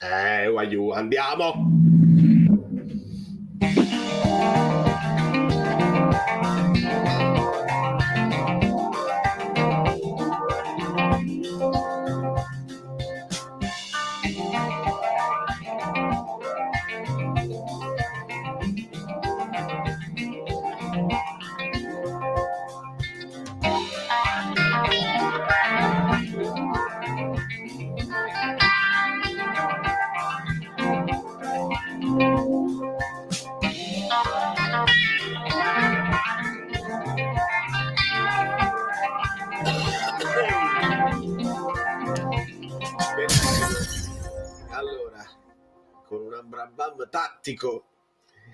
Andiamo. Allora, con un Abrabam tattico,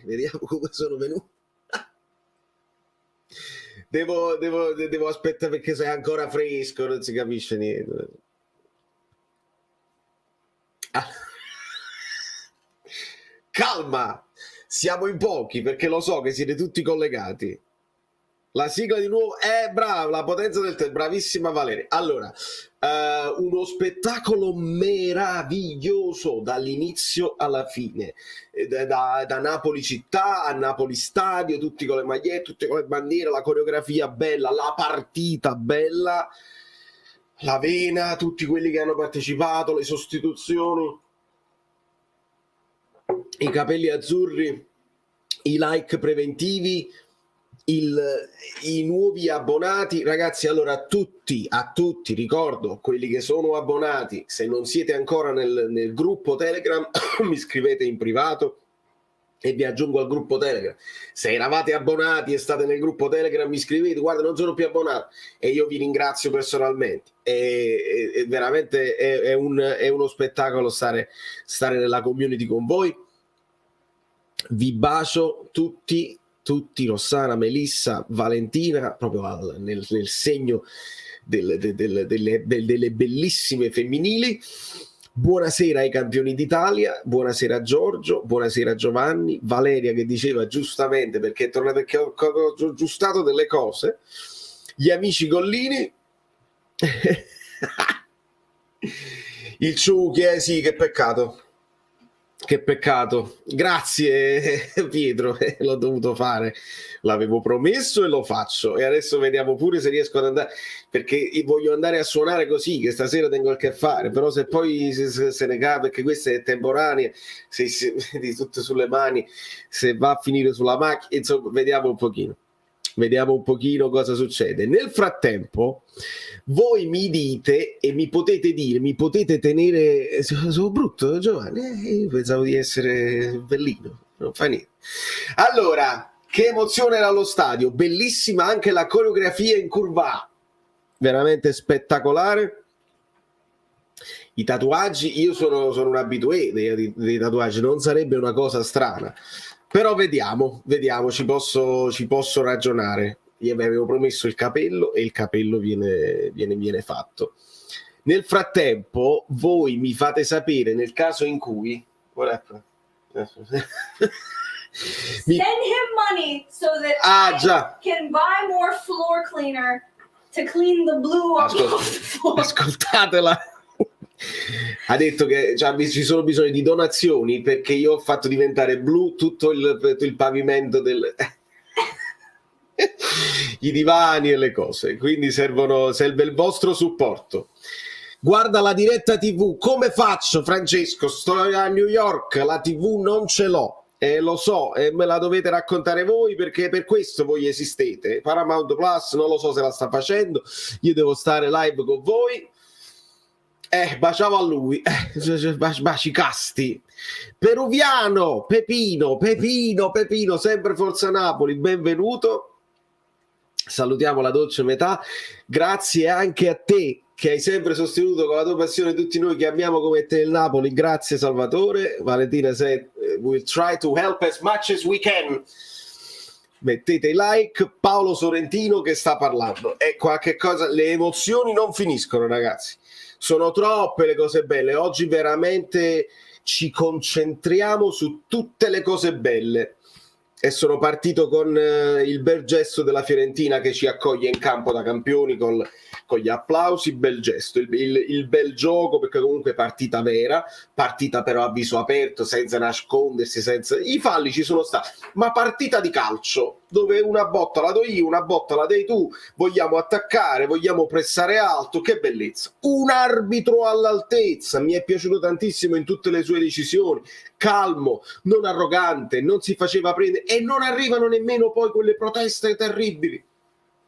vediamo come sono venuto. Devo aspettare perché sei ancora fresco, non si capisce niente. Calma, siamo in pochi perché lo so che siete tutti collegati. La sigla di nuovo è brava, la potenza del tempo, bravissima Valeria. Allora, uno spettacolo meraviglioso dall'inizio alla fine, da Napoli città a Napoli stadio, tutti con le magliette, tutti con le bandiere, la coreografia bella, la partita bella, la vena, tutti quelli che hanno partecipato, le sostituzioni, i capelli azzurri, i like preventivi, i nuovi abbonati. Ragazzi, allora a tutti, ricordo, quelli che sono abbonati, se non siete ancora nel gruppo Telegram, mi scrivete in privato e vi aggiungo al gruppo Telegram. Se eravate abbonati e state nel gruppo Telegram, mi scrivete, guarda, non sono più abbonato, e io vi ringrazio personalmente. Veramente è uno spettacolo stare nella community con voi. Vi bacio tutti, Rossana, Melissa, Valentina, proprio nel segno delle bellissime femminili. Buonasera ai campioni d'Italia, buonasera Giorgio, buonasera Giovanni, Valeria che diceva giustamente perché è tornato, perché ho aggiustato delle cose, gli amici Gollini, il Ciuchi, sì, che peccato. Che peccato, grazie Pietro, l'ho dovuto fare, l'avevo promesso e lo faccio, e adesso vediamo pure se riesco ad andare, perché voglio andare a suonare così, che stasera tengo il che fare, però se poi se ne cade, perché questa è temporanea, se di tutte sulle mani, se va a finire sulla macchina, insomma, vediamo un pochino cosa succede. Nel frattempo voi mi dite e mi potete tenere. Sono brutto, Giovanni? Io pensavo di essere bellino, non fa niente. Allora, che emozione era allo stadio, bellissima anche la coreografia in curva A, veramente spettacolare. I tatuaggi, io sono un abitué dei tatuaggi, non sarebbe una cosa strana, però vediamo, ci posso ragionare. Io mi avevo promesso il capello e il capello viene fatto. Nel frattempo voi mi fate sapere nel caso in cui Send him money so that I can buy more floor cleaner to clean the blue off the floor. Ascoltatela. Ha detto che ci sono bisogno di donazioni perché io ho fatto diventare blu tutto il pavimento i divani e le cose, quindi serve il vostro supporto. Guarda la diretta TV, come faccio Francesco? Sto a New York, la TV non ce l'ho. Lo so, e me la dovete raccontare voi perché per questo voi esistete. Paramount Plus non lo so se la sta facendo, io devo stare live con voi. Baciamo a lui, baci casti. Peruviano, Pepino, sempre Forza Napoli, benvenuto. Salutiamo la dolce metà, grazie anche a te che hai sempre sostenuto con la tua passione tutti noi che amiamo come te il Napoli, grazie Salvatore. Valentina said we'll try to help as much as we can. Mettete i like. Paolo Sorrentino che sta parlando, è qualche cosa, le emozioni non finiscono ragazzi, sono troppe le cose belle, oggi veramente ci concentriamo su tutte le cose belle. e sono partito con il bel gesto della Fiorentina che ci accoglie in campo da campioni con gli applausi, bel gesto, il bel gioco, perché comunque partita vera, partita però a viso aperto, senza nascondersi, senza... I falli ci sono stati, ma partita di calcio, dove una botta la do io, una botta la dai tu, vogliamo attaccare, vogliamo pressare alto, che bellezza. Un arbitro all'altezza, mi è piaciuto tantissimo in tutte le sue decisioni, calmo, non arrogante, non si faceva prendere, e non arrivano nemmeno poi quelle proteste terribili.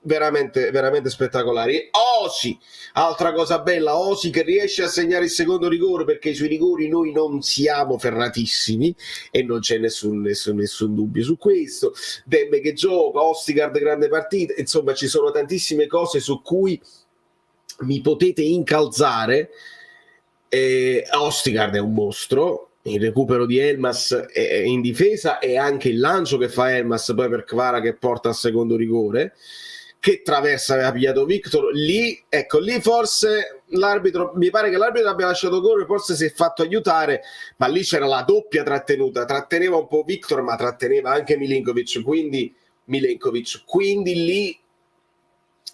Veramente, veramente spettacolari. Osi, altra cosa bella, Osi che riesce a segnare il secondo rigore, perché sui rigori noi non siamo ferratissimi e non c'è nessun dubbio su questo. Dembe che gioca, Ostigard grande partita, insomma ci sono tantissime cose su cui mi potete incalzare. Ostigard è un mostro, il recupero di Elmas in difesa e anche il lancio che fa Elmas poi per Kvara che porta al secondo rigore, che traversa, aveva pigliato Victor lì, ecco, lì forse l'arbitro, mi pare che l'arbitro abbia lasciato correre, forse si è fatto aiutare, ma lì c'era la doppia trattenuta, tratteneva un po' Victor ma tratteneva anche Milinkovic, quindi lì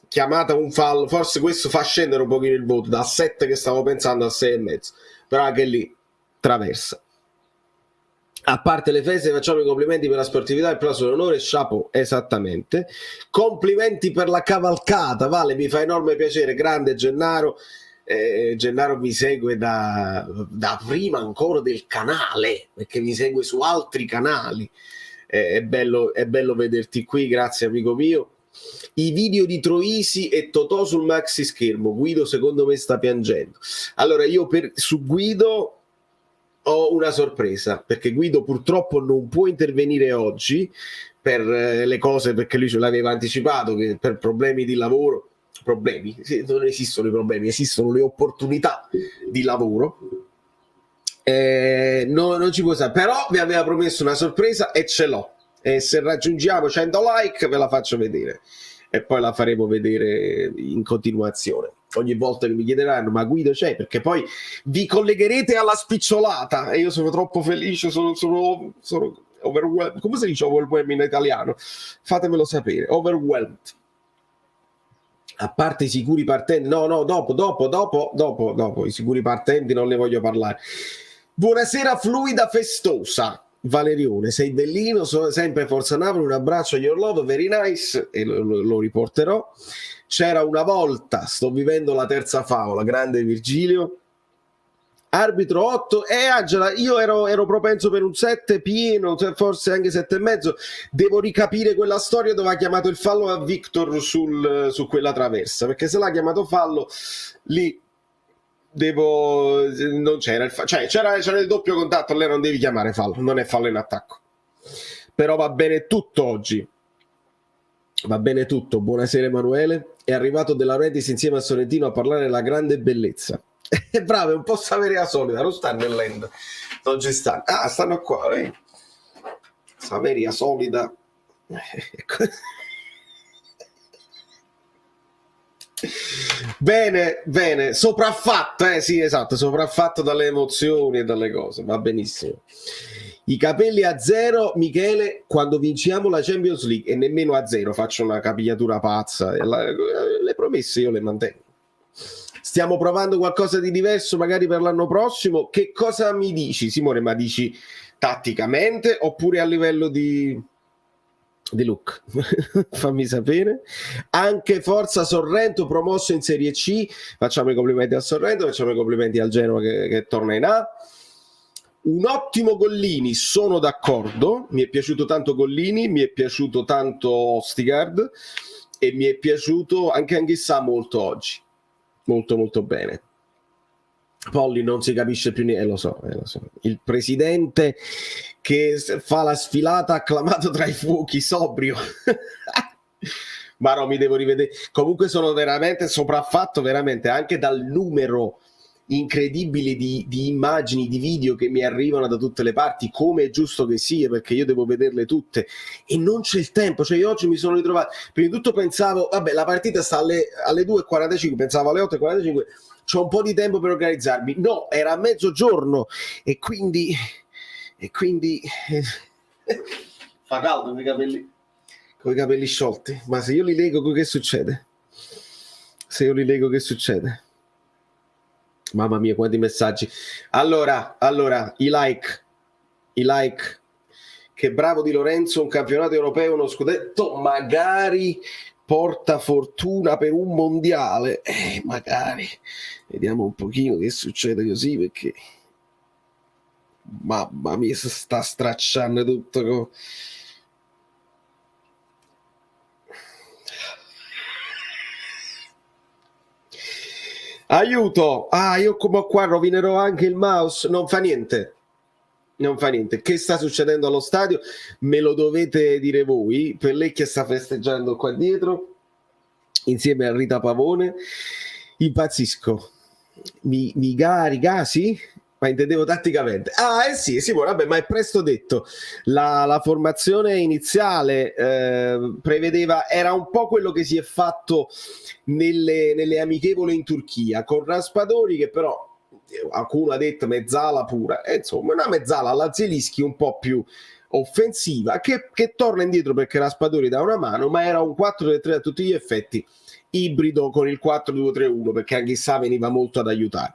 chiamata un fallo, forse questo fa scendere un pochino il voto da 7 che stavo pensando a 6,5, però anche lì traversa. A parte le feste, facciamo i complimenti per la sportività, il plauso d'onore, chapeau, esattamente. Complimenti per la cavalcata, Vale, mi fa enorme piacere, grande Gennaro. Gennaro mi segue da prima ancora del canale, perché mi segue su altri canali. È bello vederti qui, grazie amico mio. I video di Troisi e Totò sul maxi schermo, Guido secondo me sta piangendo. Allora io su Guido ho una sorpresa, perché Guido purtroppo non può intervenire oggi per le cose, perché lui ce l'aveva anticipato, che per problemi di lavoro, non esistono i problemi, esistono le opportunità di lavoro, non ci può stare, però vi aveva promesso una sorpresa e ce l'ho, e se raggiungiamo 100 like ve la faccio vedere e poi la faremo vedere in continuazione. Ogni volta che mi chiederanno ma Guido c'è, perché poi vi collegherete alla spicciolata e io sono troppo felice, sono overwhelmed. Come si dice overwhelmed in italiano? Fatemelo sapere. Overwhelmed. A parte i sicuri partenti, no, dopo i sicuri partenti non ne voglio parlare. Buonasera fluida festosa. Valerione, sei bellino, sempre Forza Napoli, un abbraccio a your love, very nice, e lo riporterò. C'era una volta, sto vivendo la terza favola, grande Virgilio. Arbitro 8 e Angela, io ero propenso per un 7 pieno, forse anche 7,5. Devo ricapire quella storia dove ha chiamato il fallo a Victor su quella traversa, perché se l'ha chiamato fallo lì non c'era c'era il doppio contatto, lei non devi chiamare fallo, non è fallo in attacco. Però va bene tutto oggi. Va bene tutto, buonasera Emanuele. È arrivato della Redis insieme a Sorrentino a parlare della grande bellezza. Bravo, è un po' Saveria solida, non sta nell'end, non ci stanno. Ah, stanno qua, Saveria solida. Bene, sopraffatto, sì, esatto, sopraffatto dalle emozioni e dalle cose, va benissimo. I capelli a zero, Michele, quando vinciamo la Champions League, e nemmeno a zero, faccio una capigliatura pazza, le promesse io le mantengo. Stiamo provando qualcosa di diverso magari per l'anno prossimo. Che cosa mi dici, Simone? Ma dici tatticamente oppure a livello di look? Fammi sapere. Anche Forza Sorrento promosso in Serie C. Facciamo i complimenti al Sorrento, facciamo i complimenti al Genoa che torna in A. Un ottimo Gollini, sono d'accordo, mi è piaciuto tanto Gollini, mi è piaciuto tanto Ostigard e mi è piaciuto anche Anghissà molto oggi, molto bene. Polli non si capisce più niente, lo so. Il presidente che fa la sfilata acclamato tra i fuochi, sobrio. Ma no, mi devo rivedere. Comunque sono veramente sopraffatto, veramente, anche dal numero incredibili di immagini, di video che mi arrivano da tutte le parti, come è giusto che sia, perché io devo vederle tutte e non c'è il tempo. Cioè io oggi mi sono ritrovato, prima di tutto pensavo vabbè la partita sta alle 2:45, pensavo alle 8:45, c'ho un po' di tempo per organizzarmi. No, era a mezzogiorno e quindi Fa caldo con i capelli sciolti. Ma se io li lego, che succede? Se io li lego, che succede? Mamma mia, quanti messaggi. Allora, i like. Che bravo Di Lorenzo, un campionato europeo, uno scudetto, magari porta fortuna per un mondiale. Magari. Vediamo un pochino che succede così, perché mamma mia, si sta stracciando tutto. Aiuto! Io come qua rovinerò anche il mouse. Non fa niente. Che sta succedendo allo stadio? Me lo dovete dire voi. Pellecchia sta festeggiando qua dietro insieme a Rita Pavone. Impazzisco. Mi carica, sì? Ma intendevo tatticamente. Sì, vabbè, ma è presto detto. La formazione iniziale prevedeva, era un po' quello che si è fatto nelle amichevoli in Turchia, con Raspadori che però qualcuno ha detto mezzala pura, insomma una mezzala alla Zielinski un po' più offensiva che torna indietro perché Raspadori dà una mano, ma era un 4-3 a tutti gli effetti, ibrido con il 4-2-3-1, perché anche Sa veniva molto ad aiutare,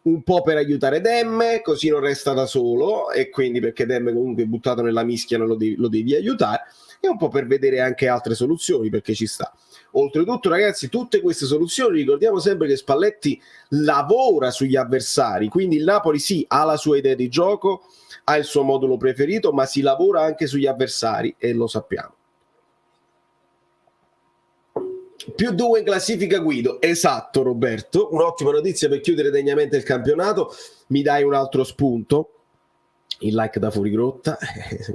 un po' per aiutare Demme, così non resta da solo, e quindi perché Demme comunque buttato nella mischia lo devi aiutare, e un po' per vedere anche altre soluzioni, perché ci sta. Oltretutto, ragazzi, tutte queste soluzioni, ricordiamo sempre che Spalletti lavora sugli avversari, quindi il Napoli sì, ha la sua idea di gioco, ha il suo modulo preferito, ma si lavora anche sugli avversari, e lo sappiamo. +2 in classifica Guido, esatto Roberto, un'ottima notizia per chiudere degnamente il campionato. Mi dai un altro spunto? Il like da fuorigrotta,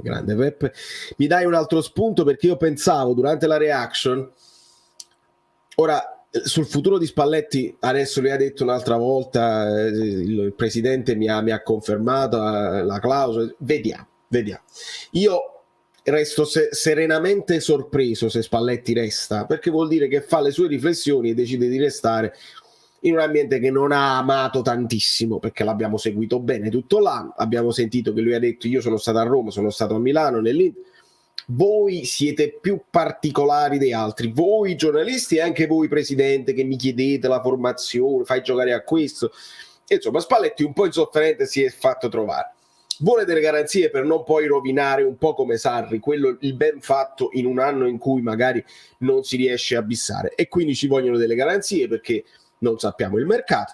grande Peppe. Mi dai un altro spunto, perché io pensavo durante la reaction, ora sul futuro di Spalletti adesso lui ha detto un'altra volta, il presidente mi ha confermato la clausola, vediamo. Io resto serenamente sorpreso se Spalletti resta, perché vuol dire che fa le sue riflessioni e decide di restare in un ambiente che non ha amato tantissimo, perché l'abbiamo seguito bene tutto l'anno, abbiamo sentito che lui ha detto io sono stato a Roma, sono stato a Milano, nell'Inter. Voi siete più particolari dei altri, voi giornalisti e anche voi presidente che mi chiedete la formazione, fai giocare a questo, insomma Spalletti un po' insofferente si è fatto trovare, vuole delle garanzie per non poi rovinare un po' come Sarri quello, il ben fatto in un anno in cui magari non si riesce a bissare, e quindi ci vogliono delle garanzie perché non sappiamo il mercato.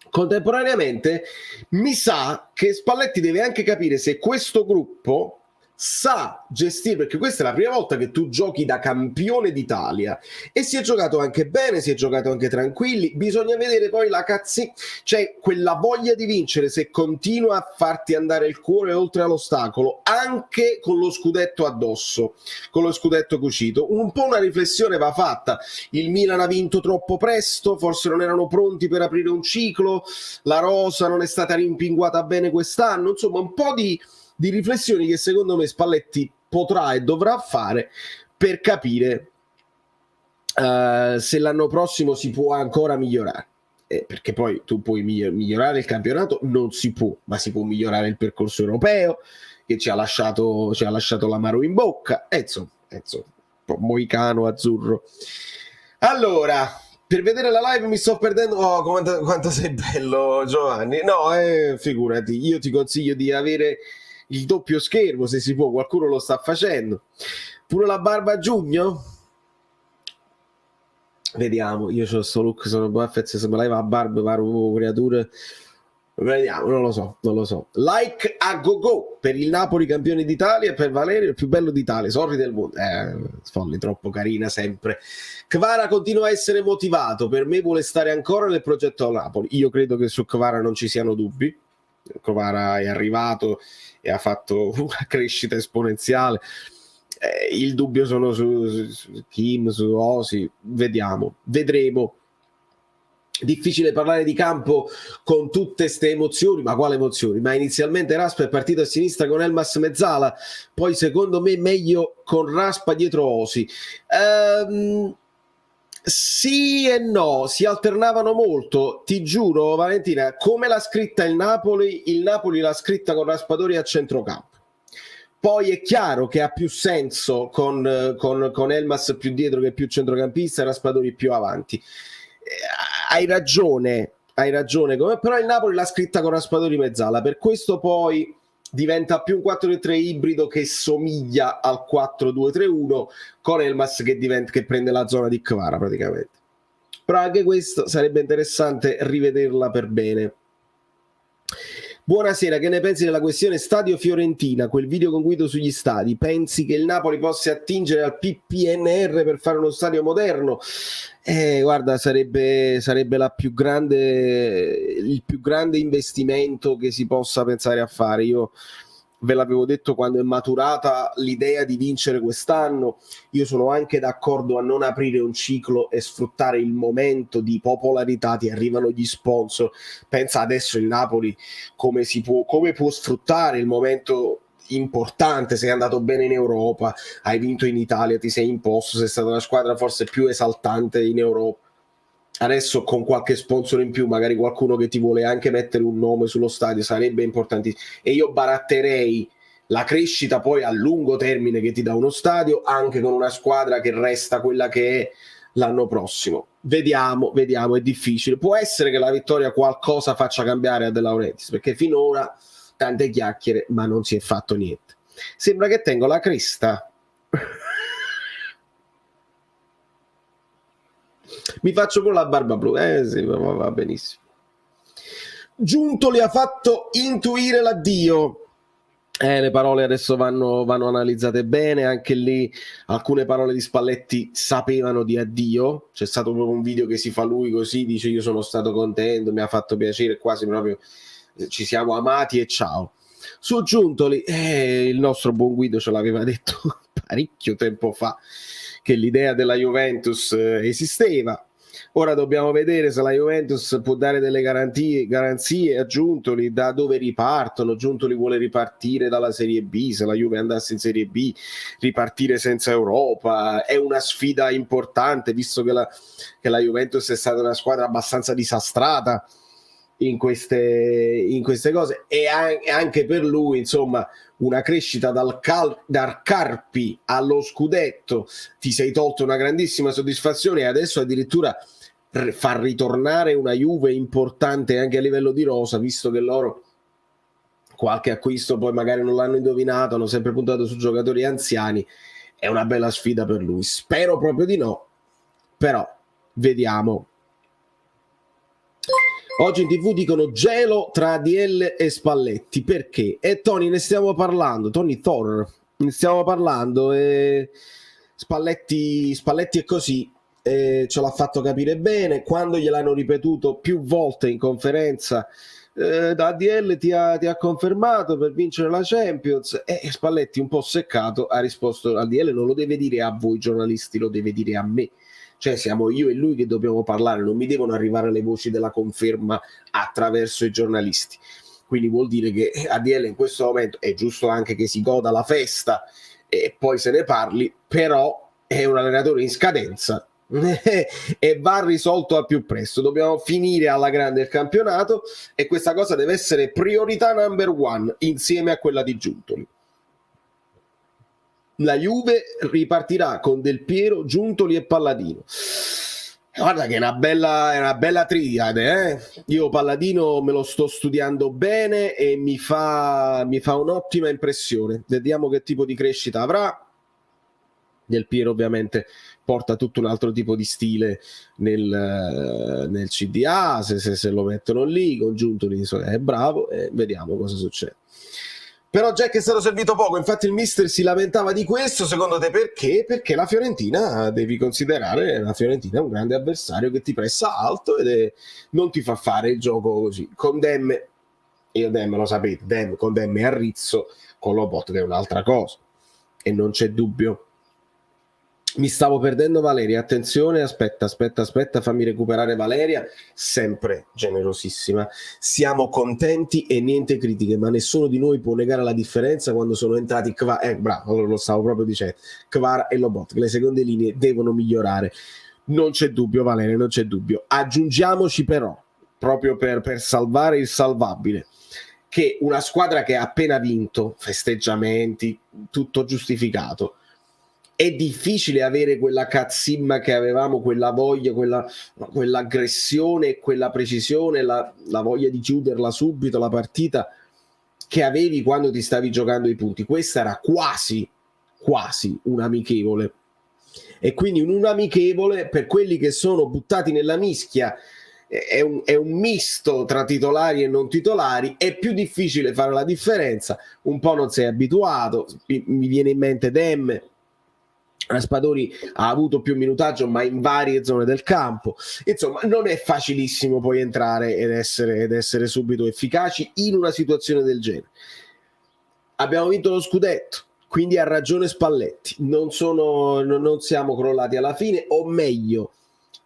Contemporaneamente mi sa che Spalletti deve anche capire se questo gruppo sa gestire, perché questa è la prima volta che tu giochi da campione d'Italia e si è giocato anche bene, si è giocato anche tranquilli, bisogna vedere poi cioè quella voglia di vincere, se continua a farti andare il cuore oltre all'ostacolo anche con lo scudetto addosso, con lo scudetto cucito. Un po' una riflessione va fatta. Il Milan ha vinto troppo presto, forse non erano pronti per aprire un ciclo, la rosa non è stata rimpinguata bene quest'anno, insomma un po' di riflessioni che secondo me Spalletti potrà e dovrà fare per capire se l'anno prossimo si può ancora migliorare, perché poi tu puoi migliorare il campionato, non si può, ma si può migliorare il percorso europeo che ci ha lasciato l'amaro in bocca, insomma un po' moicano azzurro. Allora, per vedere la live mi sto perdendo. Oh, quanto sei bello, Giovanni. No, figurati, io ti consiglio di avere il doppio schermo se si può, qualcuno lo sta facendo. Pure la barba a giugno? Vediamo, io ho sto look, sono Buffett, se me leva la barba paro creature. Vediamo, non lo so. Like a go per il Napoli campione d'Italia e per Valerio il più bello d'Italia, sorri del mondo. Folli, troppo carina sempre. Kvara continua a essere motivato, per me vuole stare ancora nel progetto Napoli. Io credo che su Kvara non ci siano dubbi. Kvara è arrivato e ha fatto una crescita esponenziale. Il dubbio sono su Kim, su Osi, vedremo. Difficile parlare di campo con tutte queste emozioni, ma quale emozioni? Ma inizialmente Raspa è partito a sinistra con Elmas Mezzala, poi secondo me meglio con Raspa dietro Osi. Sì e no, si alternavano molto, ti giuro Valentina, come l'ha scritta il Napoli l'ha scritta con Raspadori a centrocampo. Poi è chiaro che ha più senso con Elmas più dietro che più centrocampista e Raspadori più avanti. Hai ragione, però il Napoli l'ha scritta con Raspadori mezzala, per questo poi diventa più un 4-3 ibrido che somiglia al 4-2-3-1 con Elmas che prende la zona di Kvara praticamente. Però anche questo sarebbe interessante rivederla per bene. Buonasera, che ne pensi della questione Stadio Fiorentina, quel video con Guido sugli stadi? Pensi che il Napoli possa attingere al PPNR per fare uno stadio moderno? Guarda, sarebbe il più grande investimento che si possa pensare a fare. Io ve l'avevo detto quando è maturata l'idea di vincere quest'anno. Io sono anche d'accordo a non aprire un ciclo e sfruttare il momento di popolarità, ti arrivano gli sponsor. Pensa adesso il Napoli come può sfruttare il momento importante, sei andato bene in Europa, hai vinto in Italia, ti sei imposto, sei stata la squadra forse più esaltante in Europa. Adesso con qualche sponsor in più, magari qualcuno che ti vuole anche mettere un nome sullo stadio, sarebbe importantissimo. E io baratterei la crescita poi a lungo termine che ti dà uno stadio, anche con una squadra che resta quella che è l'anno prossimo. Vediamo, è difficile. Può essere che la vittoria qualcosa faccia cambiare a De Laurentiis, perché finora tante chiacchiere, ma non si è fatto niente. Sembra che tengo la cresta. Mi faccio pure la barba blu, sì, va benissimo. Giuntoli ha fatto intuire l'addio. Le parole adesso vanno analizzate bene, anche lì alcune parole di Spalletti sapevano di addio. C'è stato proprio un video che si fa lui così, dice io sono stato contento, mi ha fatto piacere, quasi proprio ci siamo amati e ciao. Su Giuntoli, il nostro buon Guido ce l'aveva detto parecchio tempo fa che l'idea della Juventus esisteva. Ora dobbiamo vedere se la Juventus può dare delle garanzie a Giuntoli, da dove ripartono. Giuntoli vuole ripartire dalla Serie B, se la Juve andasse in Serie B, ripartire senza Europa. È una sfida importante, visto che la Juventus è stata una squadra abbastanza disastrata in queste cose, e anche per lui, insomma, una crescita dal Carpi allo scudetto, ti sei tolto una grandissima soddisfazione, e adesso addirittura far ritornare una Juve importante anche a livello di rosa, visto che loro qualche acquisto poi magari non l'hanno indovinato, hanno sempre puntato su giocatori anziani. È una bella sfida per lui, spero proprio di no, però vediamo. Oggi in TV dicono gelo tra ADL e Spalletti, perché? E Tony, ne stiamo parlando, Tony Thor, ne stiamo parlando, Spalletti è così, ce l'ha fatto capire bene, quando gliel'hanno ripetuto più volte in conferenza, da ADL ti ha confermato per vincere la Champions, e Spalletti un po' seccato ha risposto: ADL non lo deve dire a voi giornalisti, lo deve dire a me. Cioè siamo io e lui che dobbiamo parlare, non mi devono arrivare le voci della conferma attraverso i giornalisti. Quindi vuol dire che ADL in questo momento è giusto anche che si goda la festa e poi se ne parli, però è un allenatore in scadenza e va risolto al più presto. Dobbiamo finire alla grande il campionato e questa cosa deve essere priorità number one insieme a quella di Giuntoli. La Juve ripartirà con Del Piero, Giuntoli e Palladino. Guarda che è una bella triade, Io Palladino me lo sto studiando bene e mi fa un'ottima impressione. Vediamo che tipo di crescita avrà. Del Piero ovviamente porta tutto un altro tipo di stile nel CDA, se lo mettono lì, con Giuntoli è bravo, e vediamo cosa succede. Però Jack è stato servito poco, infatti il mister si lamentava di questo. Secondo te perché? Perché la Fiorentina, devi considerare, la Fiorentina è un grande avversario che ti pressa alto ed non ti fa fare il gioco così. Con Demme, lo sapete, con Demme a rizzo, con Lobotka è un'altra cosa e non c'è dubbio. Mi stavo perdendo Valeria, attenzione, aspetta, fammi recuperare Valeria, sempre generosissima. Siamo contenti e niente critiche, ma nessuno di noi può negare la differenza quando sono entrati bravo, lo stavo proprio dicendo, Kvara e Lobotka. Le seconde linee devono migliorare, non c'è dubbio Valeria, non c'è dubbio. Aggiungiamoci però, proprio per salvare il salvabile, che una squadra che ha appena vinto, festeggiamenti, tutto giustificato, è difficile avere quella cazzimma che avevamo, quella voglia, quell'aggressione, quella precisione, la voglia di chiuderla subito la partita che avevi quando ti stavi giocando i punti. Questa era quasi un amichevole, e quindi un amichevole per quelli che sono buttati nella mischia è un misto tra titolari e non titolari, è più difficile fare la differenza, un po' non sei abituato. Mi viene in mente Dem. Raspadori ha avuto più minutaggio ma in varie zone del campo, insomma non è facilissimo poi entrare ed essere subito efficaci in una situazione del genere. Abbiamo vinto lo scudetto, quindi ha ragione Spalletti, non siamo crollati alla fine, o meglio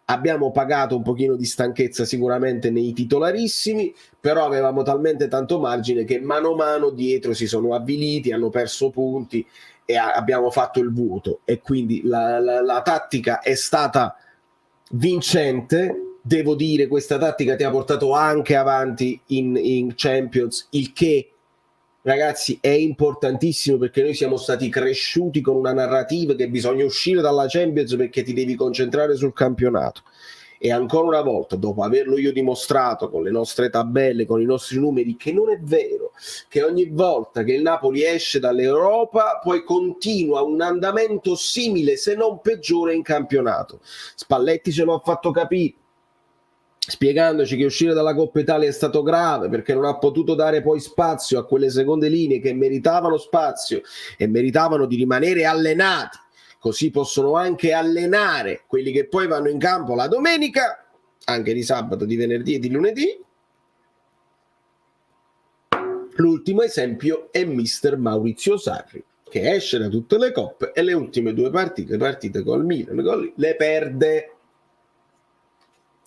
abbiamo pagato un pochino di stanchezza sicuramente nei titolarissimi, però avevamo talmente tanto margine che mano a mano dietro si sono avviliti, hanno perso punti e abbiamo fatto il vuoto, e quindi la tattica è stata vincente. Devo dire, questa tattica ti ha portato anche avanti in Champions, il che, ragazzi, è importantissimo, perché noi siamo stati cresciuti con una narrativa che bisogna uscire dalla Champions perché ti devi concentrare sul campionato. E ancora una volta, dopo averlo io dimostrato con le nostre tabelle, con i nostri numeri, che non è vero, che ogni volta che il Napoli esce dall'Europa poi continua un andamento simile, se non peggiore, in campionato. Spalletti ce lo ha fatto capire, spiegandoci che uscire dalla Coppa Italia è stato grave perché non ha potuto dare poi spazio a quelle seconde linee che meritavano spazio e meritavano di rimanere allenati. Così possono anche allenare quelli che poi vanno in campo la domenica, anche di sabato, di venerdì e di lunedì. L'ultimo esempio è mister Maurizio Sarri, che esce da tutte le coppe e le ultime due partite col Milan le perde.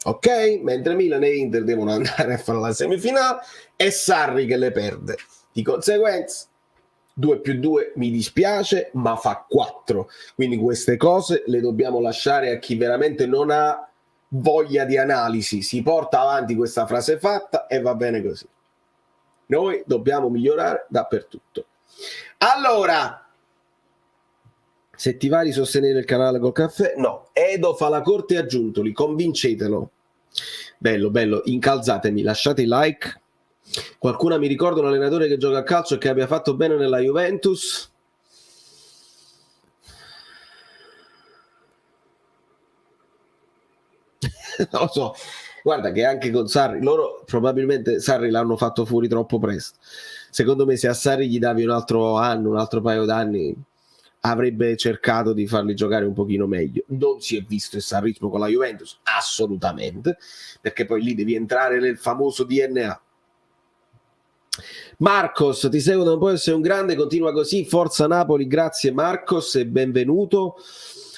Ok? Mentre Milan e Inter devono andare a fare la semifinale, è Sarri che le perde. Di conseguenza 2+2 mi dispiace, ma fa 4. Quindi queste cose le dobbiamo lasciare a chi veramente non ha voglia di analisi. Si porta avanti questa frase fatta e va bene così. Noi dobbiamo migliorare dappertutto. Allora, se ti va di sostenere il canale col caffè, no. Edo fa la corte a Giuntoli, convincetelo. Bello, incalzatemi, lasciate i like. Qualcuno mi ricorda un allenatore che gioca a calcio e che abbia fatto bene nella Juventus? Non lo so, guarda che anche con Sarri, loro probabilmente Sarri l'hanno fatto fuori troppo presto. Secondo me se a Sarri gli davi un altro anno, un altro paio d'anni, avrebbe cercato di farli giocare un pochino meglio. Non si è visto il sarrismo con la Juventus, assolutamente, perché poi lì devi entrare nel famoso DNA. Marcos, ti seguo da un po' e sei un grande, continua così, forza Napoli. Grazie Marcos e benvenuto.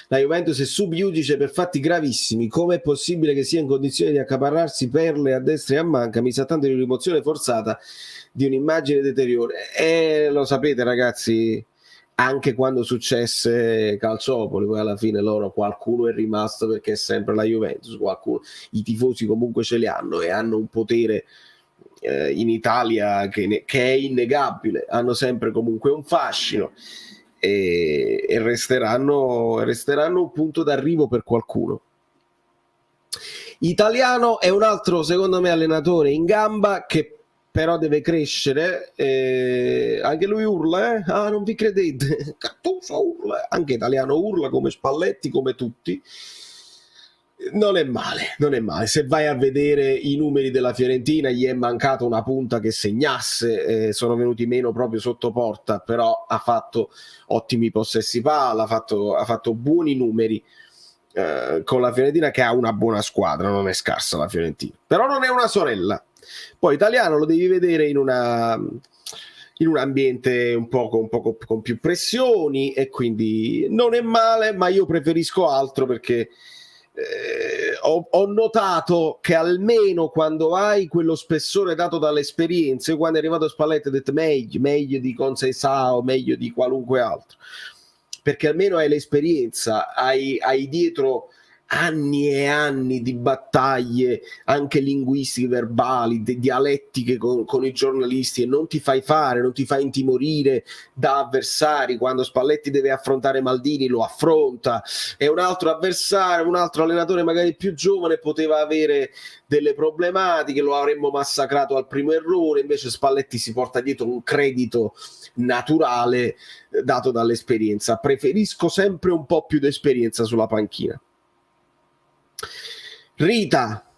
La Juventus è sub iudice per fatti gravissimi, come è possibile che sia in condizione di accaparrarsi perle a destra e a manca? Mi sa tanto di rimozione forzata di un'immagine deteriore. Lo sapete ragazzi, anche quando successe Calciopoli, poi alla fine qualcuno è rimasto perché è sempre la Juventus, i tifosi comunque ce li hanno e hanno un potere in Italia che è innegabile, hanno sempre comunque un fascino e resteranno un punto d'arrivo per qualcuno. Italiano è un altro, secondo me, allenatore in gamba che però deve crescere, anche lui urla, non vi credete, Cattuso urla, anche Italiano urla come Spalletti, come tutti. Non è male. Se vai a vedere i numeri della Fiorentina, gli è mancata una punta che segnasse, sono venuti meno proprio sotto porta, però ha fatto ottimi possessi palla, ha fatto buoni numeri con la Fiorentina, che ha una buona squadra, non è scarsa la Fiorentina, però non è una sorella. Poi Italiano lo devi vedere in un ambiente un poco con più pressioni, e quindi non è male, ma io preferisco altro perché ho notato che almeno quando hai quello spessore dato dall'esperienza, quando è arrivato Spalletti ho detto meglio di Conceição, meglio di qualunque altro, perché almeno hai l'esperienza, hai dietro anni e anni di battaglie anche linguistiche, verbali, dialettiche con i giornalisti, e non ti fai intimorire da avversari. Quando Spalletti deve affrontare Maldini lo affronta, e un altro avversario, un altro allenatore magari più giovane poteva avere delle problematiche, lo avremmo massacrato al primo errore. Invece Spalletti si porta dietro un credito naturale dato dall'esperienza. Preferisco sempre un po' più d'esperienza sulla panchina. Rita,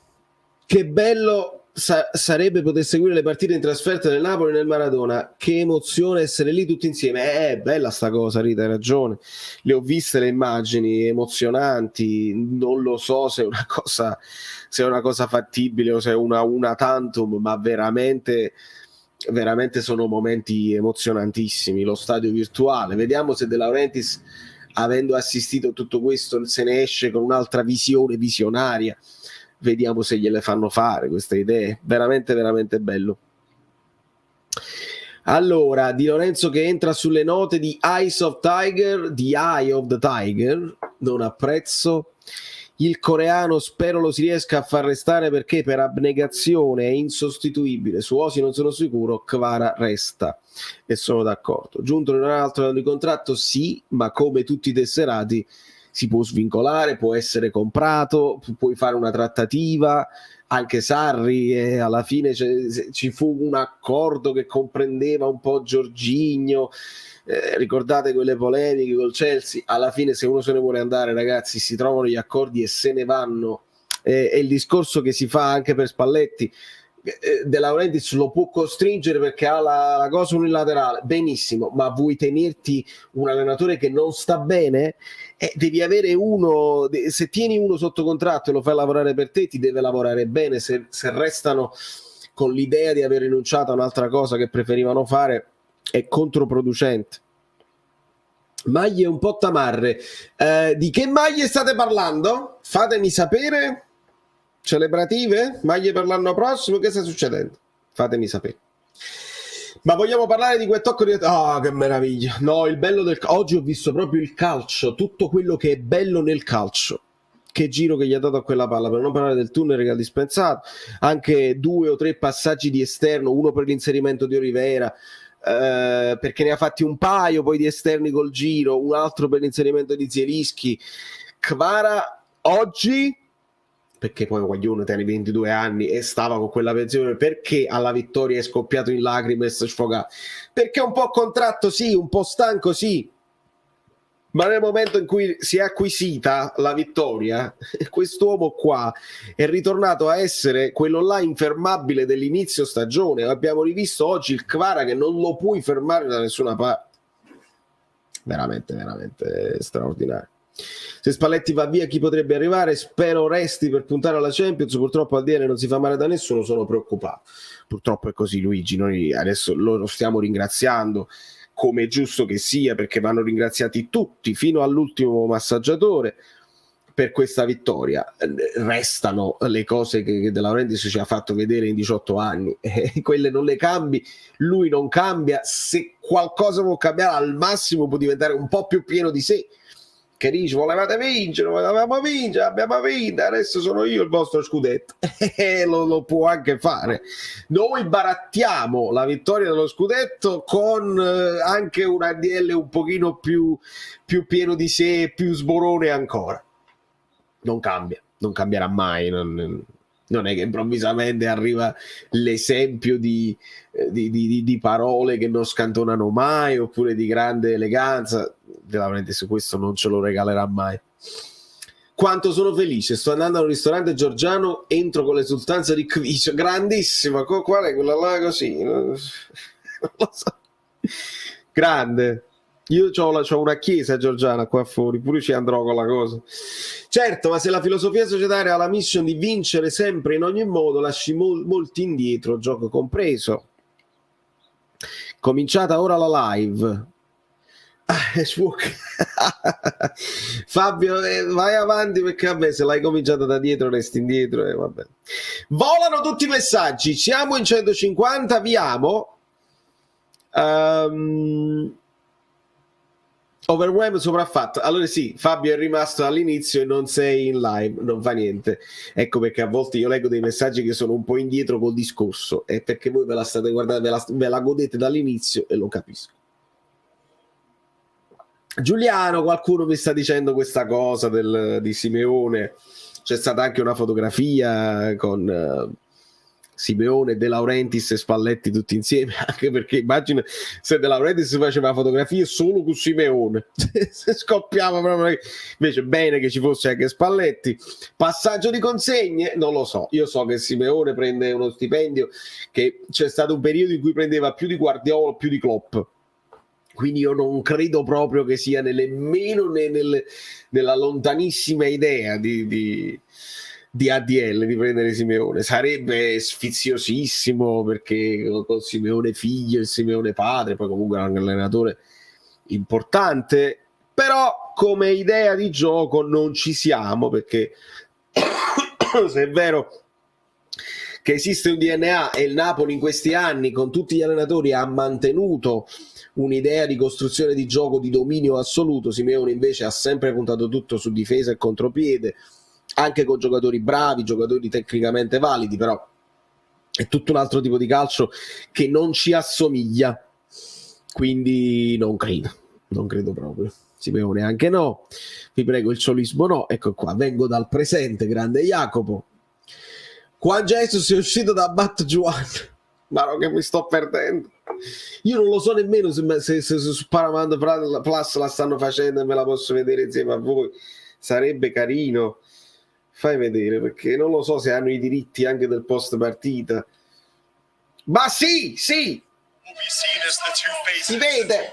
che bello sarebbe poter seguire le partite in trasferta del Napoli nel Maradona, che emozione essere lì tutti insieme. È bella sta cosa, Rita, hai ragione, le ho viste le immagini emozionanti, non lo so se è una cosa fattibile o se è una tantum, ma veramente sono momenti emozionantissimi. Lo stadio virtuale, vediamo se De Laurentiis, avendo assistito a tutto questo, se ne esce con un'altra visione visionaria. Vediamo se gliele fanno fare queste idee. Veramente veramente bello. Allora, Di Lorenzo che entra sulle note di Eye of the Tiger, non apprezzo. Il coreano spero lo si riesca a far restare, perché per abnegazione è insostituibile. Su Osi non sono sicuro, Kvara resta, e sono d'accordo. Giunto in un altro anno di contratto, sì, ma come tutti i tesserati si può svincolare, può essere comprato, puoi fare una trattativa. Anche Sarri, alla fine ci fu un accordo che comprendeva un po' Jorginho. Ricordate quelle polemiche col Chelsea? Alla fine, se uno se ne vuole andare, ragazzi, si trovano gli accordi e se ne vanno. È il discorso che si fa anche per Spalletti. De Laurentiis lo può costringere perché ha la cosa unilaterale, benissimo, ma vuoi tenerti un allenatore che non sta bene? Devi avere uno. Se tieni uno sotto contratto e lo fai lavorare per te, ti deve lavorare bene. Se restano con l'idea di aver rinunciato a un'altra cosa che preferivano fare, è controproducente. Maglie un po' tamarre. Di che maglie state parlando? Fatemi sapere. Celebrative? Maglie per l'anno prossimo? Che sta succedendo? Fatemi sapere. Ma vogliamo parlare di quel tocco di... Oh, che meraviglia. No, il bello del... Oggi ho visto proprio il calcio, tutto quello che è bello nel calcio. Che giro che gli ha dato a quella palla, per non parlare del tunnel che ha dispensato. Anche 2 o 3 passaggi di esterno, uno per l'inserimento di Olivera, perché ne ha fatti un paio poi di esterni col giro, un altro per l'inserimento di Zielinski. Kvara oggi, perché poi Guaglione tiene 22 anni e stava con quella pensione, perché alla vittoria è scoppiato in lacrime e si è sfogato? Perché un po' contratto sì, un po' stanco sì, ma nel momento in cui si è acquisita la vittoria, quest'uomo qua è ritornato a essere quello là infermabile dell'inizio stagione. Abbiamo rivisto oggi il Kvara che non lo puoi fermare da nessuna parte. Veramente veramente straordinario. Se Spalletti va via, chi potrebbe arrivare? Spero resti per puntare alla Champions. Purtroppo al DL non si fa male da nessuno, sono preoccupato. Purtroppo è così, Luigi. Noi adesso lo stiamo ringraziando, come è giusto che sia, perché vanno ringraziati tutti fino all'ultimo massaggiatore per questa vittoria. Restano le cose che De Laurentiis ci ha fatto vedere in 18 anni, quelle non le cambi, lui non cambia. Se qualcosa può cambiare, al massimo può diventare un po' più pieno di sé, che dice volevate vincere, volevamo vincere, abbiamo vinto, adesso sono io il vostro scudetto. Lo può anche fare. Noi barattiamo la vittoria dello scudetto con anche un ADL un pochino più pieno di sé, più sborone ancora. Non cambia, non cambierà mai. Non è che improvvisamente arriva l'esempio di parole che non scantonano mai, oppure di grande eleganza. Veramente su questo non ce lo regalerà mai. Quanto sono felice, sto andando a un ristorante georgiano, entro con l'esultanza di Kvicio, grandissima. Qual è quella là così? Non lo so. Grande. Io c'ho una chiesa georgiana qua fuori, pure ci andrò con la cosa. Certo, ma se la filosofia societaria ha la mission di vincere sempre in ogni modo, lasci molti indietro, gioco compreso. Cominciata ora la live. Fabio, vai avanti, perché vabbè, se l'hai cominciata da dietro resti indietro, vabbè. Volano tutti i messaggi, siamo in 150, viamo. Overwhelmed sopraffatto. Allora sì, Fabio è rimasto all'inizio e non sei in live, non fa niente. Ecco perché a volte io leggo dei messaggi che sono un po' indietro col discorso, è perché voi ve la state guardando, ve la godete dall'inizio e lo capisco. Giuliano, qualcuno mi sta dicendo questa cosa di Simeone. C'è stata anche una fotografia con Simeone, De Laurentiis e Spalletti tutti insieme, anche perché immagino se De Laurentiis faceva fotografie solo con Simeone se scoppiava proprio. Invece bene che ci fosse anche Spalletti. Passaggio di consegne non lo so, io so che Simeone prende uno stipendio, che c'è stato un periodo in cui prendeva più di Guardiola, più di Klopp, quindi io non credo proprio che sia nemmeno nella lontanissima idea di ADL di prendere Simeone. Sarebbe sfiziosissimo, perché con Simeone figlio e Simeone padre, poi comunque è un allenatore importante, però come idea di gioco non ci siamo, perché se è vero che esiste un DNA e il Napoli in questi anni con tutti gli allenatori ha mantenuto un'idea di costruzione di gioco di dominio assoluto, Simeone invece ha sempre puntato tutto su difesa e contropiede, anche con giocatori bravi, giocatori tecnicamente validi, però è tutto un altro tipo di calcio che non ci assomiglia, quindi non credo proprio. Simeone anche no, vi prego il ciolismo no, ecco qua, vengo dal presente, grande Jacopo. Juan Jesus è uscito da Bat Juan, ma no, che mi sto perdendo. Io non lo so nemmeno se su Paramount Plus la stanno facendo e me la posso vedere insieme a voi. Sarebbe carino. Fai vedere, perché non lo so se hanno i diritti anche del post partita. Ma sì, si vede.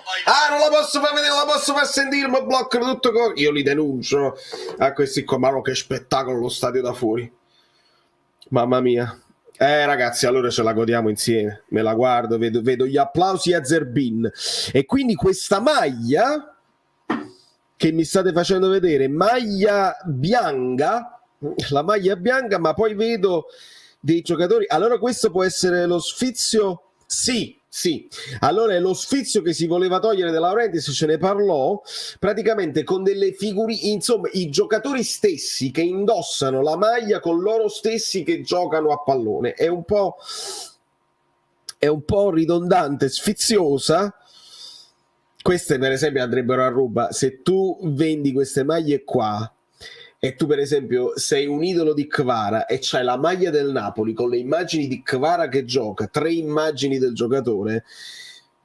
Non la posso far vedere, non la posso far sentire, ma bloccano tutto. Io li denuncio a questi qua. Ma no, che spettacolo lo stadio da fuori. Mamma mia. Ragazzi, allora ce la godiamo insieme. Me la guardo, vedo gli applausi a Zerbin. E quindi questa maglia che mi state facendo vedere, maglia bianca, la maglia bianca, ma poi vedo dei giocatori. Allora questo può essere lo sfizio? Sì. Allora è lo sfizio che si voleva togliere De Laurentiis, ce ne parlò, praticamente con delle figurine, insomma i giocatori stessi che indossano la maglia con loro stessi che giocano a pallone. È un po' ridondante, sfiziosa. Queste per esempio andrebbero a ruba. Se tu vendi queste maglie qua e tu per esempio sei un idolo di Kvara e c'hai la maglia del Napoli con le immagini di Kvara che gioca, 3 immagini del giocatore,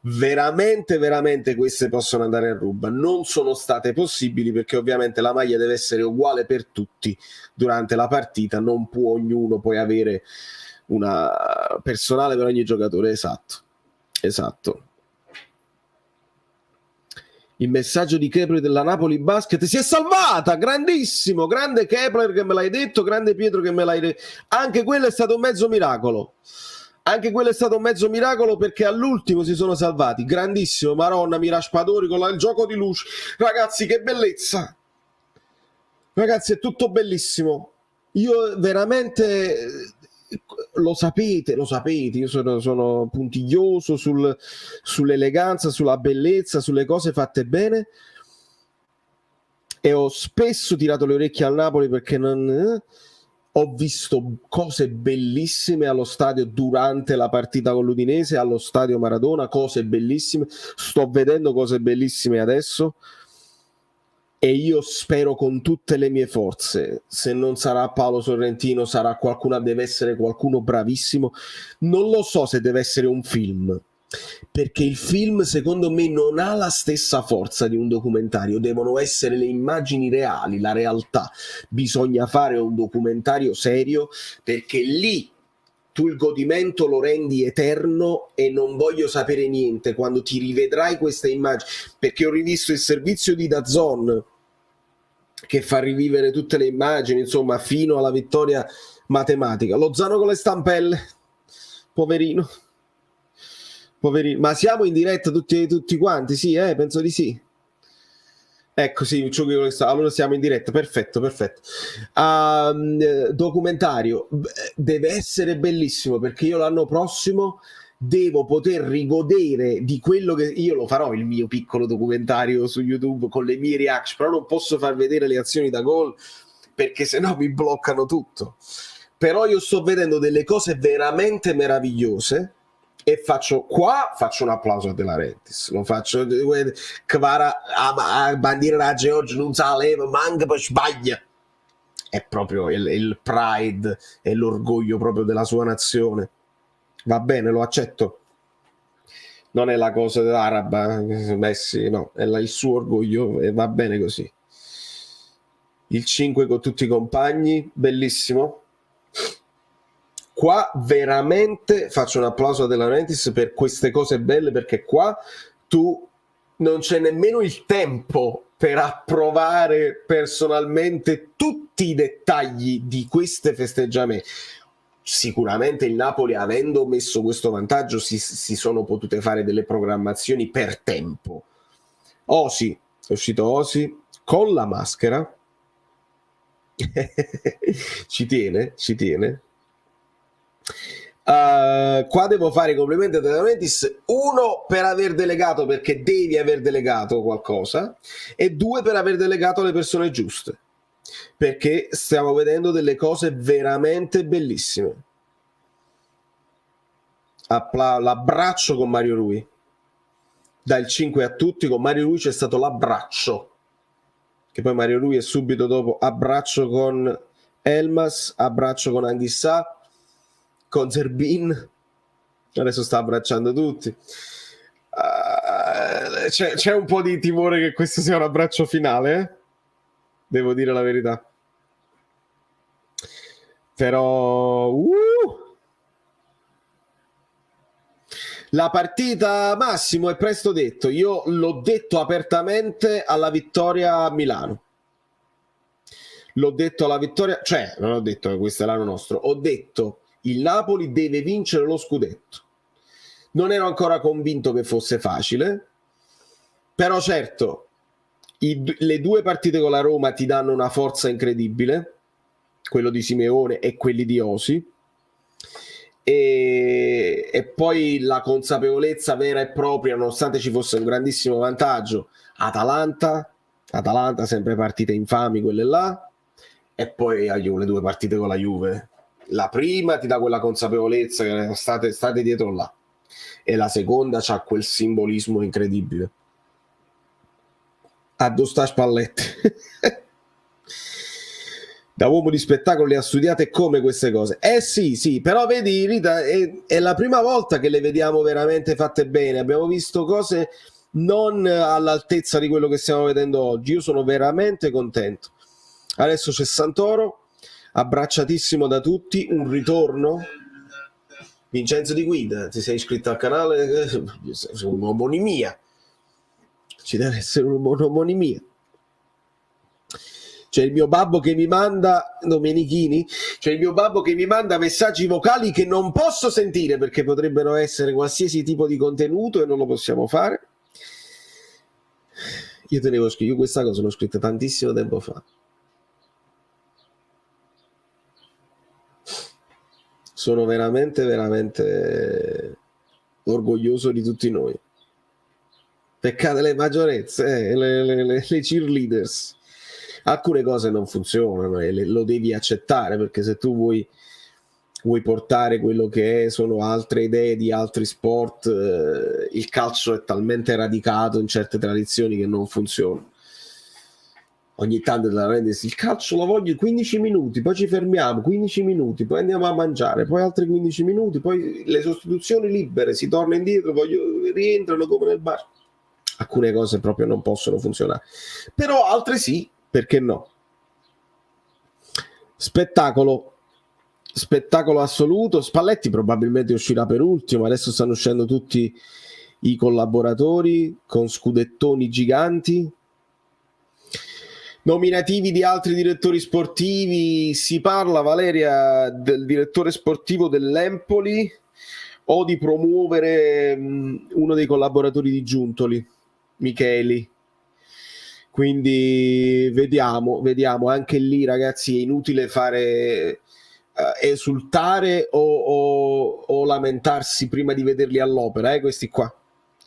veramente queste possono andare a ruba. Non sono state possibili perché ovviamente la maglia deve essere uguale per tutti durante la partita, non può ognuno poi avere una personale per ogni giocatore. Esatto. Il messaggio di Kepler della Napoli Basket si è salvata, grandissimo, grande Kepler che me l'hai detto, grande Pietro che me l'hai detto. Anche quello è stato un mezzo miracolo. Perché all'ultimo si sono salvati. Grandissimo, Maronna, Miraspadori con il gioco di luce. Ragazzi, che bellezza. Ragazzi, è tutto bellissimo. Io veramente... Lo sapete, io sono puntiglioso sull'eleganza, sulla bellezza, sulle cose fatte bene, e ho spesso tirato le orecchie al Napoli perché ho visto cose bellissime allo stadio durante la partita con l'Udinese, allo stadio Maradona, cose bellissime, sto vedendo cose bellissime adesso. E io spero con tutte le mie forze, se non sarà Paolo Sorrentino sarà qualcuno, deve essere qualcuno bravissimo. Non lo so se deve essere un film, perché il film secondo me non ha la stessa forza di un documentario, devono essere le immagini reali, la realtà. Bisogna fare un documentario serio, perché lì tu il godimento lo rendi eterno e non voglio sapere niente quando ti rivedrai queste immagini, perché ho rivisto il servizio di DAZN che fa rivivere tutte le immagini, insomma, fino alla vittoria matematica. Lozano con le stampelle, poverino, ma siamo in diretta tutti quanti? Sì, penso di sì. Ecco, sì, allora siamo in diretta, perfetto. Documentario deve essere bellissimo, perché io l'anno prossimo devo poter rigodere di quello che io lo farò, il mio piccolo documentario su YouTube con le mie reaction, però non posso far vedere le azioni da gol perché sennò mi bloccano tutto. Però io sto vedendo delle cose veramente meravigliose e faccio un applauso a De Laurentiis, lo faccio Kvara a bandiera da Georgia non sa leva manca per sbaglia, è proprio il pride e l'orgoglio proprio della sua nazione. Va bene, lo accetto, non è la cosa dell'araba Messi, no, è il suo orgoglio e va bene così. Il 5 con tutti i compagni, bellissimo. Qua veramente faccio un applauso a De Laurentiis per queste cose belle, perché qua tu non c'è nemmeno il tempo per approvare personalmente tutti i dettagli di queste festeggiamenti. Sicuramente il Napoli, avendo messo questo vantaggio, si sono potute fare delle programmazioni per tempo. Osi, è uscito Osi con la maschera, ci tiene. Qua devo fare i complimenti a De Laurentiis, uno per aver delegato, perché devi aver delegato qualcosa, e due per aver delegato le persone giuste, perché stiamo vedendo delle cose veramente bellissime. L'abbraccio con Mario Rui, dal 5 a tutti. Con Mario Rui c'è stato l'abbraccio, che poi Mario Rui è subito dopo abbraccio con Elmas, abbraccio con Anghissà, con Zerbin, adesso sta abbracciando tutti. C'è un po' di timore che questo sia un abbraccio finale, devo dire la verità, però la partita, Massimo, è presto detto. Io l'ho detto apertamente alla vittoria a Milano. L'ho detto alla vittoria, cioè non ho detto che questo è l'anno nostro, ho detto il Napoli deve vincere lo scudetto. Non ero ancora convinto che fosse facile, però certo le due partite con la Roma ti danno una forza incredibile, quello di Simeone e quelli di Osi, e poi la consapevolezza vera e propria, nonostante ci fosse un grandissimo vantaggio, Atalanta sempre partite infami quelle là, e poi le due partite con la Juve. La prima ti dà quella consapevolezza che state dietro là, e la seconda c'ha quel simbolismo incredibile. Addosso a Spalletti. Da uomo di spettacolo le ha studiate come queste cose. Sì, però vedi Rita, è la prima volta che le vediamo veramente fatte bene. Abbiamo visto cose non all'altezza di quello che stiamo vedendo oggi. Io sono veramente contento. Adesso c'è Santoro, abbracciatissimo da tutti, un ritorno. Vincenzo Di Guida, ti sei iscritto al canale? C'è un'omonimia. Ci deve essere un'omonimia. C'è il mio babbo che mi manda Domenichini, c'è il mio babbo che mi manda messaggi vocali che non posso sentire perché potrebbero essere qualsiasi tipo di contenuto e non lo possiamo fare. Io questa cosa l'ho scritta tantissimo tempo fa. Sono veramente orgoglioso di tutti noi. Peccate le maggiorezze, le cheerleaders. Alcune cose non funzionano e lo devi accettare, perché se tu vuoi portare quello che sono altre idee di altri sport, il calcio è talmente radicato in certe tradizioni che non funziona. Ogni tanto la rendersi il calcio lo voglio 15 minuti, poi ci fermiamo 15 minuti, poi andiamo a mangiare, poi altri 15 minuti, poi le sostituzioni libere, si torna indietro, rientrano come nel bar. Alcune cose proprio non possono funzionare, però altre sì, perché no? Spettacolo assoluto. Spalletti probabilmente uscirà per ultimo, adesso stanno uscendo tutti i collaboratori con scudettoni giganti. Nominativi di altri direttori sportivi, si parla, Valeria, del direttore sportivo dell'Empoli o di promuovere uno dei collaboratori di Giuntoli, Micheli. Quindi vediamo, anche lì ragazzi è inutile fare esultare o lamentarsi prima di vederli all'opera, questi qua.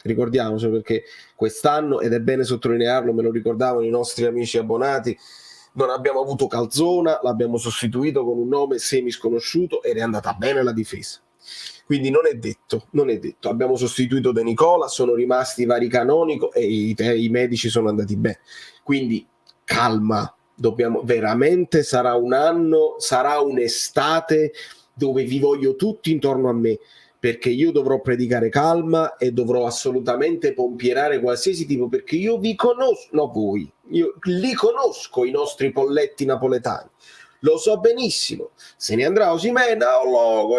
Ricordiamoci, perché quest'anno, ed è bene sottolinearlo, me lo ricordavano i nostri amici abbonati, non abbiamo avuto Calzona, l'abbiamo sostituito con un nome semi sconosciuto ed è andata bene la difesa. Quindi non è detto. Abbiamo sostituito De Nicola, sono rimasti i vari Canonico e i medici sono andati bene. Quindi calma, veramente sarà un anno, sarà un'estate dove vi voglio tutti intorno a me, perché io dovrò predicare calma e dovrò assolutamente pompierare qualsiasi tipo, perché io vi conosco, no voi, io li conosco i nostri polletti napoletani, lo so benissimo, se ne andrà Osimhen,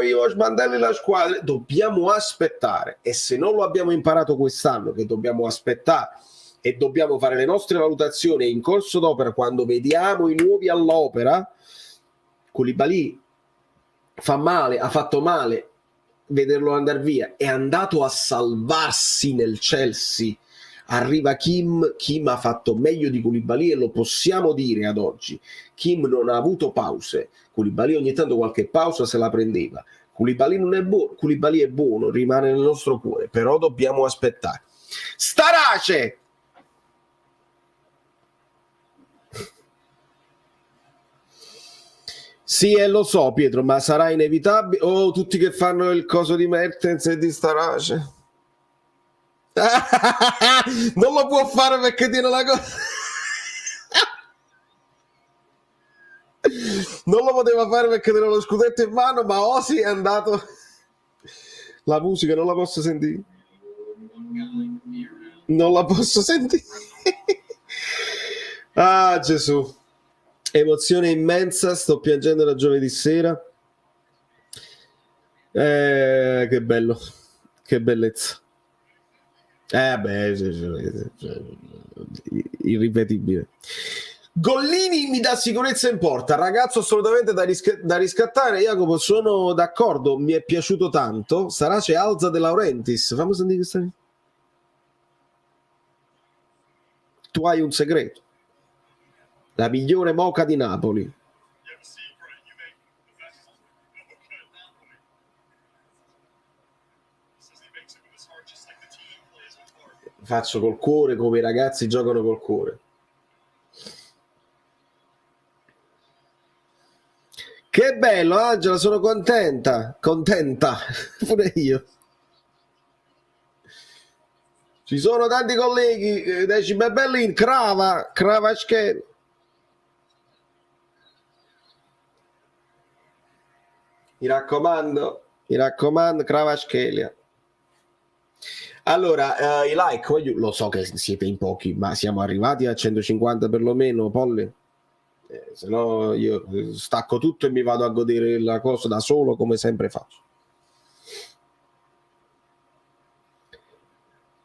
io smantelli la squadra, dobbiamo aspettare, e se non lo abbiamo imparato quest'anno, che dobbiamo aspettare e dobbiamo fare le nostre valutazioni in corso d'opera quando vediamo i nuovi all'opera, Koulibaly fa male, ha fatto male, vederlo andare via, è andato a salvarsi nel Chelsea, arriva Kim ha fatto meglio di Koulibaly e lo possiamo dire ad oggi. Kim non ha avuto pause, Koulibaly ogni tanto qualche pausa se la prendeva. Koulibaly non è buono, Koulibaly è buono, rimane nel nostro cuore, però dobbiamo aspettare. Starace! Sì, lo so Pietro, ma sarà inevitabile. Oh, tutti che fanno il coso di Mertens e di Starace. Non lo può fare perché tiene la cosa. Non lo poteva fare perché tiene lo scudetto in mano, ma Osi è andato. La musica non la posso sentire. Non la posso sentire. Ah, Gesù. Emozione immensa, sto piangendo da giovedì sera. Che bello, che bellezza. Irripetibile. Gollini mi dà sicurezza in porta, ragazzo assolutamente da riscattare. Jacopo, sono d'accordo, mi è piaciuto tanto. Starace alza De Laurentiis, fammi sentire questa. Tu hai un segreto, la migliore moca di Napoli. Faccio col cuore come i ragazzi giocano col cuore. Che bello Angela, sono contenta pure io. Ci sono tanti colleghi, dici Bellin, Kravaschke. Mi raccomando, Kravaschelia. Allora, i like, lo so che siete in pochi, ma siamo arrivati a 150 perlomeno, Polli. Se no io stacco tutto e mi vado a godere la cosa da solo come sempre faccio.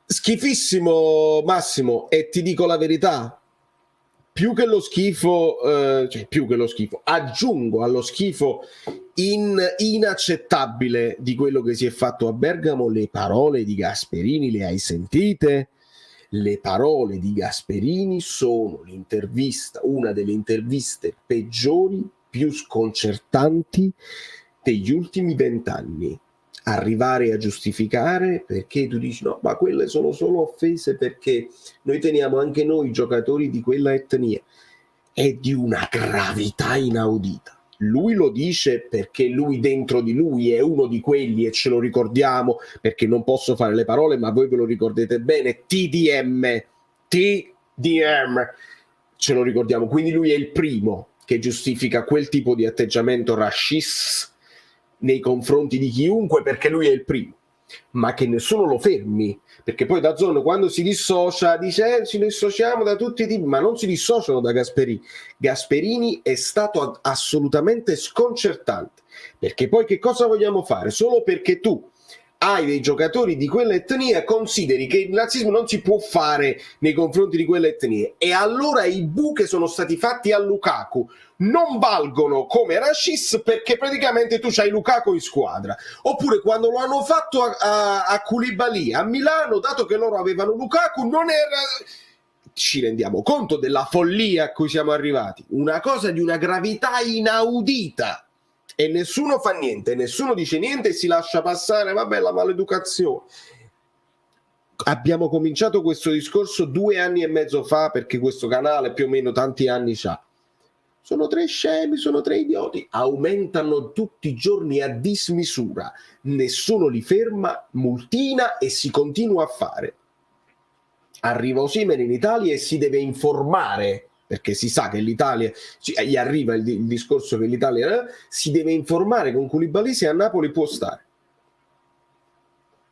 Schifissimo Massimo, e ti dico la verità, più che lo schifo, aggiungo allo schifo inaccettabile di quello che si è fatto a Bergamo le parole di Gasperini. Le hai sentite? Le parole di Gasperini sono una delle interviste peggiori, più sconcertanti degli ultimi 20 anni. Arrivare a giustificare, perché tu dici no, ma quelle sono solo offese perché noi teniamo anche noi giocatori di quella etnia, è di una gravità inaudita. Lui lo dice perché lui dentro di lui è uno di quelli, e ce lo ricordiamo, perché non posso fare le parole ma voi ve lo ricordate bene, TDM, ce lo ricordiamo, quindi lui è il primo che giustifica quel tipo di atteggiamento razzista nei confronti di chiunque, perché lui è il primo, ma che nessuno lo fermi, perché poi DAZN quando si dissocia dice ci dissociamo da tutti i tipi, ma non si dissociano da Gasperini. Gasperini è stato assolutamente sconcertante, perché poi che cosa vogliamo fare? Solo perché tu hai dei giocatori di quell'etnia consideri che il razzismo non si può fare nei confronti di quelle etnie, e allora i bu che sono stati fatti a Lukaku non valgono come razzist perché praticamente tu c'hai Lukaku in squadra. Oppure quando lo hanno fatto a Koulibaly a Milano, dato che loro avevano Lukaku, non era... Ci rendiamo conto della follia a cui siamo arrivati? Una cosa di una gravità inaudita. E nessuno fa niente, nessuno dice niente e si lascia passare, vabbè, la maleducazione. Abbiamo cominciato questo discorso 2 anni e mezzo fa, perché questo canale più o meno tanti anni fa. Sono 3 scemi, sono 3 idioti, aumentano tutti i giorni a dismisura, nessuno li ferma, multina e si continua a fare. Arriva Osimhen in Italia e si deve informare, perché si sa che l'Italia, gli arriva il discorso che l'Italia si deve informare con Koulibaly se a Napoli può stare.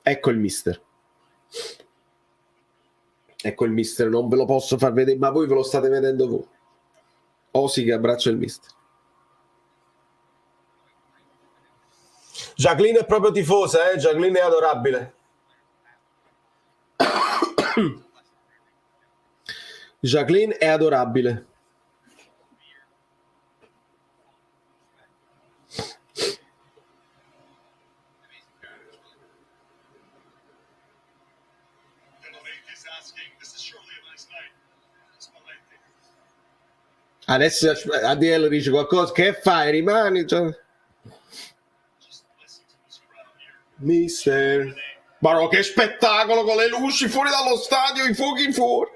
Ecco il mister. Ecco il mister, non ve lo posso far vedere, ma voi ve lo state vedendo voi. Osi che abbraccia il mister. Jacqueline è proprio tifosa, Jacqueline è adorabile. Jacqueline è adorabile. Adesso Adiel dice qualcosa, che fai? Rimani? Cioè... Mister, ma no, che spettacolo con le luci fuori dallo stadio, i fuochi fuori.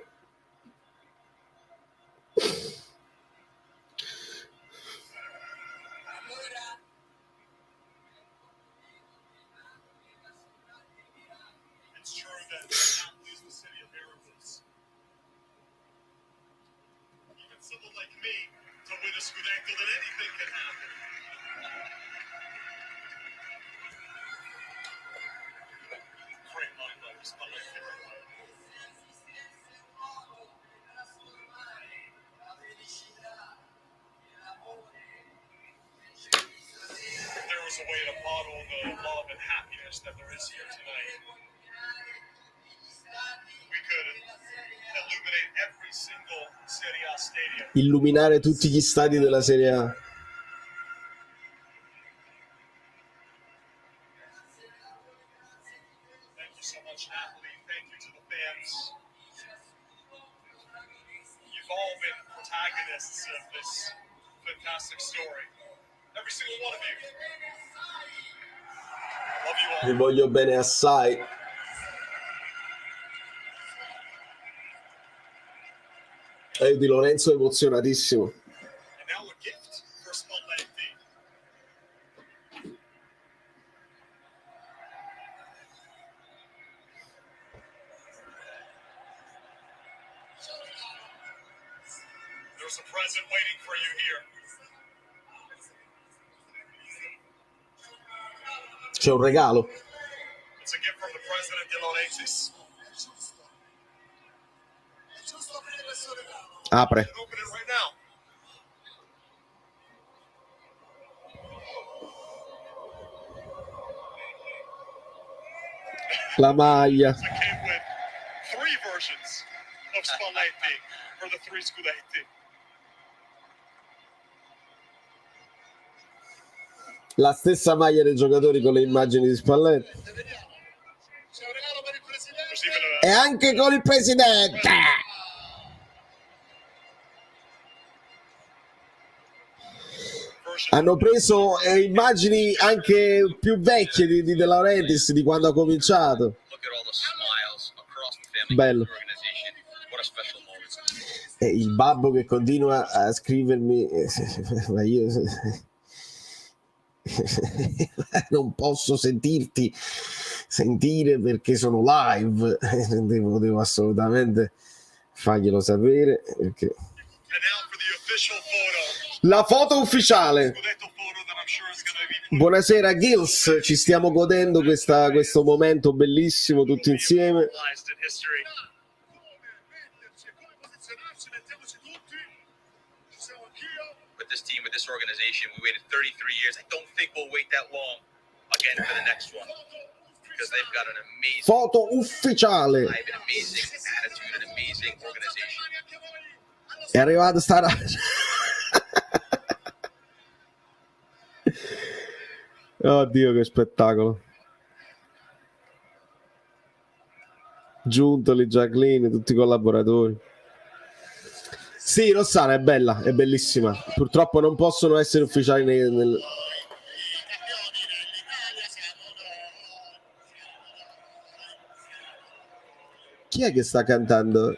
Illuminare tutti gli stadi della Serie A. Vi voglio bene assai. E Di Lorenzo è emozionatissimo. C'è un regalo. Apre. La maglia. La stessa maglia dei giocatori con le immagini di Spalletti. E anche con il presidente. Hanno preso immagini anche più vecchie di De Laurentiis, di quando ha cominciato. Bello. E il babbo che continua a scrivermi, ma io non posso sentire perché sono live, devo assolutamente farglielo sapere, perché... La foto ufficiale. Buonasera Gils, ci stiamo godendo questo momento bellissimo tutti insieme. This team, with this organization, we waited 33 years. I don't think we'll wait that long again for the next one, because they've got an amazing foto ufficiale. An amazing attitude, an amazing organization. È arrivato sta Oddio, che spettacolo. Giuntoli, Jacqueline, tutti i collaboratori. Sì, Rossana è bella, è bellissima. Purtroppo non possono essere ufficiali Chi è che sta cantando?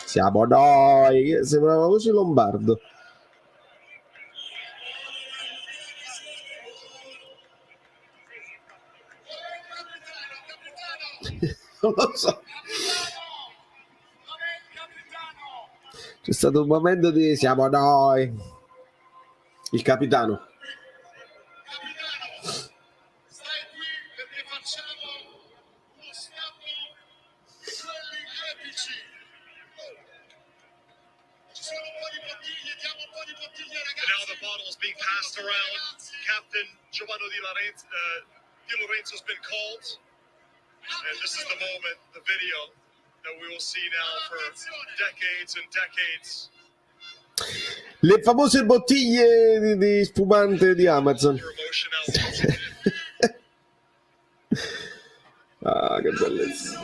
Siamo noi, sembra una voce lombardo. Non lo so. C'è stato un momento di siamo noi. Il capitano. Stai qui perché facciamo uno scambio di quelli epici. Ci sono un po' di bottiglie, diamo un po' di bottiglie, ragazzi. And now the bottle is being passed around. Captain Giovanni Di Lorenzo's been called. And this is the moment, the video that we will see now for decades and decades. Le famose bottiglie di spumante di Amazon. Your emotion out. Ah, che bellezza.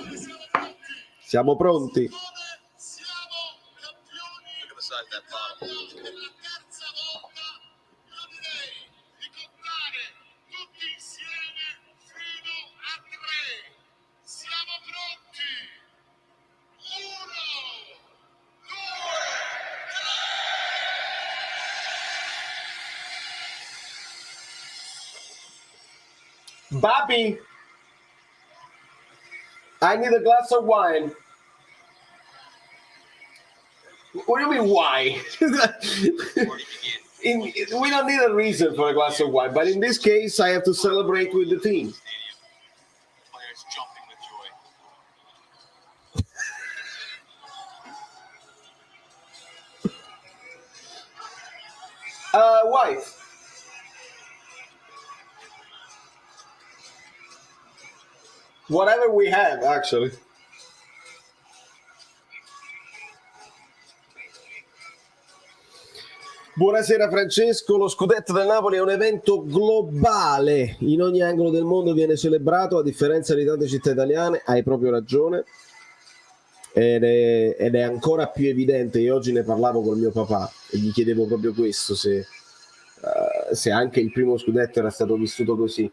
Siamo pronti. Siamo campioni Look at the size of that bottle. per la terza volta. Io direi di contare tutti insieme fino a 3. Siamo pronti. 1, 2, 3. Bobby, I need a glass of wine. What do you mean, why? We don't need a reason for a glass of wine, but in this case, I have to celebrate with the team. Players jumping with joy. White. Whatever we have, actually. Buonasera Francesco, lo scudetto del Napoli è un evento globale, in ogni angolo del mondo viene celebrato, a differenza di tante città italiane, hai proprio ragione, ed è ancora più evidente. Io oggi ne parlavo col mio papà e gli chiedevo proprio questo, se anche il primo scudetto era stato vissuto così.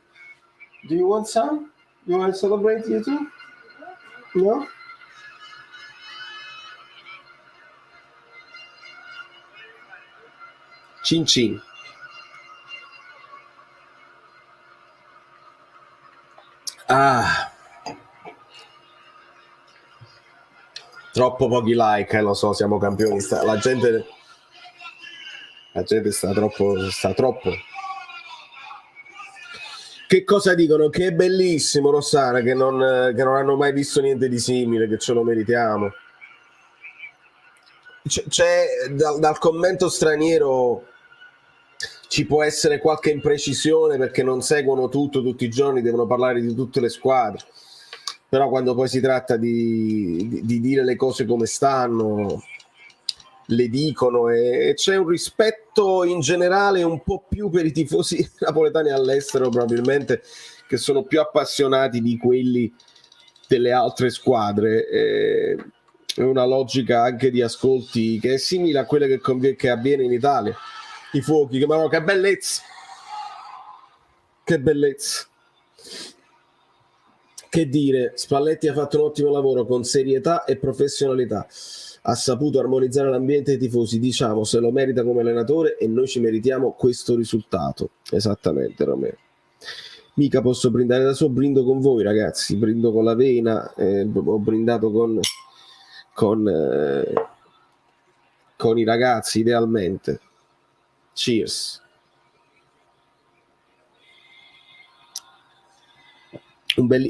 Do you want some? You want to celebrate you too? No? Cin cin. Ah. Troppo pochi like, lo so, siamo campioni. La gente sta troppo. Che cosa dicono? Che è bellissimo, Rossana, che non hanno mai visto niente di simile, che ce lo meritiamo. C'è dal commento straniero ci può essere qualche imprecisione perché non seguono tutti i giorni, devono parlare di tutte le squadre, però quando poi si tratta di dire le cose come stanno, le dicono, e c'è un rispetto in generale un po' più per i tifosi napoletani all'estero, probabilmente, che sono più appassionati di quelli delle altre squadre. È una logica anche di ascolti che è simile a quella che avviene in Italia. I fuochi, che bellezza, che bellezza. Che dire, Spalletti ha fatto un ottimo lavoro con serietà e professionalità, ha saputo armonizzare l'ambiente dei tifosi, diciamo, se lo merita come allenatore e noi ci meritiamo questo risultato. Esattamente, Romeo. Mica posso brindare da solo, brindo con voi ragazzi, brindo con la vena, ho brindato con i ragazzi idealmente. Cheers.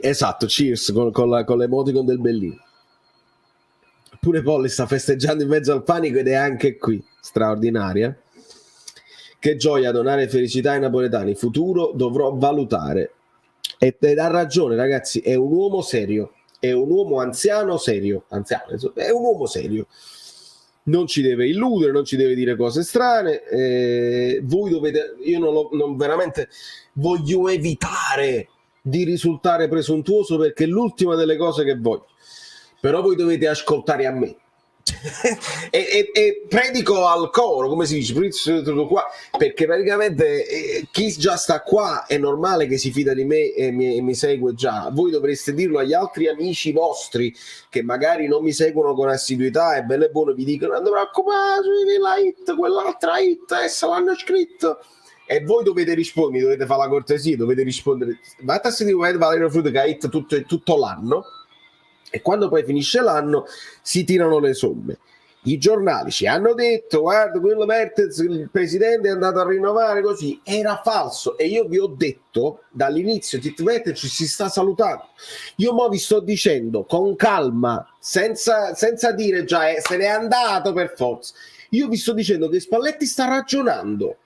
Esatto, cheers con l'emoticon del bellino. Pure Polly sta festeggiando in mezzo al panico ed è anche qui, straordinaria. Che gioia donare felicità ai napoletani, futuro dovrò valutare. Ed ha ragione ragazzi, è un uomo serio, è un uomo anziano, è un uomo serio. Non ci deve illudere, non ci deve dire cose strane. Voi dovete, io non veramente voglio evitare di risultare presuntuoso perché è l'ultima delle cose che voglio, però voi dovete ascoltare a me, e predico al coro, come si dice, tutto qua, perché praticamente chi già sta qua è normale che si fida di me e mi segue già. Voi dovreste dirlo agli altri amici vostri che magari non mi seguono con assiduità e bello e buono vi dicono non ti preoccupare, la hit, quell'altra hit, essa l'hanno scritto. E voi dovete rispondere, dovete fare la cortesia, dovete rispondere, vattene a sentire Valerio Fruit che ha hit tutto l'anno, e quando poi finisce l'anno si tirano le somme. I giornali ci hanno detto guarda quello Mertens, il presidente è andato a rinnovare così, era falso, e io vi ho detto dall'inizio Tit Mertens ci si sta salutando, io mo vi sto dicendo con calma, senza dire già se n'è andato per forza, io vi sto dicendo che Spalletti sta ragionando.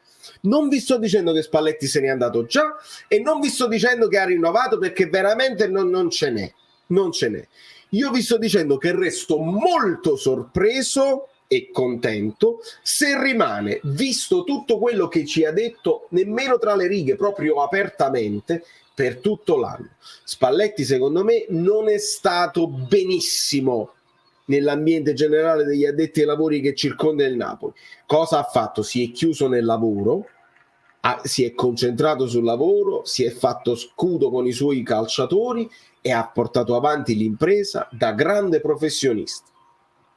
Non vi sto dicendo che Spalletti se n'è andato già e non vi sto dicendo che ha rinnovato, perché veramente non ce n'è. Io vi sto dicendo che resto molto sorpreso e contento se rimane, visto tutto quello che ci ha detto nemmeno tra le righe, proprio apertamente, per tutto l'anno. Spalletti secondo me non è stato benissimo nell'ambiente generale degli addetti ai lavori che circonda il Napoli. Cosa ha fatto? Si è chiuso nel lavoro, si è concentrato sul lavoro, si è fatto scudo con i suoi calciatori e ha portato avanti l'impresa da grande professionista,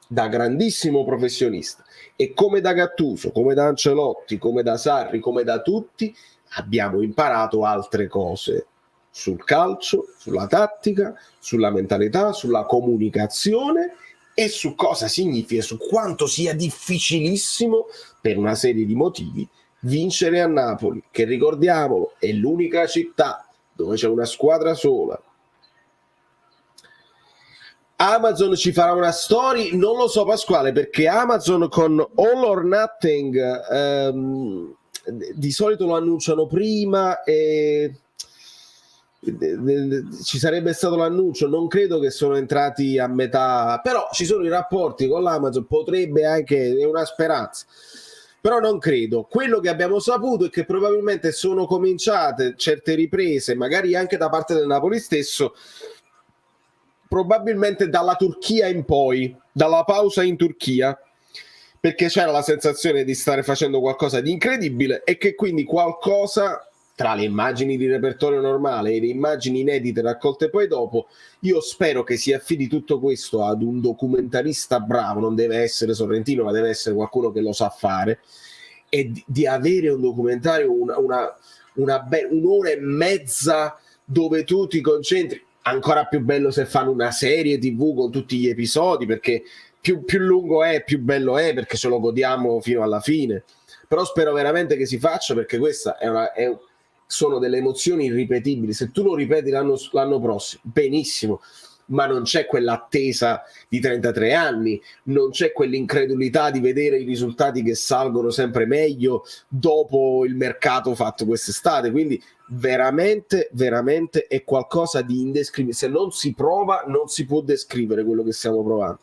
da grandissimo professionista. E come da Gattuso, come da Ancelotti, come da Sarri, come da tutti, abbiamo imparato altre cose sul calcio, sulla tattica, sulla mentalità, sulla comunicazione e su cosa significa, su quanto sia difficilissimo per una serie di motivi vincere a Napoli, che ricordiamolo è l'unica città dove c'è una squadra sola. Amazon ci farà una story, non lo so Pasquale, perché Amazon con All or Nothing di solito lo annunciano prima e ci sarebbe stato l'annuncio, non credo che sono entrati a metà, però ci sono i rapporti con l'Amazon, potrebbe anche, è una speranza, però non credo. Quello che abbiamo saputo è che probabilmente sono cominciate certe riprese, magari anche da parte del Napoli stesso, probabilmente dalla Turchia in poi, dalla pausa in Turchia, perché c'era la sensazione di stare facendo qualcosa di incredibile e che quindi qualcosa tra le immagini di repertorio normale e le immagini inedite raccolte poi dopo, io spero che si affidi tutto questo ad un documentarista bravo, non deve essere Sorrentino, ma deve essere qualcuno che lo sa fare, e di avere un documentario, un'ora e mezza dove tu ti concentri. Ancora più bello se fanno una serie TV con tutti gli episodi, perché più lungo è, più bello è, perché ce lo godiamo fino alla fine. Però spero veramente che si faccia, perché questa sono delle emozioni irripetibili. Se tu lo ripeti l'anno prossimo, benissimo, ma non c'è quell'attesa di 33 anni, non c'è quell'incredulità di vedere i risultati che salgono sempre meglio dopo il mercato fatto quest'estate. Quindi veramente è qualcosa di indescrivibile. Se non si prova non si può descrivere quello che stiamo provando,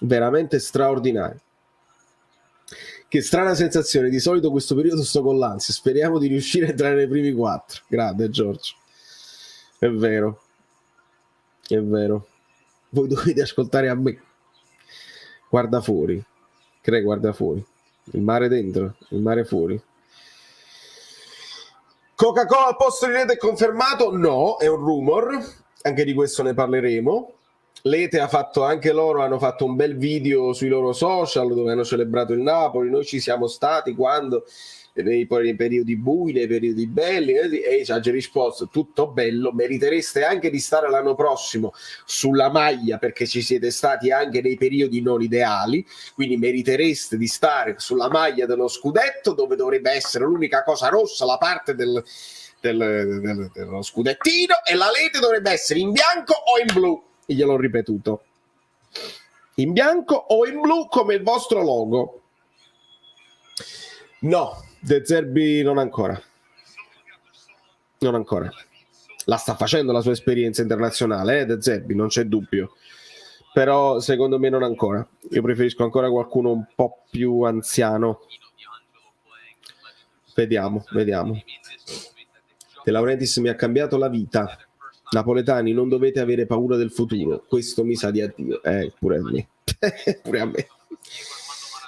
veramente straordinario. Che strana sensazione, di solito questo periodo sto con l'ansia, speriamo di riuscire a entrare nei primi 4. Grande Giorgio, è vero, voi dovete ascoltare a me. Guarda fuori, guarda fuori, il mare dentro, il mare fuori. Coca-Cola al posto di Rete è confermato? No, è un rumor, anche di questo ne parleremo. Lete ha fatto, anche loro hanno fatto un bel video sui loro social dove hanno celebrato il Napoli. Noi ci siamo stati quando nei periodi bui, nei periodi belli, e ci ha risposto tutto bello, meritereste anche di stare l'anno prossimo sulla maglia, perché ci siete stati anche nei periodi non ideali, quindi meritereste di stare sulla maglia dello scudetto, dove dovrebbe essere l'unica cosa rossa la parte dello scudettino, e la Lete dovrebbe essere in bianco o in blu. E gliel'ho ripetuto, in bianco o in blu come il vostro logo. No, De Zerbi non ancora, la sta facendo la sua esperienza internazionale, De Zerbi, non c'è dubbio, però secondo me non ancora. Io preferisco ancora qualcuno un po' più anziano. Vediamo. De Laurentiis mi ha cambiato la vita. Napoletani, non dovete avere paura del futuro, questo mi sa di addio. Pure a me.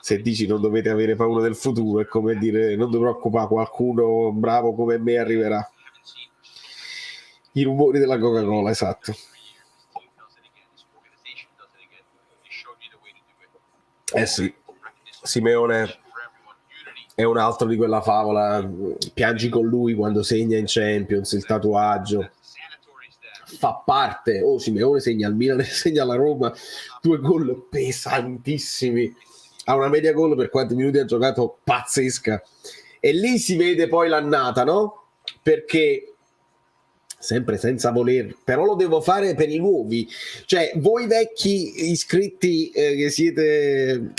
Se dici non dovete avere paura del futuro, è come dire non ti preoccupare, qualcuno bravo come me arriverà. I rumori della Coca-Cola, esatto. Sì, Simeone è un altro di quella favola, piangi con lui quando segna in Champions, il tatuaggio fa parte. Simeone segna al Milan e segna alla Roma, 2 gol pesantissimi, ha una media gol per quanti minuti ha giocato pazzesca, e lì si vede poi l'annata, no? Perché sempre senza voler, però lo devo fare per i nuovi, cioè voi vecchi iscritti che siete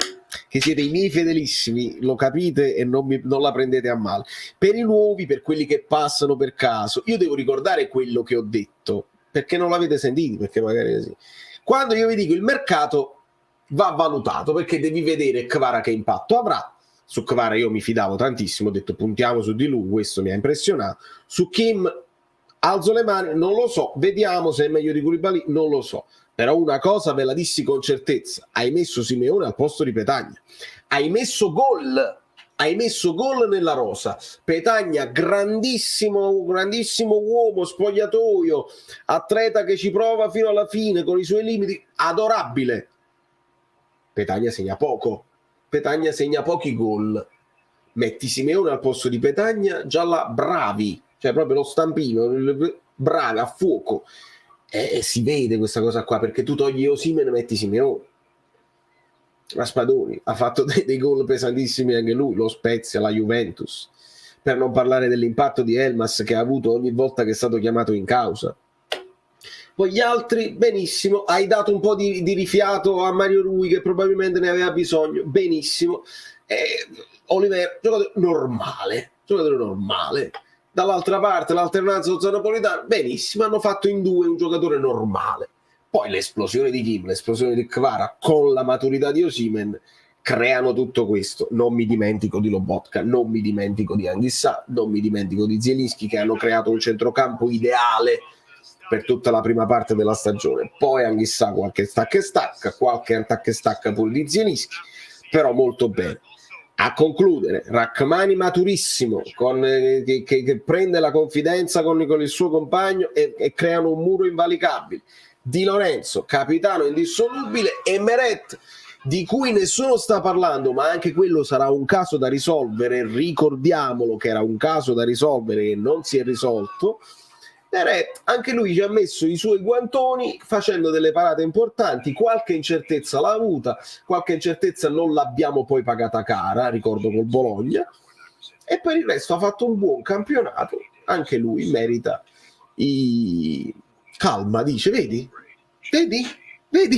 i miei fedelissimi, lo capite e non la prendete a male. Per i nuovi, per quelli che passano per caso, io devo ricordare quello che ho detto, perché non l'avete sentito, perché magari sì. Quando io vi dico il mercato va valutato, perché devi vedere Kvara che impatto avrà. Su Kvara io mi fidavo tantissimo, ho detto puntiamo su di lui, questo mi ha impressionato. Su Kim alzo le mani, non lo so, vediamo se è meglio di Koulibaly, non lo so. Però una cosa ve la dissi con certezza: hai messo Simeone al posto di Petagna, hai messo gol nella rosa. Petagna grandissimo uomo, spogliatoio, atleta che ci prova fino alla fine con i suoi limiti, adorabile. Petagna segna poco, Petagna segna pochi gol. Metti Simeone al posto di Petagna, già là bravi, cioè proprio lo stampino, bravi a fuoco. Si vede questa cosa qua, perché tu togli Osimhen e metti Simeone. Raspadori ha fatto dei gol pesantissimi anche lui, lo Spezia, la Juventus, per non parlare dell'impatto di Elmas che ha avuto ogni volta che è stato chiamato in causa. Poi gli altri, benissimo, hai dato un po' di rifiato a Mario Rui che probabilmente ne aveva bisogno, benissimo. Oliver, giocatore normale. Dall'altra parte l'alternanza Napolitano, benissimo, hanno fatto in 2 un giocatore normale. Poi l'esplosione di Kim, l'esplosione di Kvara con la maturità di Osimhen creano tutto questo. Non mi dimentico di Lobotka, non mi dimentico di Anghissà, non mi dimentico di Zielinski, che hanno creato un centrocampo ideale per tutta la prima parte della stagione. Poi Anghissà qualche attacca e stacca pure di Zielinski, però molto bene. A concludere, Rachmani maturissimo, che prende la confidenza con il suo compagno e creano un muro invalicabile. Di Lorenzo, capitano indissolubile, e Meret, di cui nessuno sta parlando, ma anche quello sarà un caso da risolvere. Ricordiamolo che era un caso da risolvere e non si è risolto. Meret, anche lui ci ha messo i suoi guantoni facendo delle parate importanti, qualche incertezza l'ha avuta, qualche incertezza non l'abbiamo poi pagata cara, ricordo col Bologna, e per il resto ha fatto un buon campionato, anche lui merita calma, dice, vedi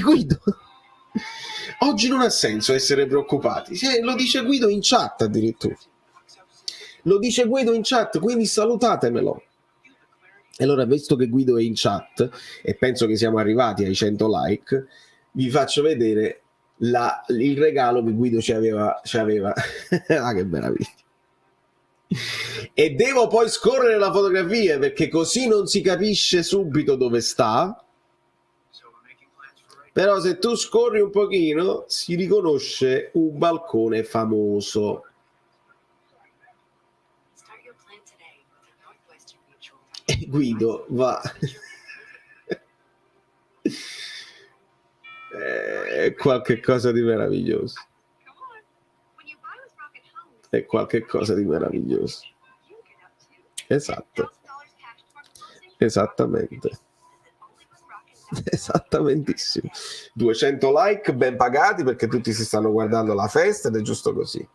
Guido, oggi non ha senso essere preoccupati, lo dice Guido in chat addirittura, quindi salutatemelo. E allora, visto che Guido è in chat e penso che siamo arrivati ai 100 like, vi faccio vedere il regalo che Guido ci aveva. Ah, che meraviglia. E devo poi scorrere la fotografia, perché così non si capisce subito dove sta. Però se tu scorri un pochino si riconosce un balcone famoso. E Guido va qualche cosa di meraviglioso, esattamente, 200 like ben pagati, perché tutti si stanno guardando la festa ed è giusto così,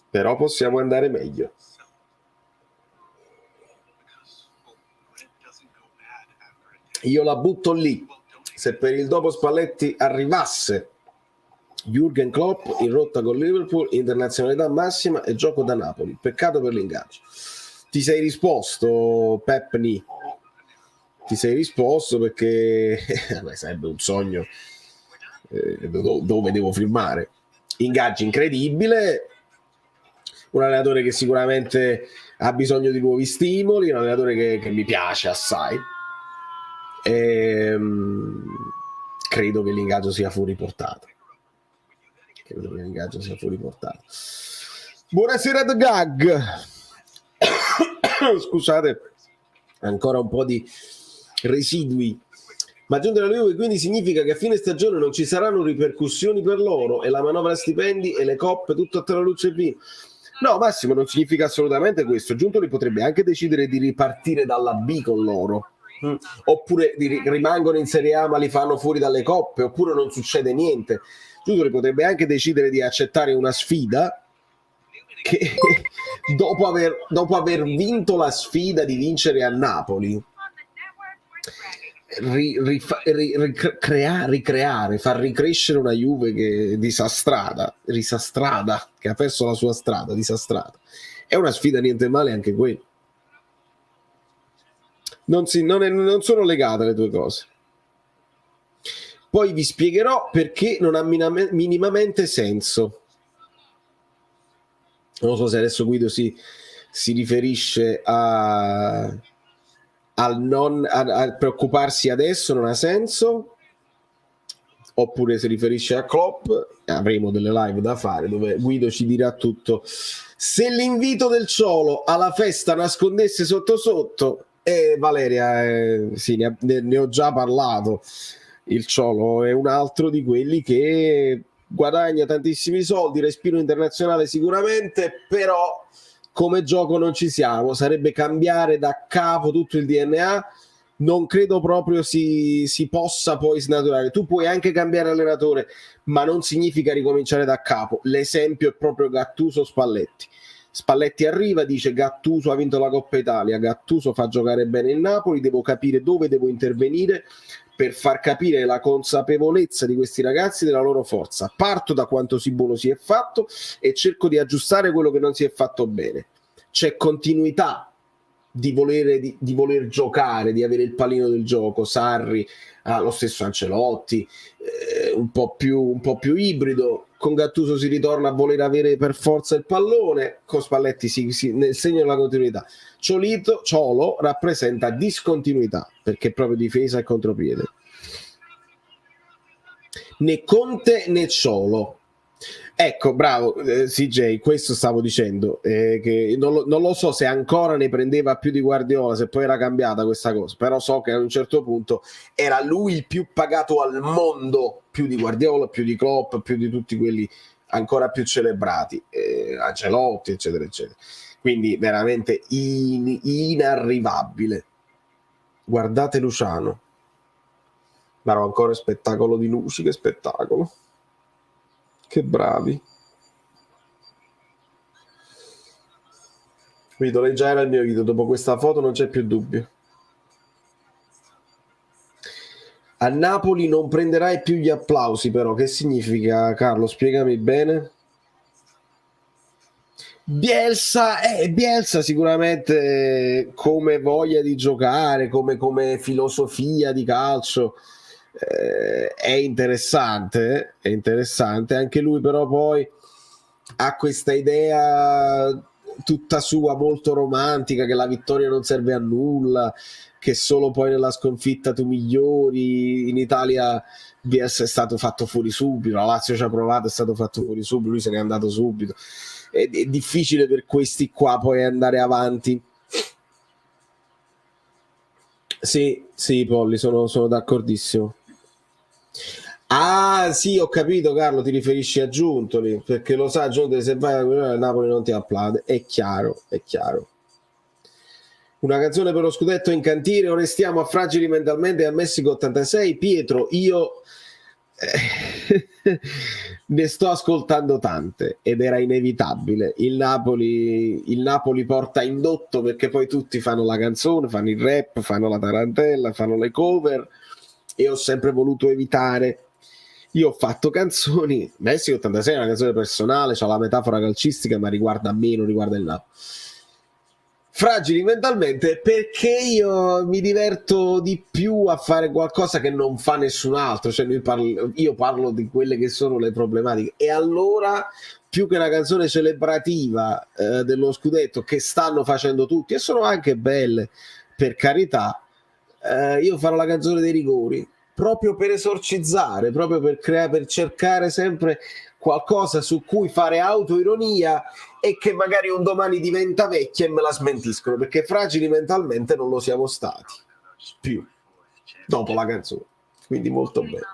però possiamo andare meglio. Io la butto lì: se per il dopo Spalletti arrivasse Jürgen Klopp in rotta con Liverpool, internazionalità massima e gioco da Napoli, peccato per l'ingaggio. Ti sei risposto, Pepni? Ti sei risposto perché sarebbe un sogno, dove devo firmare. Ingaggio incredibile, un allenatore che sicuramente ha bisogno di nuovi stimoli, un allenatore che mi piace assai. Credo che l'ingaggio sia fuori portata. credo che l'ingaggio sia fuori portata. Buonasera The Gag. Scusate, ancora un po' di residui. Ma giunta la Juve quindi significa che a fine stagione non ci saranno ripercussioni per loro e la manovra stipendi e le coppe tutto a la luce e vino. No, Massimo, non significa assolutamente questo. Giuntoli potrebbe anche decidere di ripartire dalla B con loro, oppure rimangono in Serie A ma li fanno fuori dalle coppe, oppure non succede niente. Giuntoli potrebbe anche decidere di accettare una sfida che dopo aver vinto la sfida di vincere a Napoli, ricreare, far ricrescere una Juve che è disastrata, che ha perso la sua strada, disastrata. È una sfida niente male anche quella. Non sono legate le due cose. Poi vi spiegherò perché non ha minimamente senso. Non so se adesso Guido si riferisce a preoccuparsi adesso, non ha senso, oppure si riferisce a Klopp. Avremo delle live da fare dove Guido ci dirà tutto. Se l'invito del Ciolo alla festa nascondesse sotto Valeria, sì, ne ho già parlato. Il Ciolo è un altro di quelli che guadagna tantissimi soldi, respiro internazionale sicuramente, però come gioco non ci siamo, sarebbe cambiare da capo tutto il DNA, non credo proprio si possa poi snaturare. Tu puoi anche cambiare allenatore, ma non significa ricominciare da capo. L'esempio è proprio Gattuso-Spalletti. Spalletti arriva, dice Gattuso ha vinto la Coppa Italia, Gattuso fa giocare bene il Napoli, devo capire dove devo intervenire per far capire la consapevolezza di questi ragazzi della loro forza. Parto da quanto buono si è fatto e cerco di aggiustare quello che non si è fatto bene. C'è continuità di voler giocare, di avere il pallino del gioco. Sarri, lo stesso Ancelotti, un po' più ibrido. Con Gattuso si ritorna a voler avere per forza il pallone, con Spalletti nel segno della continuità. Ciolo rappresenta discontinuità, perché è proprio difesa e contropiede. Né Conte né Ciolo. Ecco, bravo CJ, questo stavo dicendo, che non lo so se ancora ne prendeva più di Guardiola, se poi era cambiata questa cosa, però so che a un certo punto era lui il più pagato al mondo, più di Guardiola, più di Klopp, più di tutti quelli ancora più celebrati, Ancelotti, eccetera, eccetera. Quindi veramente inarrivabile. Guardate Luciano, ma ancora spettacolo di luci, che spettacolo. Che bravi. Guido, lei già era il mio video, dopo questa foto non c'è più dubbio. A Napoli non prenderai più gli applausi, però che significa, Carlo? Spiegami bene. Bielsa sicuramente come voglia di giocare, come filosofia di calcio, è interessante, anche lui però poi ha questa idea tutta sua molto romantica che la vittoria non serve a nulla, che solo poi nella sconfitta tu migliori. In Italia Bielsa è stato fatto fuori subito, la Lazio ci ha provato, è stato fatto fuori subito, lui se n'è andato subito. È difficile per questi qua poi andare avanti. Sì, Polli, sono d'accordissimo. Ah sì, ho capito Carlo, ti riferisci a Giuntoli, perché lo sa Giuntoli, se vai a Napoli non ti applaude, è chiaro. Una canzone per lo scudetto in cantiere o restiamo a fragili mentalmente al Messico 86? Pietro, io ne sto ascoltando tante ed era inevitabile. Il Napoli porta indotto, perché poi tutti fanno la canzone, fanno il rap, fanno la tarantella, fanno le cover, e ho sempre voluto evitare. Io ho fatto canzoni, Messico 86 è una canzone personale, c'ha la metafora calcistica, ma riguarda me, non riguarda il Napoli. Fragili mentalmente perché io mi diverto di più a fare qualcosa che non fa nessun altro, cioè io parlo di quelle che sono le problematiche, e allora più che una canzone celebrativa dello scudetto che stanno facendo tutti e sono anche belle, per carità, io farò la canzone dei rigori proprio per esorcizzare, proprio per cercare sempre qualcosa su cui fare autoironia e che magari un domani diventa vecchia e me la smentiscono, perché fragili mentalmente non lo siamo stati più dopo la canzone, quindi molto bene.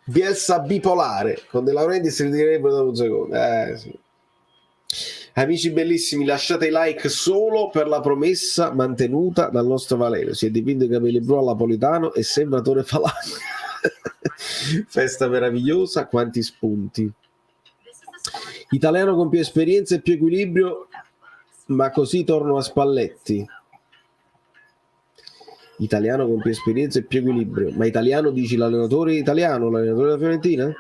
Bielsa bipolare con De Laurentiis si ritirerebbe dopo un secondo. Sì. Amici bellissimi, lasciate i like solo per la promessa mantenuta dal nostro Valerio. Si è dipinto i capelli blu al napolitano e sembra Tore Falanga. Festa meravigliosa, quanti spunti. Italiano con più esperienza e più equilibrio, ma così torno a Spalletti. Italiano con più esperienza e più equilibrio, ma italiano dici l'allenatore italiano, l'allenatore della Fiorentina?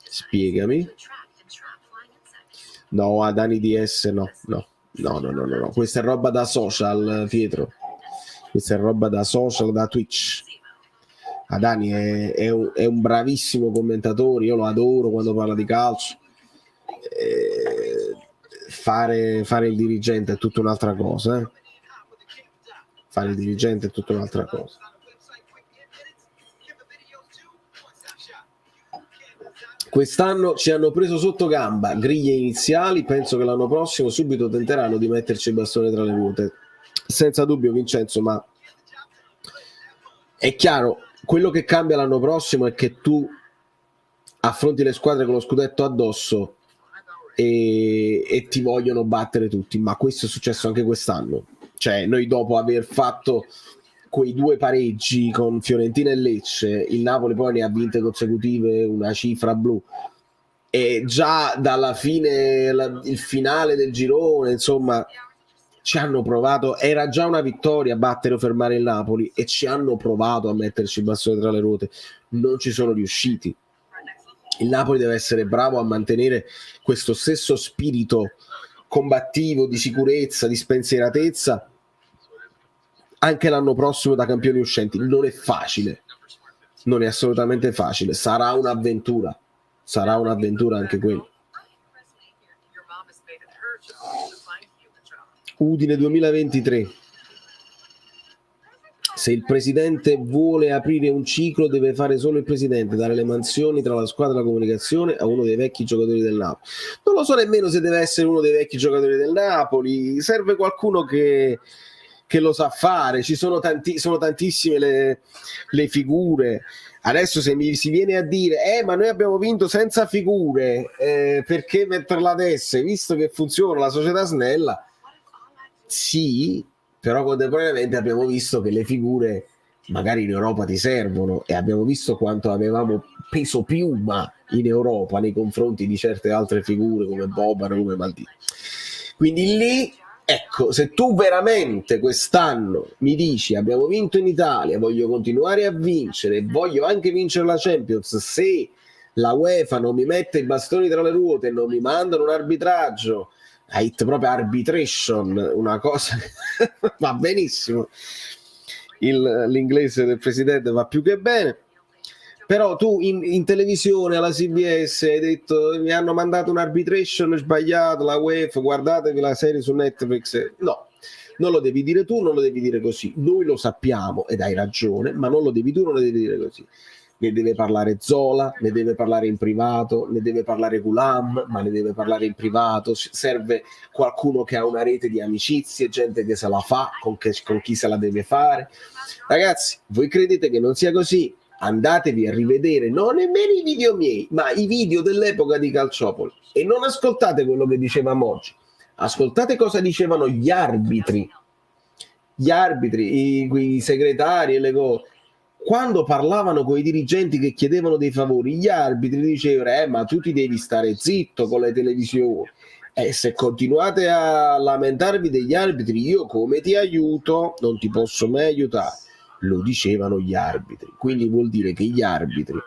Spiegami. No, a Dani DS no. Questa è roba da social, Pietro. Questa è roba da social, da Twitch. Dani è un bravissimo commentatore, io lo adoro quando parla di calcio. Fare il dirigente è tutta un'altra cosa, Fare il dirigente è tutta un'altra cosa. Quest'anno ci hanno preso sotto gamba, griglie iniziali, penso che l'anno prossimo subito tenteranno di metterci il bastone tra le ruote. Senza dubbio, Vincenzo, ma è chiaro, quello che cambia l'anno prossimo è che tu affronti le squadre con lo scudetto addosso e ti vogliono battere tutti, ma questo è successo anche quest'anno. Cioè, noi dopo aver fatto quei 2 pareggi con Fiorentina e Lecce, il Napoli poi ne ha vinte consecutive una cifra blu, e già dalla fine, il finale del girone, insomma, ci hanno provato, era già una vittoria battere o fermare il Napoli, e ci hanno provato a metterci il bastone tra le ruote, non ci sono riusciti. Il Napoli deve essere bravo a mantenere questo stesso spirito combattivo, di sicurezza, di spensieratezza anche l'anno prossimo da campioni uscenti. Non è facile, non è assolutamente facile, sarà un'avventura anche quello. Udine 2023. Se il presidente vuole aprire un ciclo deve fare solo il presidente, dare le mansioni tra la squadra e la comunicazione a uno dei vecchi giocatori del Napoli. Non lo so nemmeno se deve essere uno dei vecchi giocatori del Napoli, serve qualcuno che lo sa fare. Ci sono tantissime le figure. Adesso se mi si viene a dire ma noi abbiamo vinto senza figure, perché metterla adesso, visto che funziona la società snella? Sì, però contemporaneamente abbiamo visto che le figure magari in Europa ti servono, e abbiamo visto quanto avevamo peso piuma in Europa nei confronti di certe altre figure come Boban, come Maldini. Quindi lì, ecco, se tu veramente quest'anno mi dici abbiamo vinto in Italia, voglio continuare a vincere, voglio anche vincere la Champions, se la UEFA non mi mette i bastoni tra le ruote e non mi mandano un arbitraggio, proprio arbitration, una cosa va benissimo, l'inglese del presidente va più che bene. Però tu in televisione alla CBS hai detto mi hanno mandato un arbitration sbagliato, la UEFA, guardatevi la serie su Netflix. No, non lo devi dire tu, non lo devi dire così. Noi lo sappiamo ed hai ragione, ma non lo devi tu, non lo devi dire così. Ne deve parlare Zola, ne deve parlare in privato, ne deve parlare Gulam, ma ne deve parlare in privato. Serve qualcuno che ha una rete di amicizie, gente che se la fa, con chi se la deve fare. Ragazzi, voi credete che non sia così? Andatevi a rivedere non nemmeno i video miei, ma i video dell'epoca di Calciopoli, e non ascoltate quello che dicevamo oggi, ascoltate cosa dicevano gli arbitri, i segretari e le cose. Quando parlavano con i dirigenti che chiedevano dei favori, gli arbitri dicevano ma tu ti devi stare zitto con le televisioni, se continuate a lamentarvi degli arbitri io come ti aiuto? Non ti posso mai aiutare. Lo dicevano gli arbitri. Quindi vuol dire che gli arbitri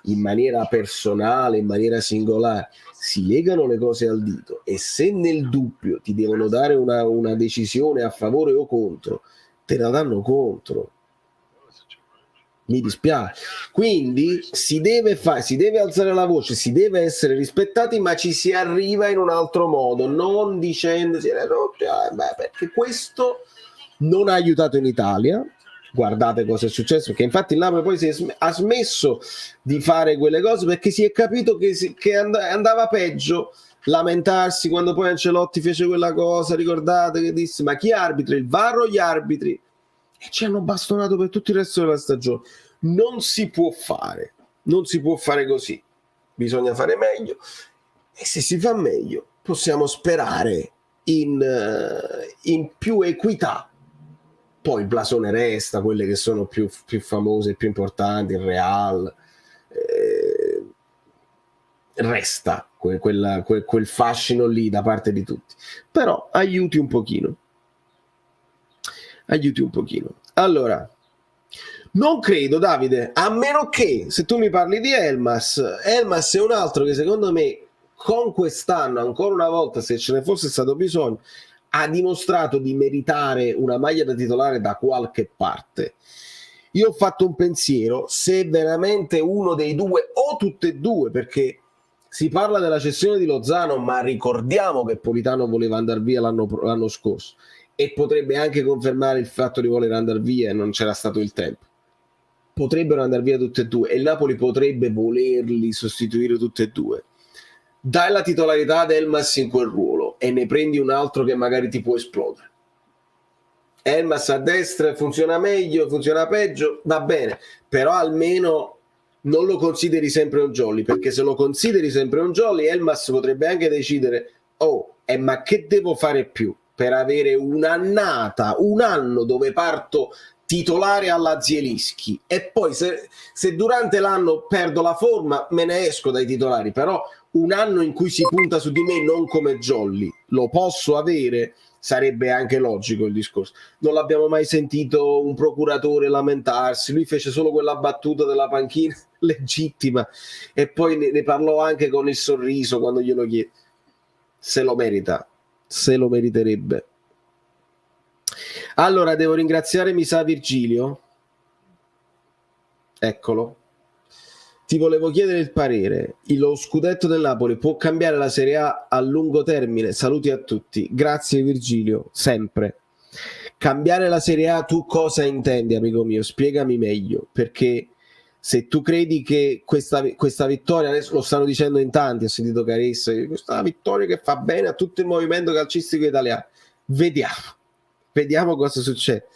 in maniera personale, in maniera singolare, si legano le cose al dito, e se nel dubbio ti devono dare una decisione a favore o contro, te la danno contro. Mi dispiace. Quindi si deve alzare la voce, si deve essere rispettati, ma ci si arriva in un altro modo, non dicendosi perché questo non ha aiutato in Italia, guardate cosa è successo, perché infatti il Napoli poi ha smesso di fare quelle cose perché si è capito che andava peggio lamentarsi quando poi Ancelotti fece quella cosa, ricordate che disse ma chi arbitra, il VAR o gli arbitri? E ci hanno bastonato per tutto il resto della stagione. Non si può fare così, bisogna fare meglio, e se si fa meglio possiamo sperare in più equità. Poi il blasone resta, quelle che sono più famose, più importanti, il Real, resta quel fascino lì da parte di tutti, però aiuti un pochino. Allora, non credo, Davide, a meno che, se tu mi parli di Elmas è un altro che secondo me con quest'anno, ancora una volta, se ce ne fosse stato bisogno, ha dimostrato di meritare una maglia da titolare da qualche parte. Io ho fatto un pensiero, se veramente uno dei due o tutte e due, perché si parla della cessione di Lozano, ma ricordiamo che Politano voleva andare via l'anno scorso e potrebbe anche confermare il fatto di voler andare via e non c'era stato il tempo. Potrebbero andare via tutte e due e il Napoli potrebbe volerli sostituire tutte e due. Dai la titolarità ad Elmas in quel ruolo e ne prendi un altro che magari ti può esplodere. Elmas a destra funziona meglio, funziona peggio, va bene, però almeno non lo consideri sempre un jolly, perché se lo consideri sempre un jolly, Elmas potrebbe anche decidere ma che devo fare più per avere un'annata, un anno dove parto titolare alla Zielinski e poi se durante l'anno perdo la forma me ne esco dai titolari, però un anno in cui si punta su di me non come jolly lo posso avere. Sarebbe anche logico il discorso. Non l'abbiamo mai sentito un procuratore lamentarsi, lui fece solo quella battuta della panchina legittima e poi ne parlò anche con il sorriso quando glielo chiede. Se lo merita, se lo meriterebbe. Allora devo ringraziare, mi sa, Virgilio, eccolo. Ti volevo chiedere il parere. Lo scudetto del Napoli può cambiare la Serie A lungo termine? Saluti a tutti. Grazie Virgilio, sempre. Cambiare la Serie A, tu cosa intendi, amico mio? Spiegami meglio, perché se tu credi che questa vittoria, adesso lo stanno dicendo in tanti, ho sentito Caressa, questa vittoria che fa bene a tutto il movimento calcistico italiano. Vediamo cosa succede.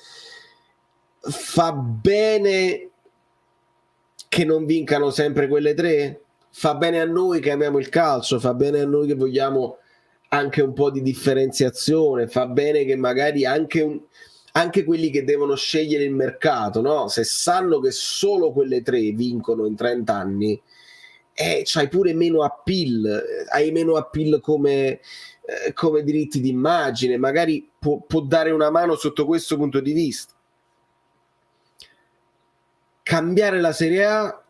Fa bene che non vincano sempre quelle tre? Fa bene a noi che amiamo il calcio, fa bene a noi che vogliamo anche un po' di differenziazione, fa bene che magari anche quelli che devono scegliere il mercato, no? Se sanno che solo quelle tre vincono in 30 anni, c'hai pure meno appeal, hai meno appeal come diritti d'immagine, magari può dare una mano sotto questo punto di vista. Cambiare la Serie A,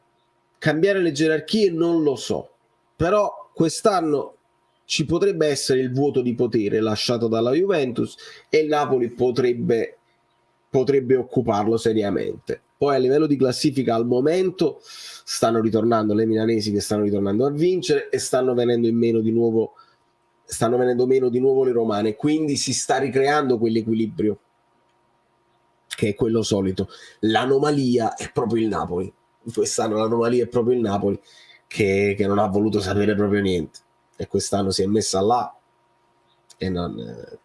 cambiare le gerarchie non lo so, però quest'anno ci potrebbe essere il vuoto di potere lasciato dalla Juventus e il Napoli potrebbe occuparlo seriamente. Poi a livello di classifica al momento stanno ritornando le milanesi che stanno ritornando a vincere e stanno venendo meno di nuovo le romane, quindi si sta ricreando quell'equilibrio che è quello solito. L'anomalia è proprio il Napoli. Quest'anno l'anomalia è proprio il Napoli che non ha voluto sapere proprio niente e quest'anno si è messa là e non...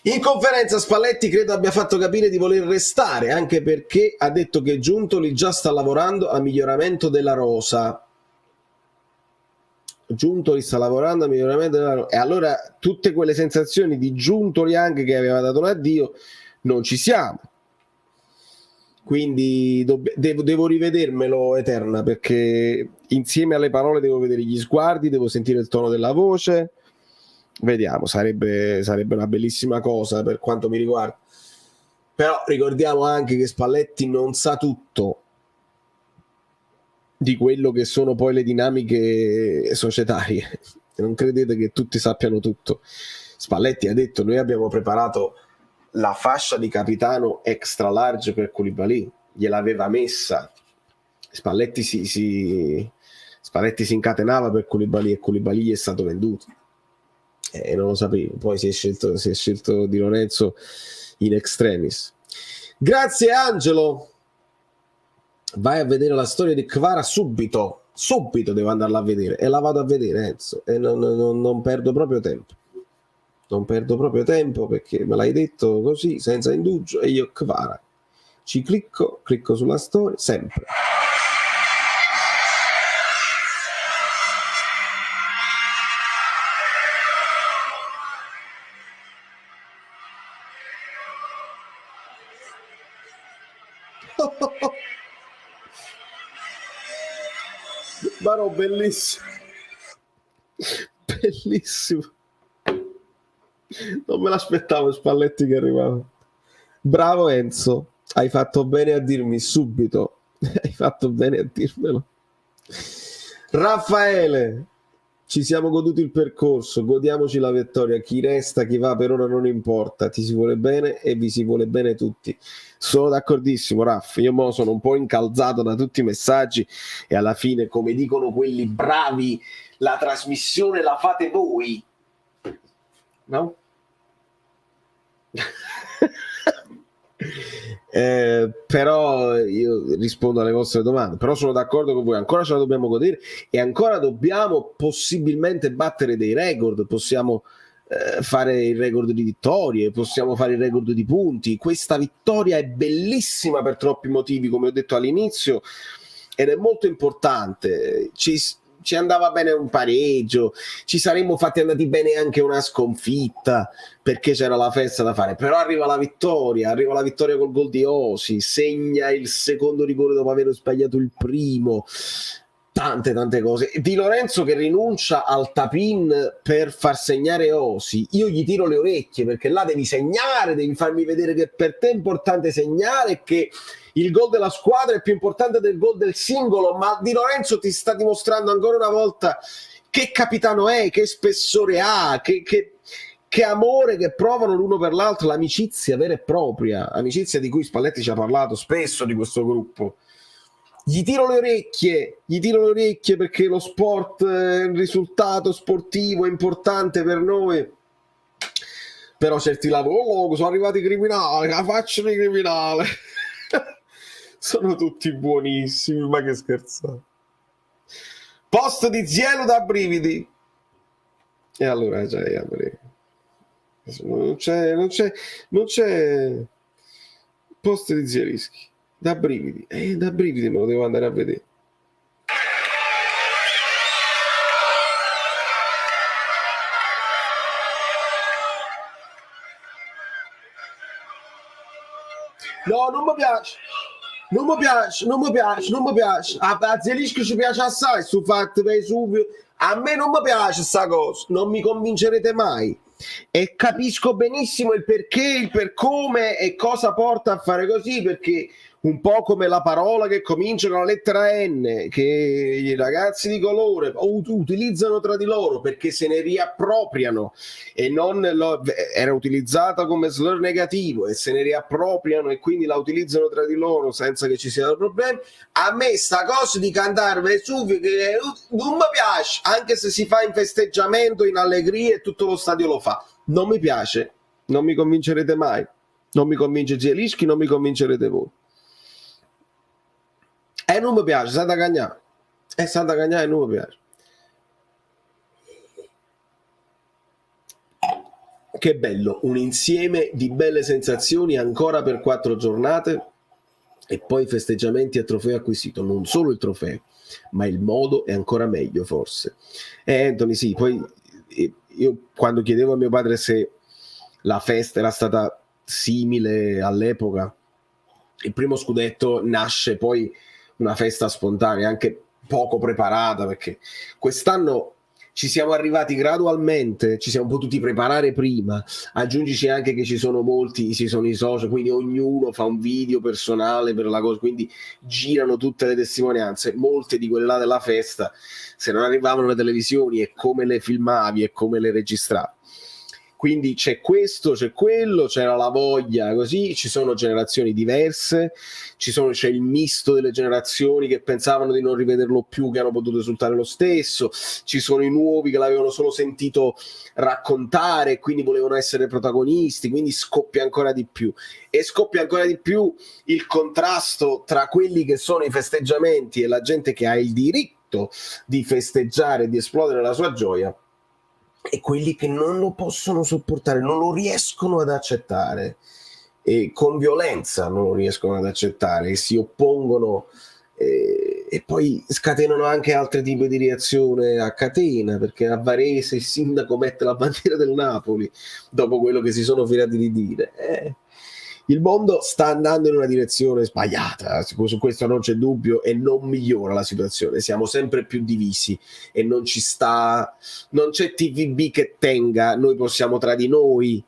In conferenza Spalletti credo abbia fatto capire di voler restare, anche perché ha detto che Giuntoli già sta lavorando a miglioramento della rosa. Giuntoli sta lavorando a miglioramento della rosa. E allora tutte quelle sensazioni di Giuntoli anche che aveva dato un addio non ci siamo, quindi devo rivedermelo Eterna, perché insieme alle parole devo vedere gli sguardi, devo sentire il tono della voce, vediamo, sarebbe una bellissima cosa per quanto mi riguarda, però ricordiamo anche che Spalletti non sa tutto di quello che sono poi le dinamiche societarie, non credete che tutti sappiano tutto. Spalletti ha detto: noi abbiamo preparato la fascia di capitano extra large per Koulibaly, gliel'aveva messa. Spalletti si incatenava per Koulibaly e Koulibaly gli è stato venduto e non lo sapevo, poi si è scelto Di Lorenzo in extremis. Grazie Angelo. Vai a vedere la storia di Kvara subito devo andarla a vedere e la vado a vedere, Enzo, e non perdo proprio tempo. Non perdo proprio tempo perché me l'hai detto così, senza indugio, e io Kvara ci clicco sulla storia, sempre. Ma no, bellissimo. Bellissimo. Non me l'aspettavo Spalletti che arrivava. Bravo Enzo, hai fatto bene a dirmi subito. Hai fatto bene a dirmelo. Raffaele, ci siamo goduti il percorso, godiamoci la vittoria. Chi resta, chi va, per ora non importa. Ti si vuole bene e vi si vuole bene tutti. Sono d'accordissimo, Raff. Io mo sono un po' incalzato da tutti i messaggi e alla fine, come dicono quelli bravi, la trasmissione la fate voi. No? Però io rispondo alle vostre domande, però sono d'accordo con voi, ancora ce la dobbiamo godere e ancora dobbiamo possibilmente battere dei record, possiamo fare il record di vittorie, possiamo fare il record di punti. Questa vittoria è bellissima per troppi motivi, come ho detto all'inizio, ed è molto importante. Ci andava bene un pareggio, ci saremmo fatti andati bene anche una sconfitta perché c'era la festa da fare, però arriva la vittoria col gol di Osi, segna il secondo rigore dopo aver sbagliato il primo, tante cose. Di Lorenzo che rinuncia al tap-in per far segnare Osi, io gli tiro le orecchie perché là devi segnare, devi farmi vedere che per te è importante segnare e che il gol della squadra è più importante del gol del singolo, ma Di Lorenzo ti sta dimostrando ancora una volta che capitano è, che spessore ha, che amore che provano l'uno per l'altro, l'amicizia vera e propria, amicizia di cui Spalletti ci ha parlato spesso di questo gruppo. Gli tiro le orecchie perché lo sport, il risultato sportivo è importante per noi. Però certi lavori, sono arrivati i criminali, la faccia di criminale. Sono tutti buonissimi, ma che scherzate. Post di Zielo da brividi. E allora non c'è post di Zielischi. Da brividi. Da brividi me lo devo andare a vedere. No, non mi piace. Non mi piace. A Zielischi ci piace assai sul fatto Vesuvio. A me non mi piace sta cosa, non mi convincerete mai. E capisco benissimo il perché, il per come e cosa porta a fare così, perché un po' come la parola che comincia con la lettera N, che i ragazzi di colore utilizzano tra di loro perché se ne riappropriano e non era utilizzata come slur negativo e se ne riappropriano e quindi la utilizzano tra di loro senza che ci siano problemi. A me sta cosa di cantare Vesuvio che non mi piace, anche se si fa in festeggiamento, in allegria e tutto lo stadio lo fa, non mi piace, non mi convincerete mai, non mi convince Zielinski, non mi convincerete voi. E non mi piace, Santa Cagnà. Santa Cagnà e non mi piace. Che bello, un insieme di belle sensazioni ancora per 4 giornate e poi festeggiamenti e trofeo acquisito. Non solo il trofeo, ma il modo è ancora meglio forse. Anthony, sì, poi io quando chiedevo a mio padre se la festa era stata simile all'epoca, il primo scudetto nasce poi una festa spontanea, anche poco preparata, perché quest'anno ci siamo arrivati gradualmente, ci siamo potuti preparare prima, aggiungici anche che ci sono molti, ci sono i social, quindi ognuno fa un video personale per la cosa, quindi girano tutte le testimonianze, molte di quelle là della festa, se non arrivavano le televisioni e come le filmavi e come le registravi. Quindi c'è questo, c'è quello, c'era la voglia così, ci sono generazioni diverse, c'è il misto delle generazioni che pensavano di non rivederlo più, che hanno potuto risultare lo stesso, ci sono i nuovi che l'avevano solo sentito raccontare e quindi volevano essere protagonisti, quindi scoppia ancora di più. E scoppia ancora di più il contrasto tra quelli che sono i festeggiamenti e la gente che ha il diritto di festeggiare e di esplodere la sua gioia, e quelli che non lo possono sopportare, non lo riescono ad accettare, e con violenza non lo riescono ad accettare, e si oppongono, e poi scatenano anche altri tipi di reazione a catena, perché a Varese il sindaco mette la bandiera del Napoli dopo quello che si sono firati di dire. Il mondo sta andando in una direzione sbagliata, su questo non c'è dubbio, e non migliora la situazione. Siamo sempre più divisi e non c'è TVB che tenga. Noi possiamo tra di noi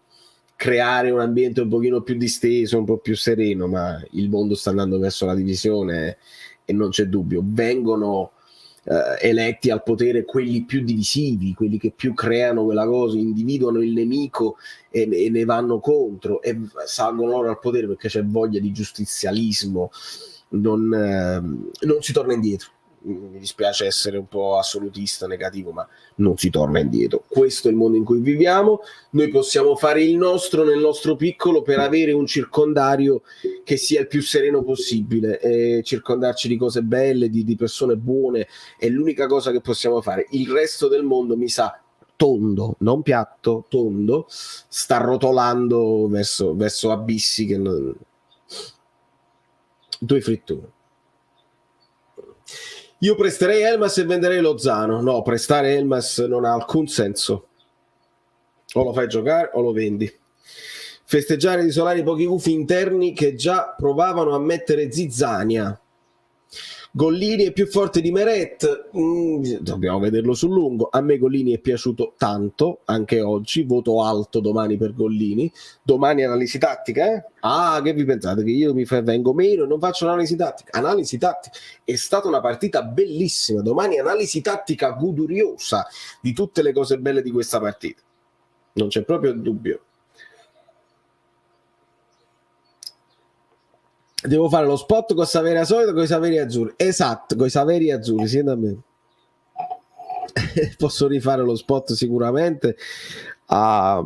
creare un ambiente un pochino più disteso, un po' più sereno, ma il mondo sta andando verso la divisione e non c'è dubbio. Vengono eletti al potere quelli più divisivi, quelli che più creano quella cosa, individuano il nemico e ne vanno contro, e salgono loro al potere perché c'è voglia di giustizialismo. Non si torna indietro. Mi dispiace essere un po' assolutista, negativo, ma non si torna indietro. Questo è il mondo in cui viviamo. Noi possiamo fare il nostro nel nostro piccolo per avere un circondario che sia il più sereno possibile, e circondarci di cose belle, di persone buone, è l'unica cosa che possiamo fare. Il resto del mondo, mi sa, tondo, non piatto, tondo, sta rotolando verso abissi che non... Due fritture. Io presterei Elmas e venderei Lozano. No, prestare Elmas non ha alcun senso. O lo fai giocare o lo vendi. Festeggiare di Solari pochi gufi interni che già provavano a mettere zizzania. Gollini è più forte di Meret, dobbiamo vederlo sul lungo. A me Gollini è piaciuto tanto, anche oggi, voto alto domani per Gollini. Domani analisi tattica, eh? Ah, che vi pensate? Che io vengo meno e non faccio analisi tattica? Analisi tattica, è stata una partita bellissima. Domani analisi tattica goduriosa di tutte le cose belle di questa partita, non c'è proprio dubbio. Devo fare lo spot con Saveria solito, con i Saveri azzurri. Esatto, con i Saveri azzurri, sì, da me. Posso rifare lo spot sicuramente. Però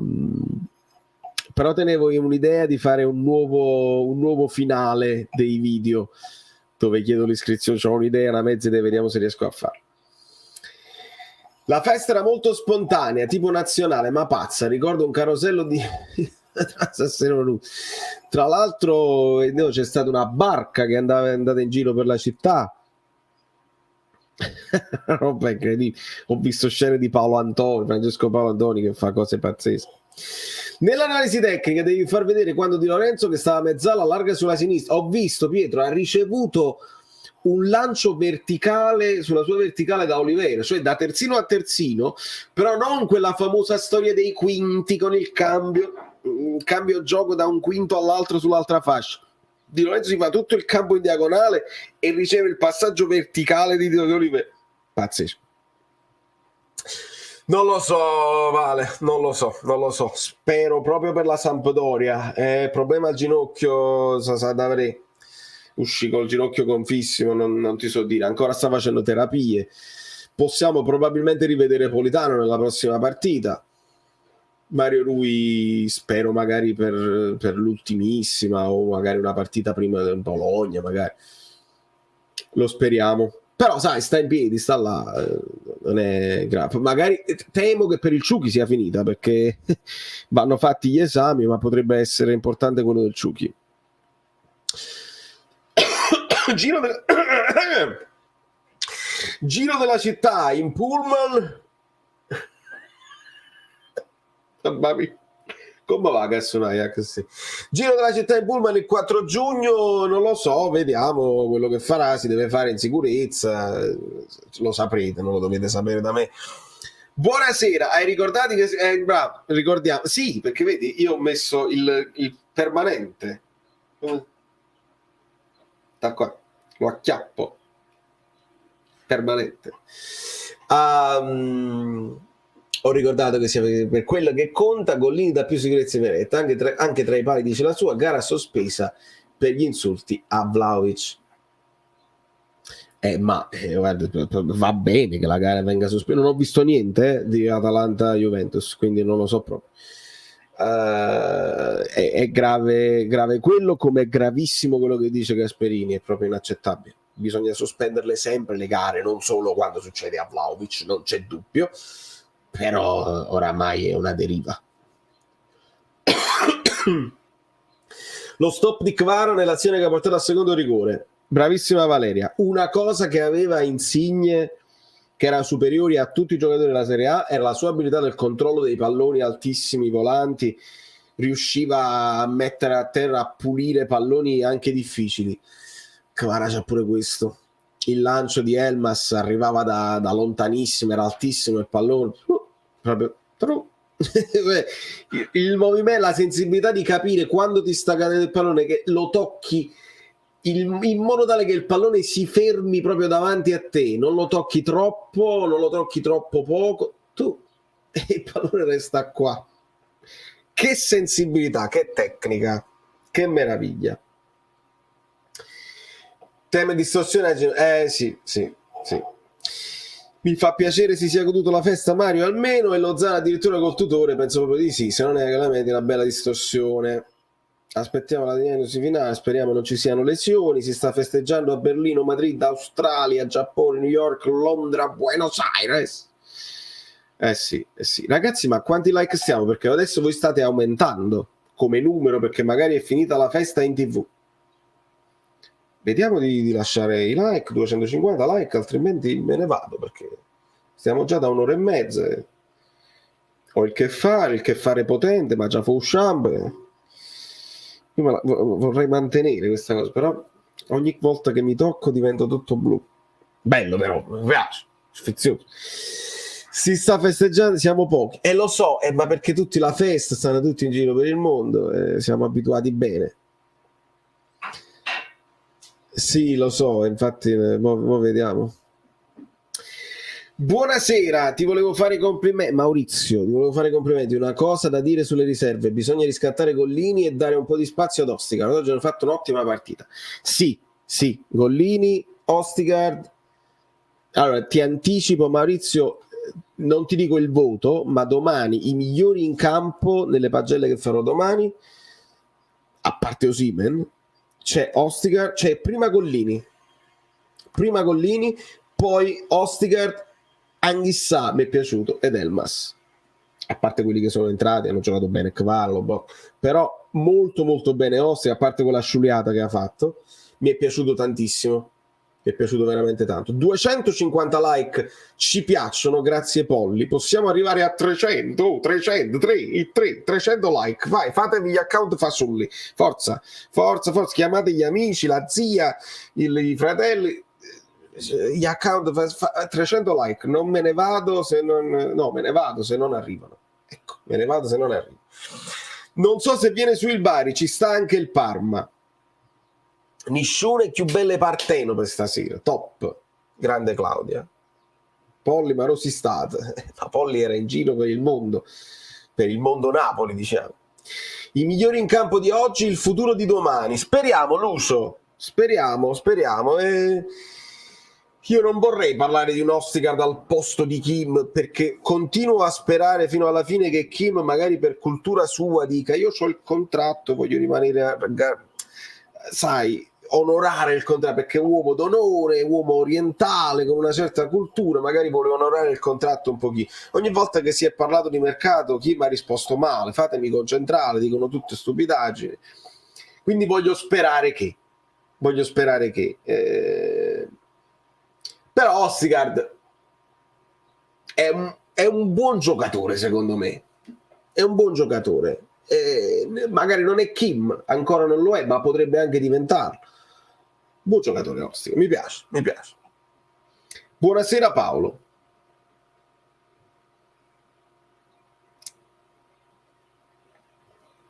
tenevo un'idea di fare un nuovo finale dei video dove chiedo l'iscrizione. C'ho un'idea, una mezza idea, vediamo se riesco a fare. La festa era molto spontanea, tipo nazionale, ma pazza. Ricordo un carosello di... Tra l'altro c'è stata una barca che è andata in giro per la città. Roba incredibile. Ho visto scene di Francesco Paolo Antoni che fa cose pazzesche. Nell'analisi tecnica devi far vedere quando Di Lorenzo, che stava a mezzala, allarga sulla sinistra. Ho visto Pietro ha ricevuto un lancio verticale sulla sua verticale da Oliveira, cioè da terzino a terzino, però non quella famosa storia dei quinti con il cambio gioco da un quinto all'altro sull'altra fascia. Di Lorenzo si fa tutto il campo in diagonale e riceve il passaggio verticale di Oliveira. Pazzesco. Non lo so, Vale, non lo so. Spero proprio per la Sampdoria. Problema al ginocchio, Sadavre. Uscì col ginocchio gonfissimo, non ti so dire, ancora sta facendo terapie. Possiamo probabilmente rivedere Politano nella prossima partita. Mario Rui spero magari per l'ultimissima, o magari una partita prima del Bologna, magari. Lo speriamo. Però sai, sta in piedi, sta là, non è grave. Magari temo che per il Ciuchi sia finita, perché vanno fatti gli esami, ma potrebbe essere importante quello del Ciuchi. Giro della città in pullman. Come va Ajax? Giro della città in pullman il 4 giugno, non lo so, vediamo quello che farà, si deve fare in sicurezza, lo saprete, non lo dovete sapere da me. Buonasera, hai ricordato che ricordiamo? Sì, perché vedi, io ho messo il permanente. Da qua, lo acchiappo permanente. Ho ricordato che sia per quello che conta, Gollini dà più sicurezza in Veretta, anche tra i pali dice la sua, gara sospesa per gli insulti a Vlahovic. Guarda, va bene che la gara venga sospesa, non ho visto niente di Atalanta-Juventus, quindi non lo so proprio. È grave quello, come è gravissimo quello che dice Gasperini, è proprio inaccettabile. Bisogna sospenderle sempre le gare, non solo quando succede a Vlahovic, non c'è dubbio, però oramai è una deriva. Lo stop di Kvara nell'azione che ha portato al secondo rigore, bravissima Valeria, una cosa che aveva Insigne che era superiore a tutti i giocatori della Serie A era la sua abilità del controllo dei palloni altissimi, volanti, riusciva a mettere a terra, a pulire palloni anche difficili. Kvara c'ha pure questo, il lancio di Elmas arrivava da lontanissimo, era altissimo il pallone, proprio il movimento, la sensibilità di capire quando ti sta cadendo il pallone, che lo tocchi in modo tale che il pallone si fermi proprio davanti a te, non lo tocchi troppo, non lo tocchi troppo poco, e il pallone resta qua. Che sensibilità, che tecnica, che meraviglia. Tema distorsione, sì. Mi fa piacere si sia goduto la festa Mario almeno, e Lozano addirittura col tutore, penso proprio di sì, se non è che la media è una bella distorsione. Aspettiamo la diagnosi finale, speriamo non ci siano lesioni. Si sta festeggiando a Berlino, Madrid, Australia, Giappone, New York, Londra, Buenos Aires. Sì. Ragazzi, ma quanti like stiamo? Perché adesso voi state aumentando come numero, perché magari è finita la festa in TV. Vediamo di lasciare i like, 250 like, altrimenti me ne vado, perché stiamo già da un'ora e mezza. Ho il che fare potente, ma già fu usciamo. Io vorrei mantenere questa cosa, però ogni volta che mi tocco divento tutto blu. Bello però, mi piace, sfizioso. Si sta festeggiando, siamo pochi, e lo so, ma perché tutti la festa, stanno tutti in giro per il mondo, siamo abituati bene. Sì, lo so, infatti, mo vediamo. Buonasera, ti volevo fare complimenti, Maurizio, ti volevo fare complimenti. Una cosa da dire sulle riserve: bisogna riscattare Gollini e dare un po' di spazio ad Ostigard. Oggi hanno fatto un'ottima partita. Sì, Gollini, Ostigard. Allora, ti anticipo, Maurizio, non ti dico il voto, ma domani i migliori in campo nelle pagelle che farò domani, a parte Osimhen, c'è Ostigard, c'è prima Gollini, poi Ostigard, Anghissà mi è piaciuto, ed Elmas, a parte quelli che sono entrati, hanno giocato bene Cavallo, però molto molto bene Ostigard, a parte quella sciuliata che ha fatto, mi è piaciuto tantissimo, mi è piaciuto veramente tanto. 250 like ci piacciono, grazie Polli, possiamo arrivare a 300 like, vai, fatevi gli account fasulli, forza, chiamate gli amici, la zia, i fratelli, gli account 300 like, non me ne vado se non me ne vado se non arrivano, ecco, me ne vado se non arrivo. Non so se viene su il Bari, ci sta anche il Parma. Nisciune più belle parteno per stasera, top, grande Claudia. Polli ma rossi state, ma Polli era in giro per il mondo Napoli, diciamo. I migliori in campo di oggi, il futuro di domani, speriamo Lucio, speriamo. Io non vorrei parlare di un Ostigard al posto di Kim, perché continuo a sperare fino alla fine che Kim, magari per cultura sua, dica: io ho il contratto, voglio rimanere, sai, onorare il contratto, perché è uomo d'onore, uomo orientale con una certa cultura, magari vuole onorare il contratto un pochino. Ogni volta che si è parlato di mercato, Kim ha risposto male: fatemi concentrare, dicono tutte stupidaggini. Quindi voglio sperare che però Ostigard è un buon giocatore, secondo me, è un buon giocatore, magari non è Kim, ancora non lo è, ma potrebbe anche diventarlo. Buon giocatore Ostigard, mi piace. Buonasera Paolo.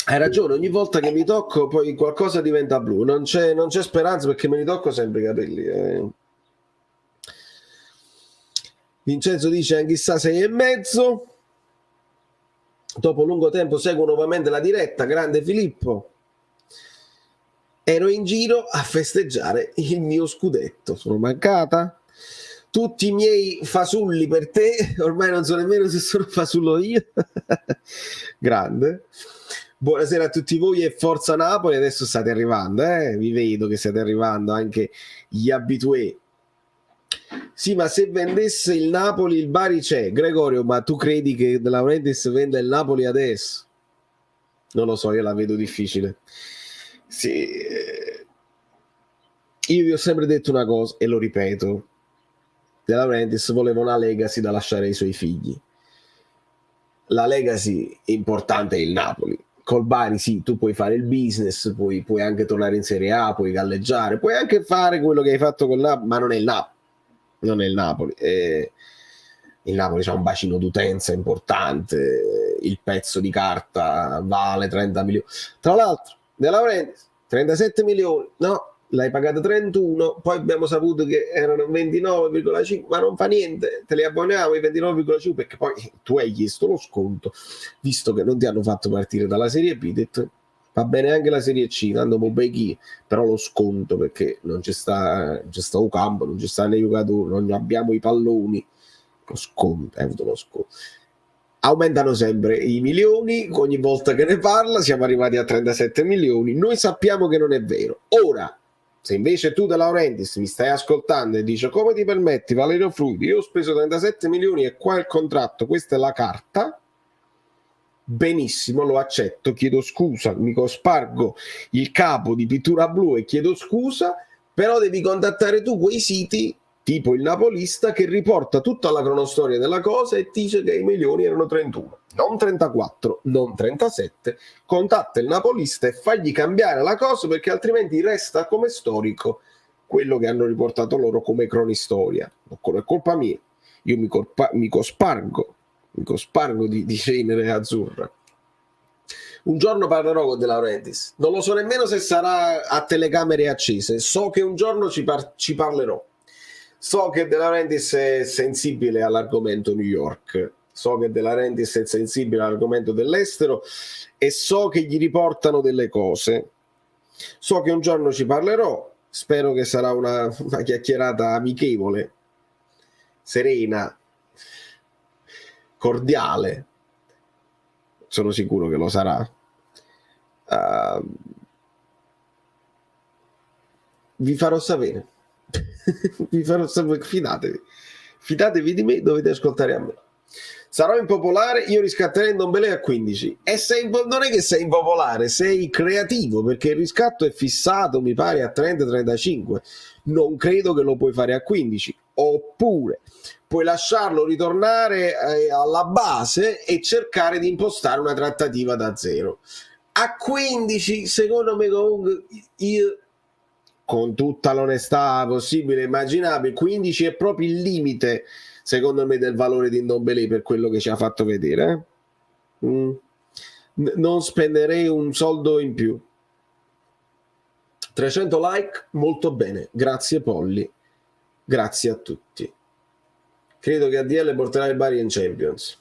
Hai ragione, ogni volta che mi tocco poi qualcosa diventa blu, non c'è speranza, perché me li tocco sempre i capelli. Vincenzo dice: Anghissà 6,5. dopo lungo tempo seguo nuovamente la diretta, grande Filippo. Ero in giro a festeggiare il mio scudetto, sono mancata. Tutti i miei fasulli per te, ormai non so nemmeno se sono fasullo io. Grande. Buonasera a tutti voi e forza Napoli, adesso state arrivando, vi vedo che state arrivando anche gli abitué. Sì, ma se vendesse il Napoli il Bari c'è. Gregorio, ma tu credi che De Laurentiis venda il Napoli adesso? Non lo so, io la vedo difficile. Sì. Io vi ho sempre detto una cosa e lo ripeto: De Laurentiis voleva una legacy da lasciare ai suoi figli. La legacy importante è il Napoli. Col Bari sì, tu puoi fare il business, puoi anche tornare in Serie A, puoi galleggiare, puoi anche fare quello che hai fatto con Napoli, ma non è il Napoli. Non è il Napoli. Il Napoli c'ha un bacino d'utenza importante, il pezzo di carta vale 30 milioni. Tra l'altro, De Laurentiis 37 milioni, no, l'hai pagato 31, poi abbiamo saputo che erano 29,5, ma non fa niente, te li abboniamo i 29,5 perché poi tu hai chiesto lo sconto, visto che non ti hanno fatto partire dalla Serie B, detto va bene anche la Serie C, tanto Mobeki, però lo sconto perché non c'è sta un campo, non ci stanno i giocatori, non abbiamo i palloni, lo sconto, hai avuto lo sconto. Aumentano sempre i milioni, ogni volta che ne parla siamo arrivati a 37 milioni, noi sappiamo che non è vero. Ora, se invece tu De Laurentiis mi stai ascoltando e dici come ti permetti Valerio Frutti, io ho speso 37 milioni e qua è il contratto, questa è la carta, benissimo, lo accetto, chiedo scusa, mi cospargo il capo di pittura blu e chiedo scusa, però devi contattare tu quei siti tipo il Napolista che riporta tutta la cronostoria della cosa e dice che i milioni erano 31, non 34, non 37. Contatta il Napolista e fagli cambiare la cosa perché altrimenti resta come storico quello che hanno riportato loro come cronistoria. Non è colpa mia, io mi cospargo di cenere azzurra. Un giorno parlerò con De Laurentiis, non lo so nemmeno se sarà a telecamere accese, so che un giorno ci parlerò. So che De Laurentiis è sensibile all'argomento New York, so che De Laurentiis è sensibile all'argomento dell'estero e so che gli riportano delle cose. So che un giorno ci parlerò, spero che sarà una chiacchierata amichevole, serena, cordiale. Sono sicuro che lo sarà. Vi farò sapere. Fidatevi di me, dovete ascoltare a me. Sarò impopolare, io riscatterei Ndombele a 15 e non è che sei impopolare, sei creativo perché il riscatto è fissato mi pare a 30-35, non credo che lo puoi fare a 15, oppure puoi lasciarlo ritornare alla base e cercare di impostare una trattativa da zero. A 15 secondo me comunque io, con tutta l'onestà possibile e immaginabile, 15 è proprio il limite secondo me del valore di Ndombele per quello che ci ha fatto vedere. Non spenderei un soldo in più. 300 like, molto bene, grazie Polli, grazie a tutti. Credo che ADL porterà il Bari in Champions.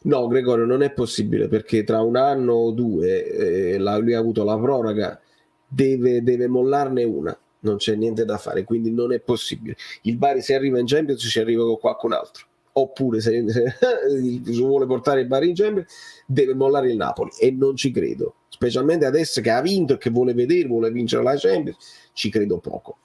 No Gregorio, non è possibile perché tra un anno o due lui ha avuto la proroga, deve mollarne una, non c'è niente da fare, quindi non è possibile. Il Bari se arriva in Champions ci arriva con qualcun altro, oppure se vuole portare il Bari in Champions deve mollare il Napoli e non ci credo, specialmente adesso che ha vinto e che vuole vincere la Champions, ci credo poco,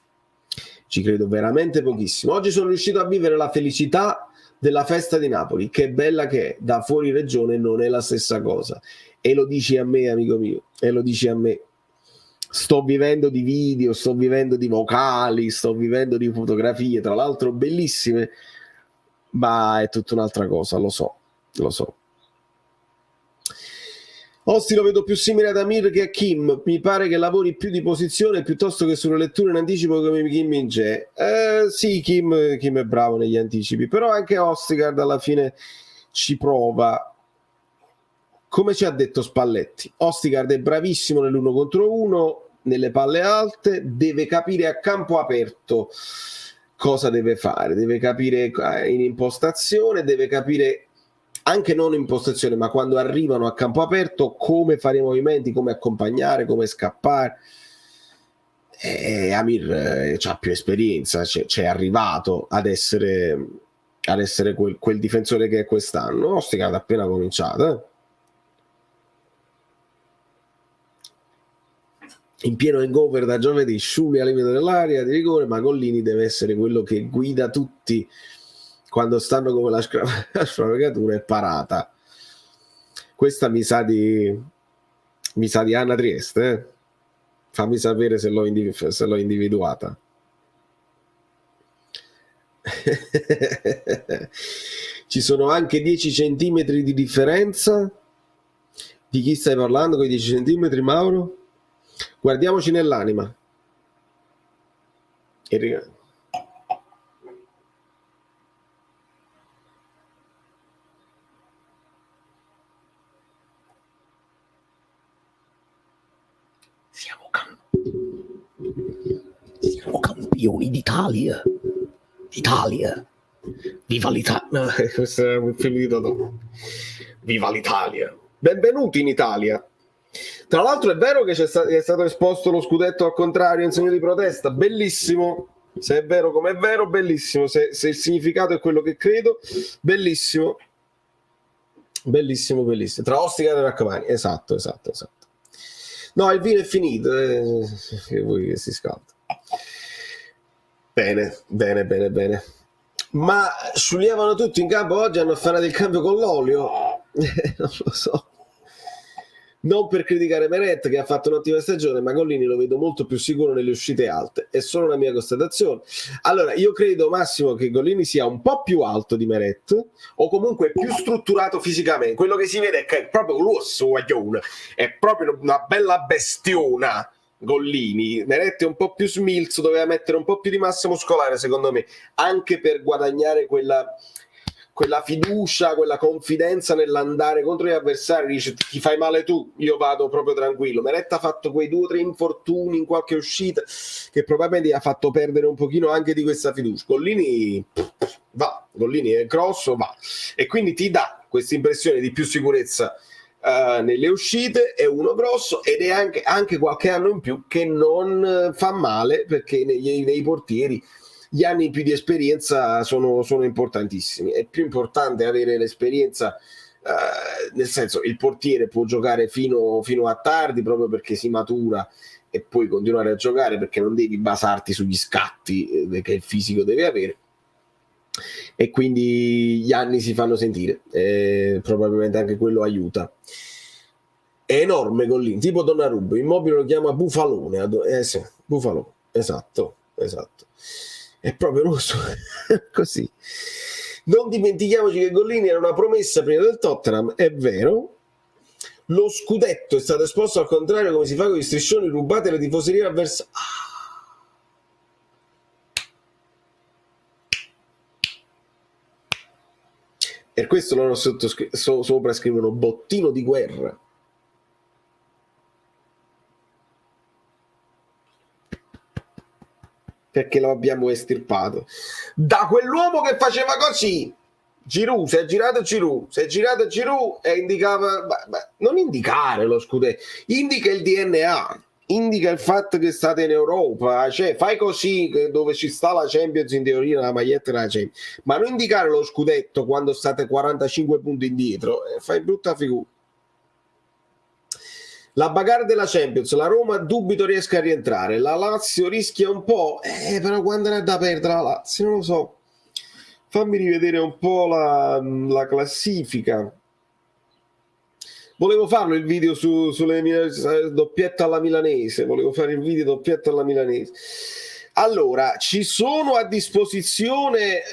ci credo veramente pochissimo. Oggi sono riuscito a vivere la felicità della festa di Napoli, che bella che è, da fuori regione non è la stessa cosa, e lo dici a me amico mio, e lo dici a me. Sto vivendo di video, sto vivendo di vocali, sto vivendo di fotografie, tra l'altro bellissime, ma è tutta un'altra cosa, lo so. Osti lo vedo più simile ad Amir che a Kim, mi pare che lavori più di posizione piuttosto che sulle letture in anticipo come Kim Min-jae. Sì, Kim è bravo negli anticipi, però anche Ostigard alla fine ci prova. Come ci ha detto Spalletti, Ostigard è bravissimo nell'1 contro 1, nelle palle alte, deve capire a campo aperto cosa deve fare, deve capire in impostazione, deve capire anche non in possessione, ma quando arrivano a campo aperto, come fare i movimenti, come accompagnare, come scappare. Amir ha più esperienza, c'è arrivato ad essere quel difensore che è quest'anno. Ostica ha appena cominciato, in pieno hangover da giovedì, Sciulli al limite dell'area di rigore, ma Gollini deve essere quello che guida tutti quando stanno come la sfravacatura è parata. Questa mi sa di Anna Trieste, fammi sapere se l'ho individuata. Ci sono anche 10 centimetri di differenza. Di chi stai parlando con i 10 centimetri, Mauro? Guardiamoci nell'anima. Siamo campioni d'Italia. Viva l'Italia. Questo è un film di Totò. Viva l'Italia. Benvenuti in Italia. Tra l'altro è vero che è stato esposto lo scudetto al contrario in segno di protesta. Bellissimo. Se è vero come è vero, bellissimo. Se il significato è quello che credo, bellissimo. Bellissimo. Tra Ostica e Raccomani. Esatto. No, il vino è finito. Voi che si scalda. Bene. Ma sciugliavano tutti in campo oggi, hanno afferrato il cambio con l'olio. Non lo so. Non per criticare Meret che ha fatto un'ottima stagione, ma Gollini lo vedo molto più sicuro nelle uscite alte. È solo una mia constatazione. Allora, io credo, Massimo, che Gollini sia un po' più alto di Meret, o comunque più strutturato fisicamente. Quello che si vede è che è proprio l'osso guaglione, è proprio una bella bestiona. Gollini, Meret è un po' più smilzo, doveva mettere un po' più di massa muscolare, secondo me, anche per guadagnare quella fiducia, quella confidenza nell'andare contro gli avversari. Dice: ti fai male tu, io vado proprio tranquillo. Meret ha fatto quei 2 o 3 infortuni in qualche uscita che probabilmente ha fatto perdere un pochino anche di questa fiducia. Gollini è grosso, va, e quindi ti dà questa impressione di più sicurezza nelle uscite. È uno grosso ed è anche qualche anno in più che non fa male, perché nei portieri gli anni più di esperienza sono importantissimi. È più importante avere l'esperienza, nel senso, il portiere può giocare fino a tardi proprio perché si matura e poi continuare a giocare, perché non devi basarti sugli scatti che il fisico deve avere, e quindi gli anni si fanno sentire, probabilmente anche quello aiuta. È enorme Gollini, tipo Donnarumma. Immobile lo chiama Bufalone, sì, Bufalone, esatto. È proprio rosso così. Non dimentichiamoci che Gollini era una promessa prima del Tottenham, è vero. Lo scudetto è stato esposto al contrario, come si fa con gli striscioni rubati alle tifoserie avversarie. Per questo loro sopra scrivono bottino di guerra. Perché lo abbiamo estirpato da quell'uomo che faceva così. Giroud, si è girato Giroud e indicava, non indicare lo scudetto, indica il DNA, indica il fatto che state in Europa, cioè fai così, dove ci sta la Champions, in teoria la maglietta della Champions, ma non indicare lo scudetto quando state 45 punti indietro, fai brutta figura. La bagarre della Champions, la Roma dubito riesca a rientrare, la Lazio rischia un po', però quando è da perdere la Lazio, non lo so. Fammi rivedere un po' la classifica. Volevo farlo il video sulle doppietta alla milanese, Allora, ci sono a disposizione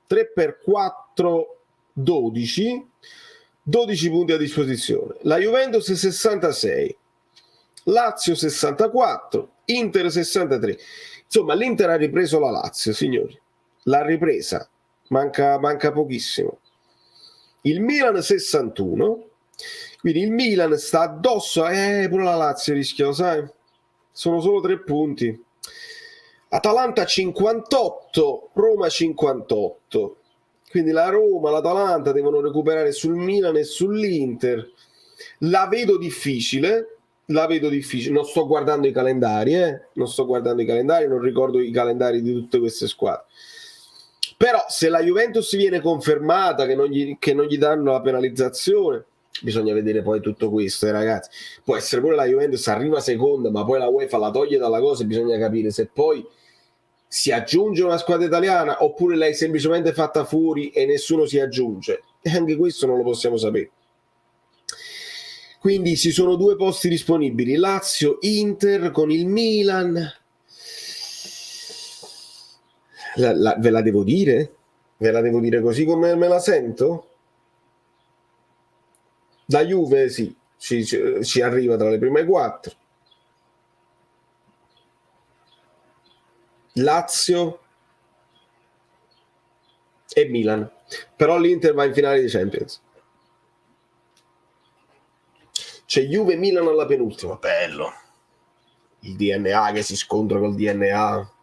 3x4 12 punti a disposizione. La Juventus 66, Lazio 64, Inter 63. Insomma, l'Inter ha ripreso la Lazio, signori. L'ha ripresa. Manca pochissimo. Il Milan 61. Quindi il Milan sta addosso. Pure la Lazio rischia, sai? Sono solo 3 punti. Atalanta 58, Roma 58. Quindi la Roma, l'Atalanta devono recuperare sul Milan e sull'Inter. La vedo difficile, non sto guardando i calendari, non ricordo i calendari di tutte queste squadre. Però se la Juventus viene confermata, che non gli danno la penalizzazione, bisogna vedere poi tutto questo, ragazzi. Può essere pure la Juventus arriva seconda, ma poi la UEFA la toglie dalla cosa e bisogna capire se poi si aggiunge una squadra italiana oppure l'hai semplicemente fatta fuori e nessuno si aggiunge. E anche questo non lo possiamo sapere. Quindi ci sono 2 posti disponibili, Lazio, Inter con il Milan. Ve la devo dire? Ve la devo dire così come me la sento? La Juve sì, ci arriva tra le prime 4. Lazio e Milan. Però l'Inter va in finale di Champions. C'è Juve e Milan alla penultima. Bello. Il DNA che si scontra col DNA.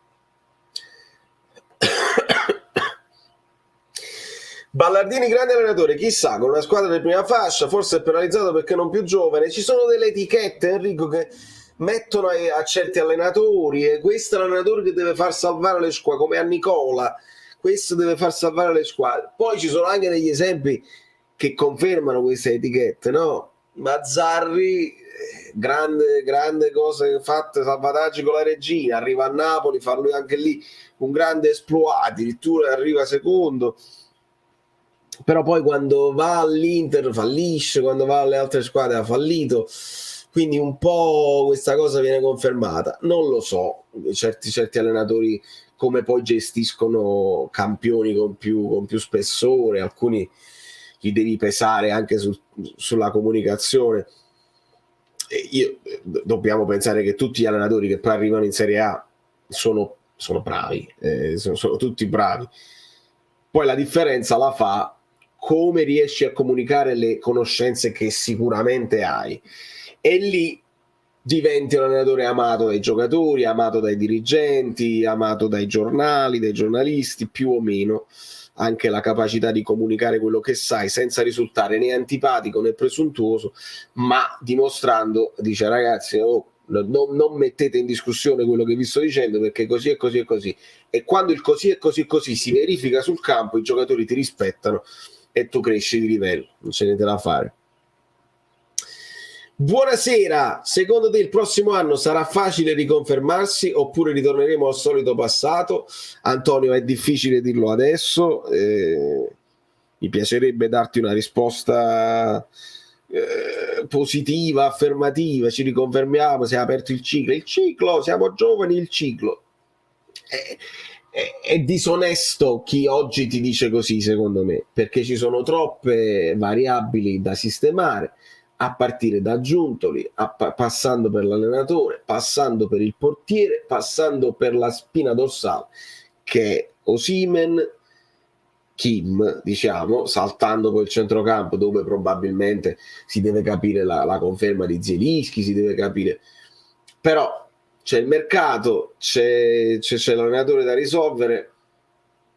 Ballardini grande allenatore, chissà, con una squadra di prima fascia, forse è penalizzato perché non più giovane. Ci sono delle etichette, Enrico, che mettono a certi allenatori, e questo è l'allenatore che deve far salvare le squadre, come a Nicola, questo deve far salvare le squadre. Poi ci sono anche degli esempi che confermano queste etichette, no? Mazzarri, grande cose fatte, salvataggi con la Regina, arriva a Napoli, fa lui anche lì un grande esploit, addirittura arriva secondo. Però poi quando va all'Inter fallisce, quando va alle altre squadre ha fallito, quindi un po' questa cosa viene confermata. Non lo so, certi allenatori come poi gestiscono campioni con più spessore, alcuni gli devi pesare anche sulla comunicazione. Dobbiamo pensare che tutti gli allenatori che poi arrivano in Serie A sono bravi, sono tutti bravi. Poi la differenza la fa come riesci a comunicare le conoscenze che sicuramente hai, e lì diventi un allenatore amato dai giocatori, amato dai dirigenti, amato dai giornali, dai giornalisti, più o meno. Anche la capacità di comunicare quello che sai senza risultare né antipatico né presuntuoso, ma dimostrando, dice ragazzi, non mettete in discussione quello che vi sto dicendo, perché così e così e così. E quando il così e così e così si verifica sul campo, i giocatori ti rispettano e tu cresci di livello, non c'è niente da fare. Buonasera, secondo te il prossimo anno sarà facile riconfermarsi oppure ritorneremo al solito passato? Antonio, è difficile dirlo adesso, mi piacerebbe darti una risposta positiva, affermativa, ci riconfermiamo, si è aperto il ciclo, siamo giovani, il ciclo. È disonesto chi oggi ti dice così, secondo me, perché ci sono troppe variabili da sistemare, a partire da Giuntoli, passando per l'allenatore, passando per il portiere, passando per la spina dorsale, che è Osimhen, Kim, diciamo, saltando poi il centrocampo, dove probabilmente si deve capire la conferma di Zielinski, si deve capire. Però c'è il mercato, c'è l'allenatore da risolvere.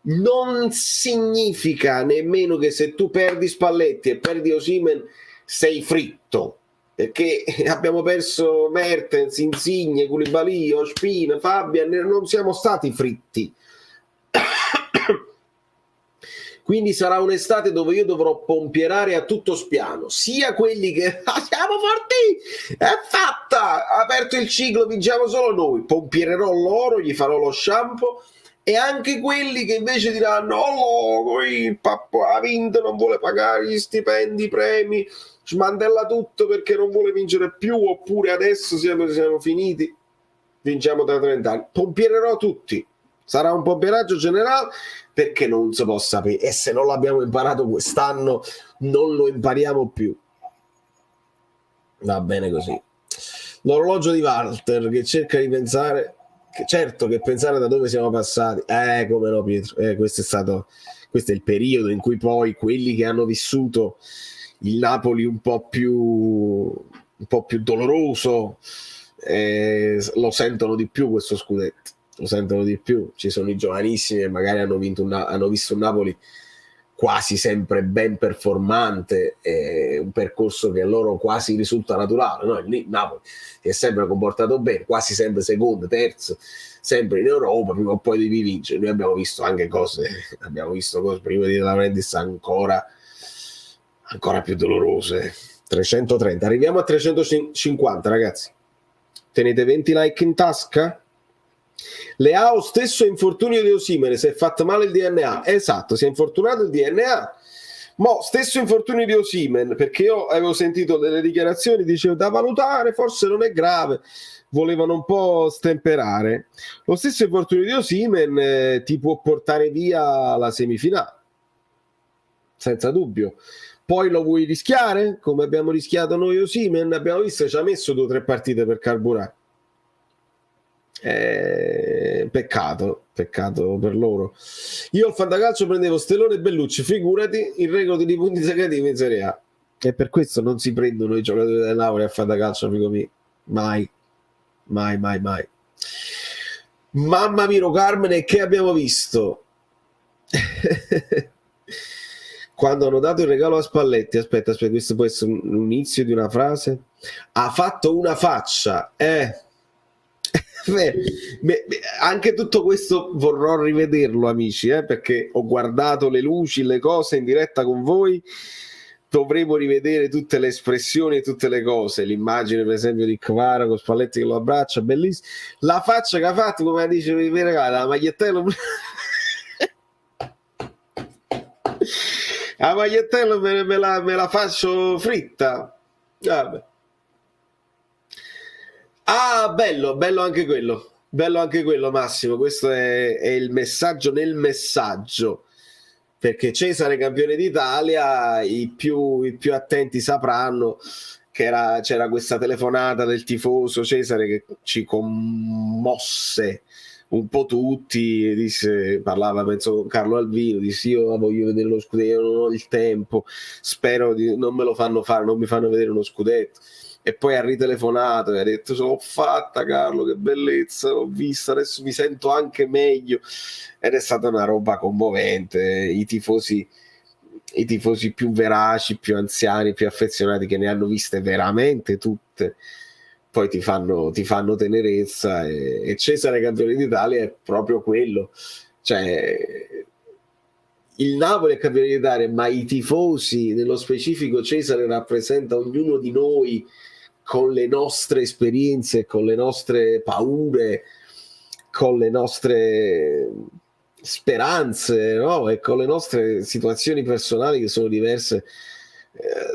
Non significa nemmeno che se tu perdi Spalletti e perdi Osimhen sei fritto, perché abbiamo perso Mertens, Insigne, Koulibaly, Ospina, Fabian, non siamo stati fritti. Quindi sarà un'estate dove io dovrò pompierare a tutto spiano, sia quelli che siamo forti, è fatta, ha aperto il ciclo, vinciamo solo noi, pompiererò loro, gli farò lo shampoo, e anche quelli che invece diranno il papà ha vinto, non vuole pagare gli stipendi, i premi, smantella tutto perché non vuole vincere più, oppure adesso siamo finiti, vinciamo tra 30 anni, pompiererò tutti. Sarà un pompieraggio generale, perché non si può sapere, e se non l'abbiamo imparato quest'anno non lo impariamo più. Va bene così. L'orologio di Walter che cerca di pensare, che certo che pensare da dove siamo passati, come no Pietro, questo è il periodo in cui poi quelli che hanno vissuto il Napoli un po' più doloroso lo sentono di più questo scudetto. Lo sentono di più. Ci sono i giovanissimi che magari hanno visto un Napoli quasi sempre ben performante, un percorso che a loro quasi risulta naturale, no? Il Napoli si è sempre comportato bene, quasi sempre secondo, terzo, sempre in Europa, prima o poi devi vincere. Noi abbiamo visto anche cose prima di Laurentiis ancora più dolorose. 330, arriviamo a 350, ragazzi. Tenete 20 like in tasca. Leao stesso infortunio di Osimhen, si è fatto male il DNA. Esatto, si è infortunato il DNA. Mo stesso infortunio di Osimhen, perché io avevo sentito delle dichiarazioni, dicevo da valutare, forse non è grave, volevano un po' stemperare. Lo stesso infortunio di Osimhen ti può portare via la semifinale, senza dubbio. Poi lo vuoi rischiare? Come abbiamo rischiato noi Osimhen? Abbiamo visto che ci ha messo 2 o 3 partite per carburare. Peccato per loro. Io al fantacalcio prendevo Stellone e Bellucci, figurati il record di punti negativi in Serie A. E per questo non si prendono i giocatori del Napoli a fantacalcio, amico mio. Mai. Mamma mia, Carmine, che abbiamo visto? Quando hanno dato il regalo a Spalletti, aspetta, questo può essere un inizio di una frase. Ha fatto una faccia, anche tutto questo vorrò rivederlo, amici, perché ho guardato le luci, le cose in diretta con voi. Dovremo rivedere tutte le espressioni e tutte le cose. L'immagine, per esempio, di Kvara con Spalletti che lo abbraccia, bellissima. La faccia che ha fatto, come dice mi regala la magliettella. La magliettella me la faccio fritta. Vabbè. Ah, bello anche quello, Massimo. Questo è il messaggio nel messaggio, perché Cesare campione d'Italia, i più attenti sapranno che c'era questa telefonata del tifoso Cesare che ci commosse un po' tutti, parlava penso con Carlo Alvino, disse io voglio vedere lo scudetto, non ho il tempo, spero non me lo fanno fare, non mi fanno vedere uno scudetto. E poi ha ritelefonato e ha detto ce l'ho fatta Carlo, che bellezza, l'ho vista, adesso mi sento anche meglio. Ed è stata una roba commovente. I tifosi più veraci, più anziani, più affezionati, che ne hanno viste veramente tutte, poi ti fanno tenerezza. E Cesare campione d'Italia è proprio quello, cioè il Napoli è campione d'Italia, ma i tifosi, nello specifico Cesare rappresenta ognuno di noi con le nostre esperienze, con le nostre paure, con le nostre speranze, no? E con le nostre situazioni personali che sono diverse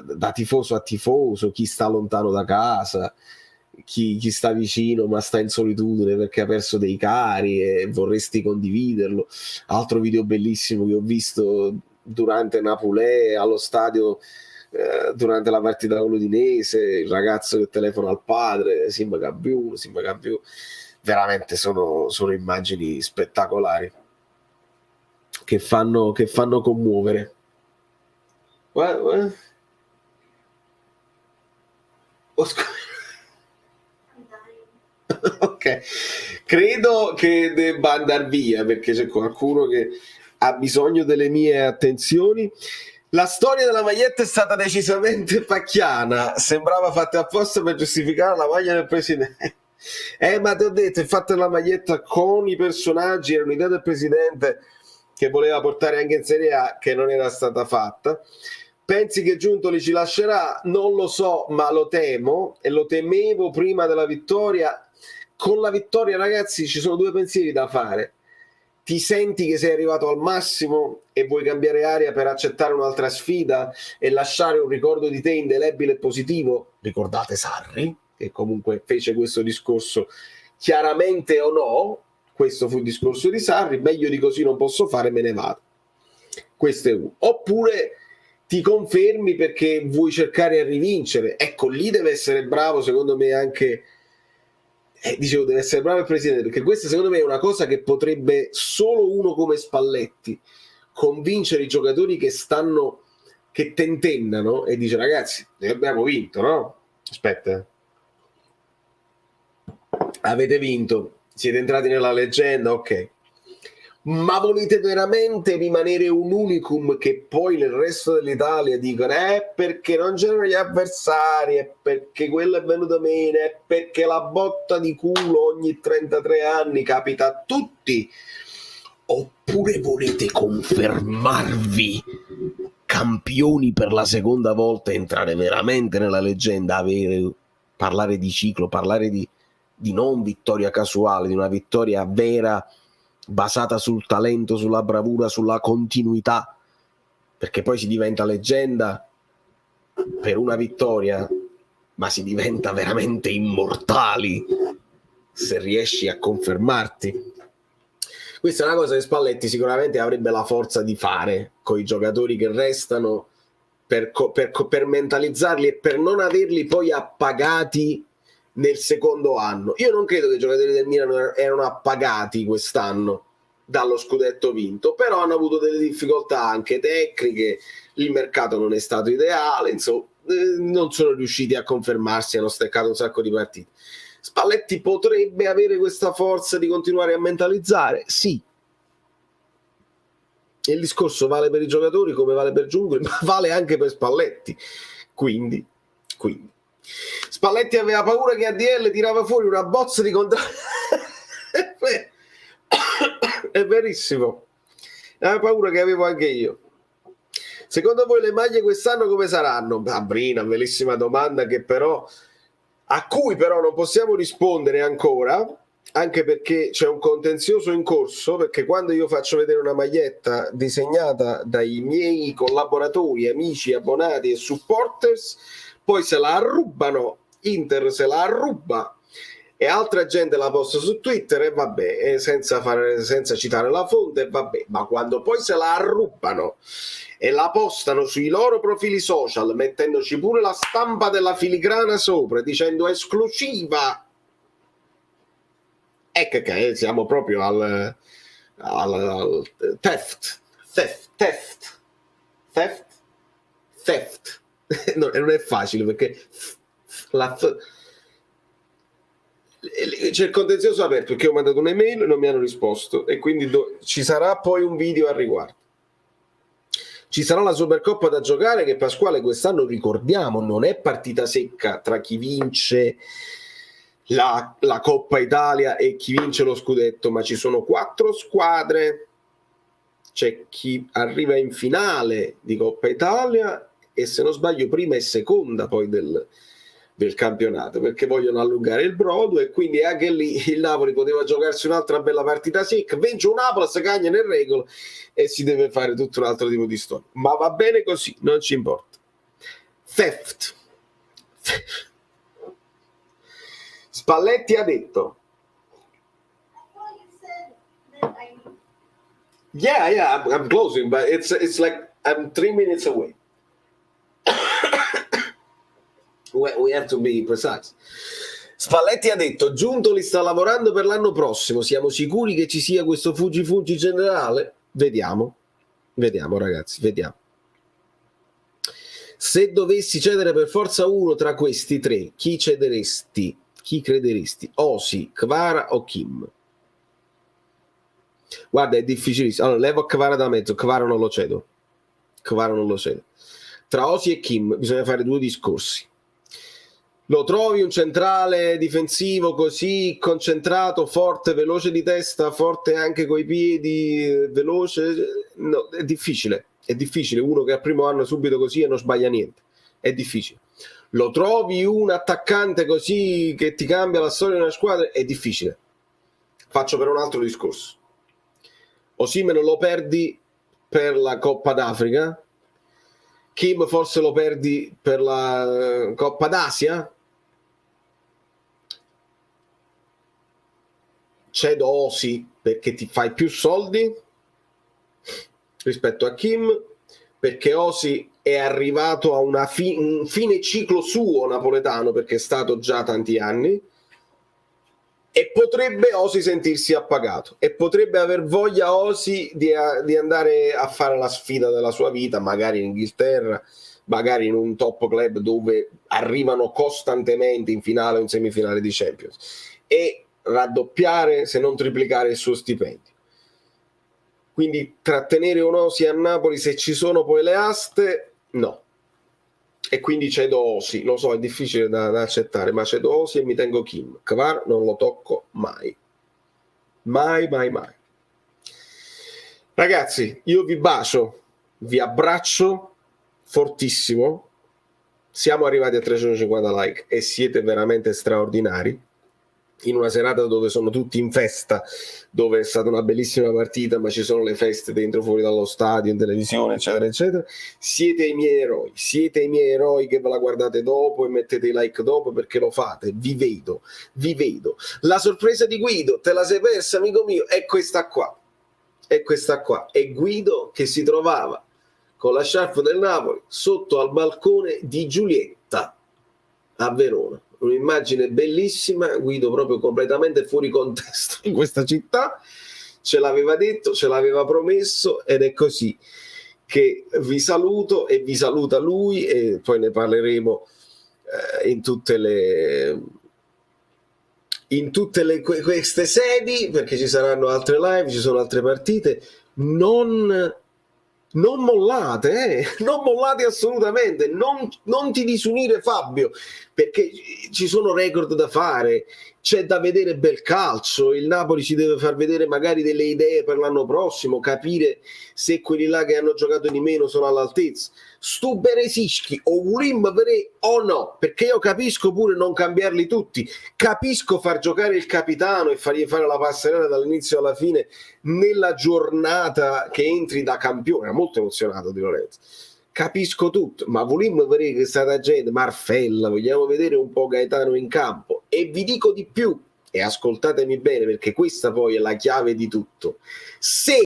da tifoso a tifoso, chi sta lontano da casa, chi sta vicino ma sta in solitudine perché ha perso dei cari e vorresti condividerlo. Altro video bellissimo che ho visto durante Napoli allo stadio, durante la partita con l'Udinese, il ragazzo che telefona al padre, Simba Gabbiù, veramente sono immagini spettacolari che fanno commuovere. Ok, credo che debba andare via perché c'è qualcuno che ha bisogno delle mie attenzioni. La storia della maglietta è stata decisamente pacchiana, sembrava fatta apposta per giustificare la maglia del presidente. Ma ti ho detto, è fatta la maglietta con i personaggi, era un'idea del presidente che voleva portare anche in Serie A, che non era stata fatta. Pensi che Giuntoli ci lascerà? Non lo so, ma lo temo e lo temevo prima della vittoria. Con la vittoria, ragazzi, ci sono 2 pensieri da fare. Ti senti che sei arrivato al massimo e vuoi cambiare aria per accettare un'altra sfida e lasciare un ricordo di te indelebile e positivo? Ricordate Sarri, che comunque fece questo discorso chiaramente o no. Questo fu il discorso di Sarri, meglio di così non posso fare, me ne vado. Questo è uno. Oppure ti confermi perché vuoi cercare a rivincere. Ecco, lì deve essere bravo, secondo me, anche deve essere bravo il presidente, perché questa secondo me è una cosa che potrebbe solo uno come Spalletti convincere i giocatori che tentennano e dice ragazzi, abbiamo vinto, no? Aspetta, avete vinto, siete entrati nella leggenda, ok, Ma volete veramente rimanere un unicum che poi nel resto dell'Italia dicono perché non c'erano gli avversari, è perché quello è venuto meno, è perché la botta di culo ogni 33 anni capita a tutti? Oppure volete confermarvi campioni per la seconda volta, entrare veramente nella leggenda, parlare di ciclo, parlare di non vittoria casuale, di una vittoria vera basata sul talento, sulla bravura, sulla continuità, perché poi si diventa leggenda per una vittoria, ma si diventa veramente immortali se riesci a confermarti. Questa è una cosa che Spalletti sicuramente avrebbe la forza di fare con i giocatori che restano, per mentalizzarli e per non averli poi appagati nel secondo anno. Io non credo che i giocatori del Milan erano appagati quest'anno dallo scudetto vinto, però hanno avuto delle difficoltà anche tecniche, il mercato non è stato ideale, insomma, non sono riusciti a confermarsi, hanno steccato un sacco di partite. Spalletti potrebbe avere questa forza di continuare a mentalizzare? Sì. E il discorso vale per i giocatori come vale per Giungoli, ma vale anche per Spalletti. Quindi. Spalletti aveva paura che ADL tirava fuori una bozza di contratto. È verissimo. Aveva paura che avevo anche io. Secondo voi le maglie quest'anno come saranno? Brina, bellissima domanda a cui però non possiamo rispondere ancora, anche perché c'è un contenzioso in corso, perché quando io faccio vedere una maglietta disegnata dai miei collaboratori, amici, abbonati e supporters, poi se la arrubano, Inter se la arruba e altra gente la posta su Twitter e vabbè, senza citare la fonte, e vabbè, ma quando poi se la arrubano e la postano sui loro profili social mettendoci pure la stampa della filigrana sopra dicendo esclusiva, ecco che siamo proprio al theft. No, non è facile perché c'è il contenzioso aperto perché ho mandato un'email e non mi hanno risposto e quindi ci sarà poi un video al riguardo. Ci sarà la Supercoppa da giocare che Pasquale quest'anno, ricordiamo, non è partita secca tra chi vince la Coppa Italia e chi vince lo scudetto, ma ci sono 4 squadre, c'è chi arriva in finale di Coppa Italia e se non sbaglio prima e seconda poi del campionato, perché vogliono allungare il brodo e quindi anche lì il Napoli poteva giocarsi un'altra bella partita secca, vince un Napoli, si cagna nel regolo e si deve fare tutto un altro tipo di storia, ma va bene così, non ci importa. Theft. Spalletti ha detto yeah, I'm closing, but it's like I'm 3 minutes away. We have to be precise. Spalletti ha detto Giuntoli sta lavorando per l'anno prossimo, siamo sicuri che ci sia questo fuggi generale? Vediamo ragazzi, vediamo. Se dovessi cedere per forza uno tra questi tre, chi cederesti? Chi crederesti? Osi, Kvara o Kim? Guarda, è difficilissimo. Allora, levo Kvara da mezzo, Kvara non lo cedo. Tra Osi e Kim bisogna fare 2 discorsi. Lo trovi un centrale difensivo così concentrato, forte, veloce di testa, forte anche coi piedi, veloce? No, è difficile. Uno che al primo anno subito così e non sbaglia niente. È difficile. Lo trovi un attaccante così che ti cambia la storia di una squadra? È difficile. Faccio però un altro discorso. Osimhen lo perdi per la Coppa d'Africa, Kim forse lo perdi per la Coppa d'Asia. Cedo Osi perché ti fai più soldi rispetto a Kim, perché Osi è arrivato a un fine ciclo suo napoletano perché è stato già tanti anni e potrebbe Osi sentirsi appagato e potrebbe aver voglia Osi di andare a fare la sfida della sua vita, magari in Inghilterra, magari in un top club dove arrivano costantemente in finale o in semifinale di Champions e raddoppiare se non triplicare il suo stipendio. quindi trattenere Osi a Napoli, se ci sono poi le aste, no. E quindi cedo Osi, lo so, è difficile da accettare, ma cedo Osi e mi tengo Kim. Kvar non lo tocco mai. Mai. Ragazzi, io vi bacio, vi abbraccio fortissimo. Siamo arrivati a 350 like e siete veramente straordinari. In una serata dove sono tutti in festa, dove è stata una bellissima partita, ma ci sono le feste dentro, fuori dallo stadio, in televisione, eccetera, eccetera. Siete i miei eroi che ve la guardate dopo e mettete i like dopo perché lo fate. Vi vedo. La sorpresa di Guido, te la sei persa, amico mio? È questa qua. È Guido che si trovava con la sciarpa del Napoli sotto al balcone di Giulietta a Verona. Un'immagine bellissima, Guido proprio completamente fuori contesto in questa città, ce l'aveva detto, ce l'aveva promesso ed è così che vi saluto e vi saluta lui e poi ne parleremo in tutte queste sedi, perché ci saranno altre live, ci sono altre partite. Non mollate assolutamente, non ti disunire Fabio, perché ci sono record da fare, c'è da vedere bel calcio, il Napoli ci deve far vedere magari delle idee per l'anno prossimo, capire se quelli là che hanno giocato di meno sono all'altezza. Stu Beresischi o Wulim Vere o no, perché io capisco pure non cambiarli tutti, capisco far giocare il capitano e fargli fare la passerella dall'inizio alla fine nella giornata che entri da campione. Era molto emozionato Di Lorenzo, capisco tutto, ma vogliamo vedere che è stata gente, Marfella, vogliamo vedere un po' Gaetano in campo. E vi dico di più, e ascoltatemi bene perché questa poi è la chiave di tutto: se